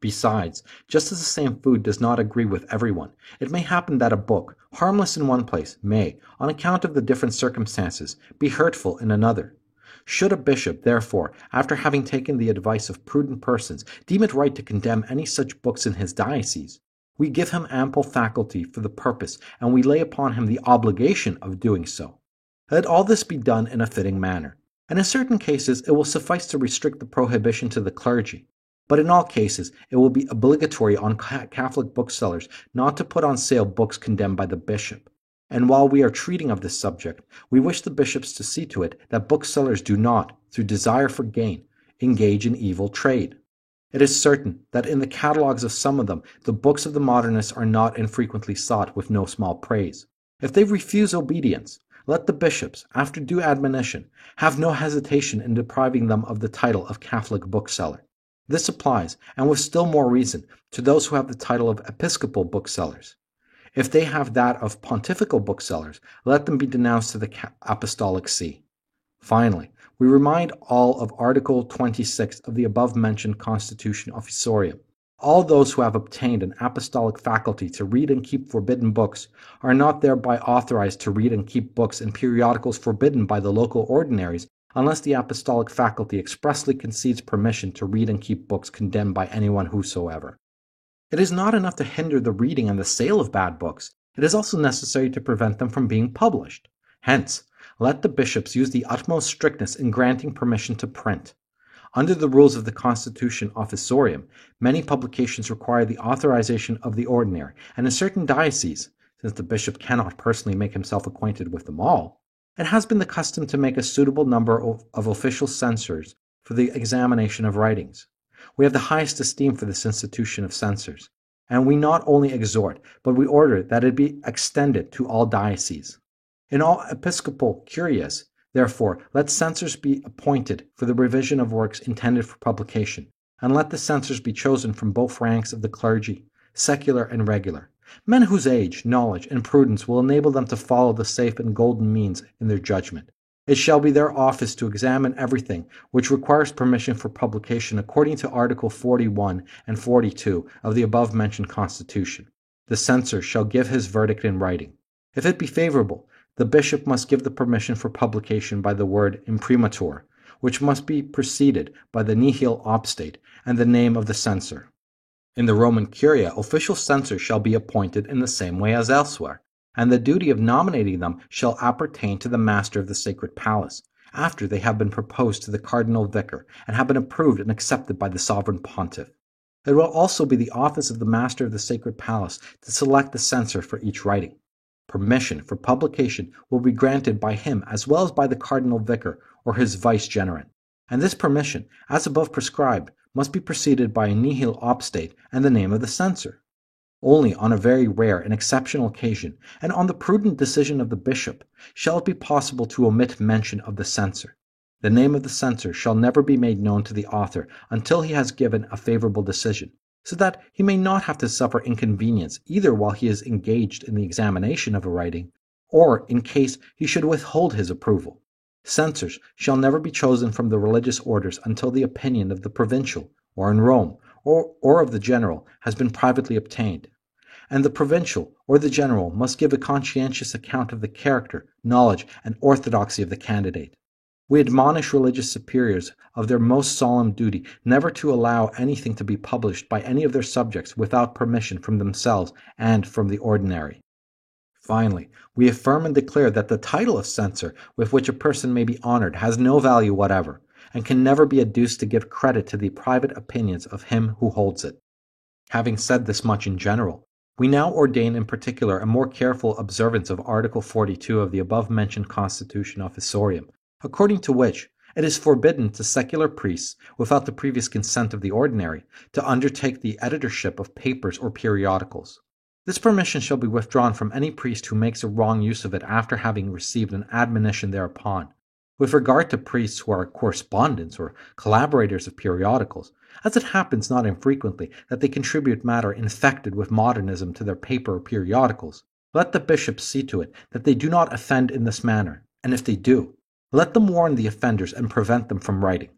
Besides, just as the same food does not agree with everyone, it may happen that a book, harmless in one place, may, on account of the different circumstances, be hurtful in another. Should a bishop, therefore, after having taken the advice of prudent persons, deem it right to condemn any such books in his diocese, we give him ample faculty for the purpose, and we lay upon him the obligation of doing so. Let all this be done in a fitting manner, and in certain cases it will suffice to restrict the prohibition to the clergy, but in all cases it will be obligatory on Catholic booksellers not to put on sale books condemned by the bishop. And while we are treating of this subject, we wish the bishops to see to it that booksellers do not, through desire for gain, engage in evil trade. It is certain that in the catalogues of some of them, the books of the modernists are not infrequently sought with no small praise. If they refuse obedience, let the bishops, after due admonition, have no hesitation in depriving them of the title of Catholic bookseller. This applies, and with still more reason, to those who have the title of episcopal booksellers. If they have that of pontifical booksellers, let them be denounced to the Apostolic See. Finally, we remind all of Article 26 of the above-mentioned Constitution Officiorium. All those who have obtained an apostolic faculty to read and keep forbidden books are not thereby authorized to read and keep books in periodicals forbidden by the local ordinaries unless the apostolic faculty expressly concedes permission to read and keep books condemned by anyone whosoever. It is not enough to hinder the reading and the sale of bad books, it is also necessary to prevent them from being published. Hence, let the bishops use the utmost strictness in granting permission to print. Under the rules of the Constitution Officiorium, many publications require the authorization of the ordinary, and in certain dioceses, since the bishop cannot personally make himself acquainted with them all, it has been the custom to make a suitable number of official censors for the examination of writings. We have the highest esteem for this institution of censors. And we not only exhort, but we order that it be extended to all dioceses. In all episcopal curias, therefore, let censors be appointed for the revision of works intended for publication, and let the censors be chosen from both ranks of the clergy, secular and regular, men whose age, knowledge, and prudence will enable them to follow the safe and golden means in their judgment. It shall be their office to examine everything which requires permission for publication according to Article 41 and 42 of the above-mentioned Constitution. The censor shall give his verdict in writing. If it be favorable, the bishop must give the permission for publication by the word imprimatur, which must be preceded by the nihil obstate and the name of the censor. In the Roman Curia, official censors shall be appointed in the same way as elsewhere, and the duty of nominating them shall appertain to the master of the sacred palace, after they have been proposed to the cardinal vicar and have been approved and accepted by the sovereign pontiff. It will also be the office of the master of the sacred palace to select the censor for each writing. Permission for publication will be granted by him as well as by the cardinal vicar or his vicegerent, and this permission, as above prescribed, must be preceded by a nihil obstate and the name of the censor. Only on a very rare and exceptional occasion, and on the prudent decision of the bishop, shall it be possible to omit mention of the censor. The name of the censor shall never be made known to the author until he has given a favorable decision, so that he may not have to suffer inconvenience either while he is engaged in the examination of a writing, or in case he should withhold his approval. Censors shall never be chosen from the religious orders until the opinion of the provincial, or in Rome, or of the general, has been privately obtained. And the provincial or the general must give a conscientious account of the character, knowledge, and orthodoxy of the candidate. We admonish religious superiors of their most solemn duty never to allow anything to be published by any of their subjects without permission from themselves and from the ordinary. Finally, we affirm and declare that the title of censor with which a person may be honored has no value whatever, and can never be adduced to give credit to the private opinions of him who holds it. Having said this much in general, we now ordain in particular a more careful observance of Article 42 of the above-mentioned Constitution Officiorium, according to which it is forbidden to secular priests, without the previous consent of the ordinary, to undertake the editorship of papers or periodicals. This permission shall be withdrawn from any priest who makes a wrong use of it after having received an admonition thereupon. With regard to priests who are correspondents or collaborators of periodicals, as it happens not infrequently that they contribute matter infected with modernism to their paper or periodicals, let the bishops see to it that they do not offend in this manner, and if they do, let them warn the offenders and prevent them from writing.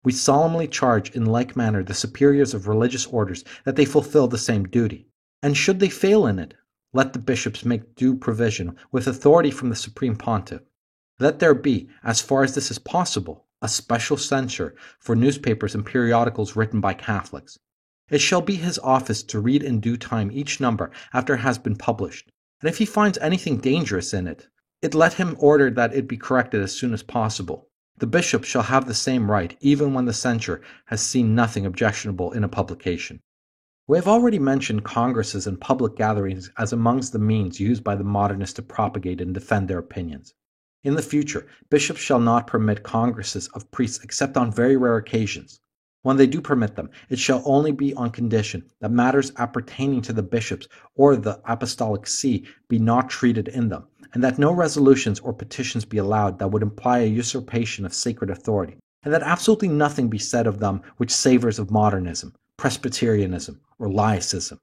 We solemnly charge in like manner the superiors of religious orders that they fulfill the same duty, and should they fail in it, let the bishops make due provision with authority from the Supreme Pontiff. Let there be, as far as this is possible, a special censure for newspapers and periodicals written by Catholics. It shall be his office to read in due time each number after it has been published, and if he finds anything dangerous in it, let him order that it be corrected as soon as possible. The bishop shall have the same right, even when the censor has seen nothing objectionable in a publication. We have already mentioned congresses and public gatherings as amongst the means used by the modernists to propagate and defend their opinions. In the future, bishops shall not permit congresses of priests except on very rare occasions. When they do permit them, it shall only be on condition that matters appertaining to the bishops or the apostolic see be not treated in them, and that no resolutions or petitions be allowed that would imply a usurpation of sacred authority, and that absolutely nothing be said of them which savors of modernism, Presbyterianism, or laicism.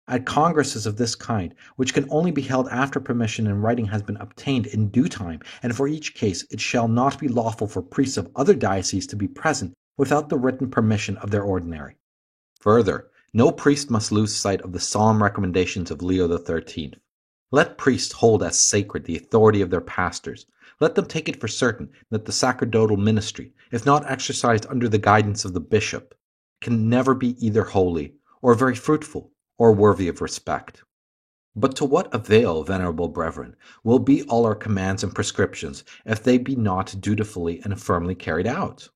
At congresses of this kind, which can only be held after permission in writing has been obtained in due time, and for each case it shall not be lawful for priests of other dioceses to be present without the written permission of their ordinary. Further, no priest must lose sight of the solemn recommendations of Leo XIII. Let priests hold as sacred the authority of their pastors. Let them take it for certain that the sacerdotal ministry, if not exercised under the guidance of the bishop, can never be either holy, or very fruitful, or worthy of respect. But to what avail, venerable brethren, will be all our commands and prescriptions if they be not dutifully and firmly carried out?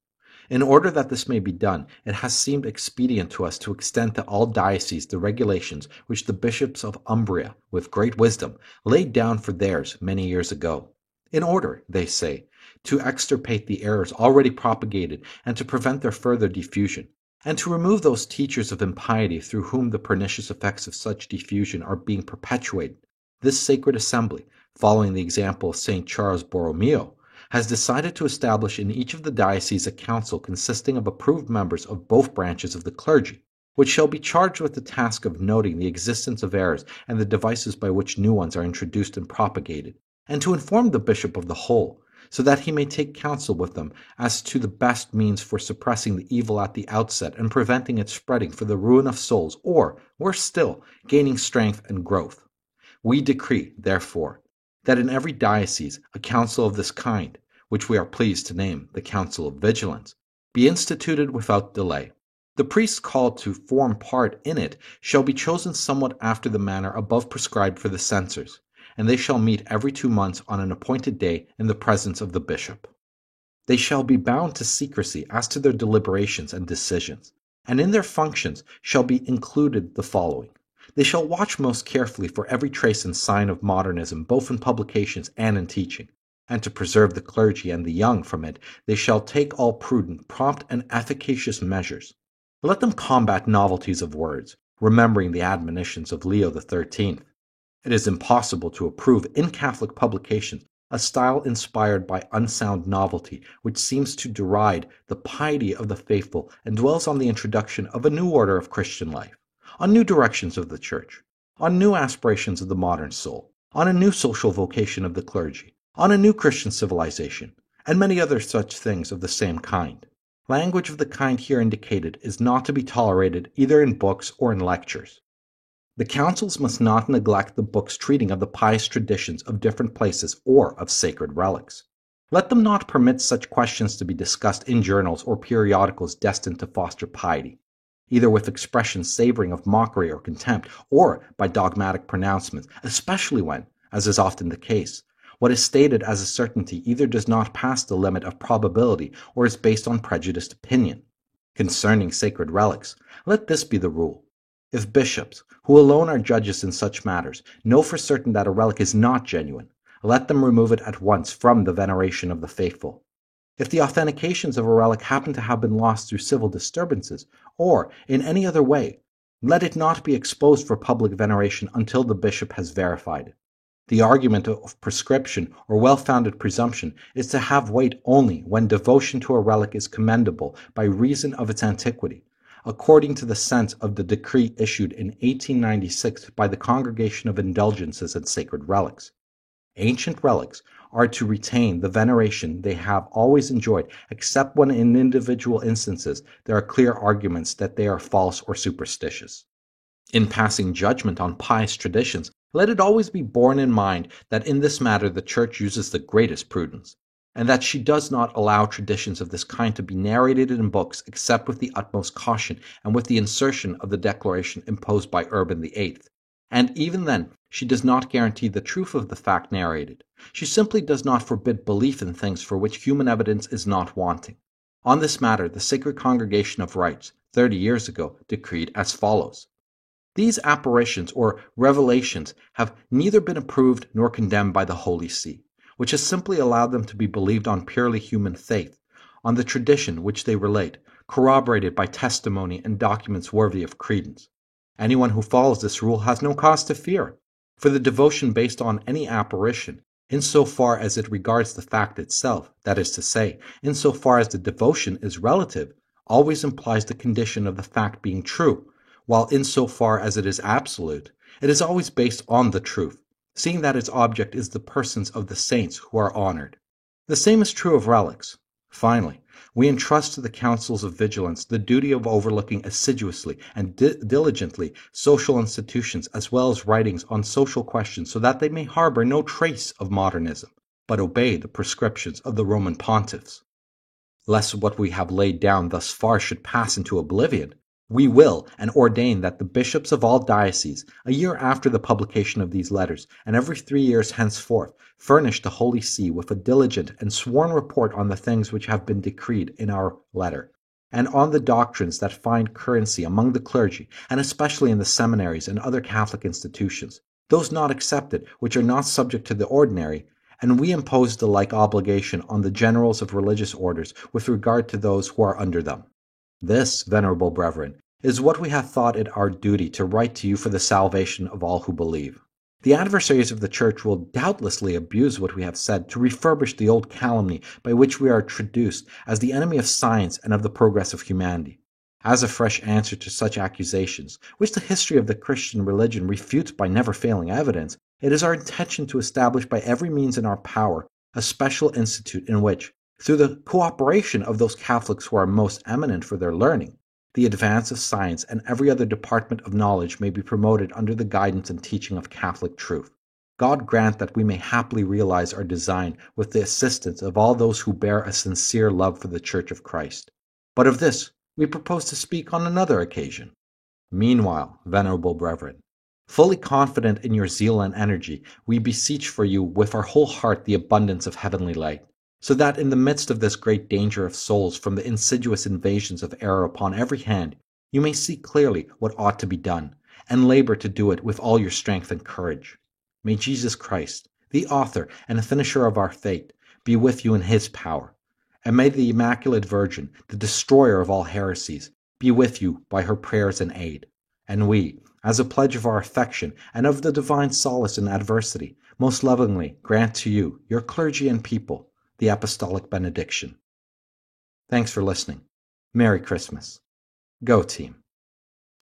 In order that this may be done, it has seemed expedient to us to extend to all dioceses the regulations which the bishops of Umbria, with great wisdom, laid down for theirs many years ago, in order, they say, to extirpate the errors already propagated and to prevent their further diffusion, and to remove those teachers of impiety through whom the pernicious effects of such diffusion are being perpetuated, this sacred assembly, following the example of St. Charles Borromeo, has decided to establish in each of the dioceses a council consisting of approved members of both branches of the clergy, which shall be charged with the task of noting the existence of errors and the devices by which new ones are introduced and propagated, and to inform the bishop of the whole, so that he may take counsel with them as to the best means for suppressing the evil at the outset and preventing its spreading for the ruin of souls, or, worse still, gaining strength and growth. We decree, therefore, that in every diocese a council of this kind, which we are pleased to name the Council of Vigilance, be instituted without delay. The priests called to form part in it shall be chosen somewhat after the manner above prescribed for the censors, and they shall meet every 2 months on an appointed day in the presence of the bishop. They shall be bound to secrecy as to their deliberations and decisions, and in their functions shall be included the following. They shall watch most carefully for every trace and sign of modernism, both in publications and in teaching, and to preserve the clergy and the young from it, they shall take all prudent, prompt, and efficacious measures. Let them combat novelties of words, remembering the admonitions of Leo XIII. It is impossible to approve in Catholic publications a style inspired by unsound novelty, which seems to deride the piety of the faithful and dwells on the introduction of a new order of Christian life, on new directions of the Church, on new aspirations of the modern soul, on a new social vocation of the clergy, on a new Christian civilization, and many other such things of the same kind. Language of the kind here indicated is not to be tolerated either in books or in lectures. The councils must not neglect the books treating of the pious traditions of different places or of sacred relics. Let them not permit such questions to be discussed in journals or periodicals destined to foster piety, either with expressions savoring of mockery or contempt, or by dogmatic pronouncements, especially when, as is often the case, what is stated as a certainty either does not pass the limit of probability or is based on prejudiced opinion. Concerning sacred relics, let this be the rule. If bishops, who alone are judges in such matters, know for certain that a relic is not genuine, let them remove it at once from the veneration of the faithful. If the authentications of a relic happen to have been lost through civil disturbances, or in any other way, let it not be exposed for public veneration until the bishop has verified it. The argument of prescription or well-founded presumption is to have weight only when devotion to a relic is commendable by reason of its antiquity, according to the sense of the decree issued in 1896 by the Congregation of Indulgences and Sacred Relics. Ancient relics are to retain the veneration they have always enjoyed, except when in individual instances there are clear arguments that they are false or superstitious. In passing judgment on pious traditions, let it always be borne in mind that in this matter the Church uses the greatest prudence, and that she does not allow traditions of this kind to be narrated in books except with the utmost caution and with the insertion of the declaration imposed by Urban VIII. And even then, she does not guarantee the truth of the fact narrated. She simply does not forbid belief in things for which human evidence is not wanting. On this matter, the Sacred Congregation of Rites, 30 years ago, decreed as follows. These apparitions or revelations have neither been approved nor condemned by the Holy See, which has simply allowed them to be believed on purely human faith, on the tradition which they relate, corroborated by testimony and documents worthy of credence. Anyone who follows this rule has no cause to fear, for the devotion based on any apparition, insofar as it regards the fact itself, that is to say, insofar as the devotion is relative, always implies the condition of the fact being true, while insofar as it is absolute, it is always based on the truth, seeing that its object is the persons of the saints who are honored. The same is true of relics. Finally, we entrust to the councils of vigilance the duty of overlooking assiduously and diligently social institutions as well as writings on social questions so that they may harbor no trace of modernism, but obey the prescriptions of the Roman pontiffs. Lest what we have laid down thus far should pass into oblivion, we will and ordain that the bishops of all dioceses, a year after the publication of these letters, and every 3 years henceforth, furnish the Holy See with a diligent and sworn report on the things which have been decreed in our letter, and on the doctrines that find currency among the clergy, and especially in the seminaries and other Catholic institutions, those not excepted which are not subject to the ordinary, and we impose the like obligation on the generals of religious orders with regard to those who are under them. This, venerable brethren, is what we have thought it our duty to write to you for the salvation of all who believe. The adversaries of the Church will doubtlessly abuse what we have said to refurbish the old calumny by which we are traduced as the enemy of science and of the progress of humanity. As a fresh answer to such accusations, which the history of the Christian religion refutes by never failing evidence, it is our intention to establish by every means in our power a special institute in which, through the cooperation of those Catholics who are most eminent for their learning, the advance of science and every other department of knowledge may be promoted under the guidance and teaching of Catholic truth. God grant that we may happily realize our design with the assistance of all those who bear a sincere love for the Church of Christ. But of this we propose to speak on another occasion. Meanwhile, venerable brethren, fully confident in your zeal and energy, we beseech for you with our whole heart the abundance of heavenly light, so that in the midst of this great danger of souls from the insidious invasions of error upon every hand, you may see clearly what ought to be done, and labor to do it with all your strength and courage. May Jesus Christ, the author and the finisher of our faith, be with you in his power, and may the Immaculate Virgin, the destroyer of all heresies, be with you by her prayers and aid. And we, as a pledge of our affection and of the divine solace in adversity, most lovingly grant to you, your clergy and people, the apostolic benediction. Thanks for listening. Merry Christmas. Go team.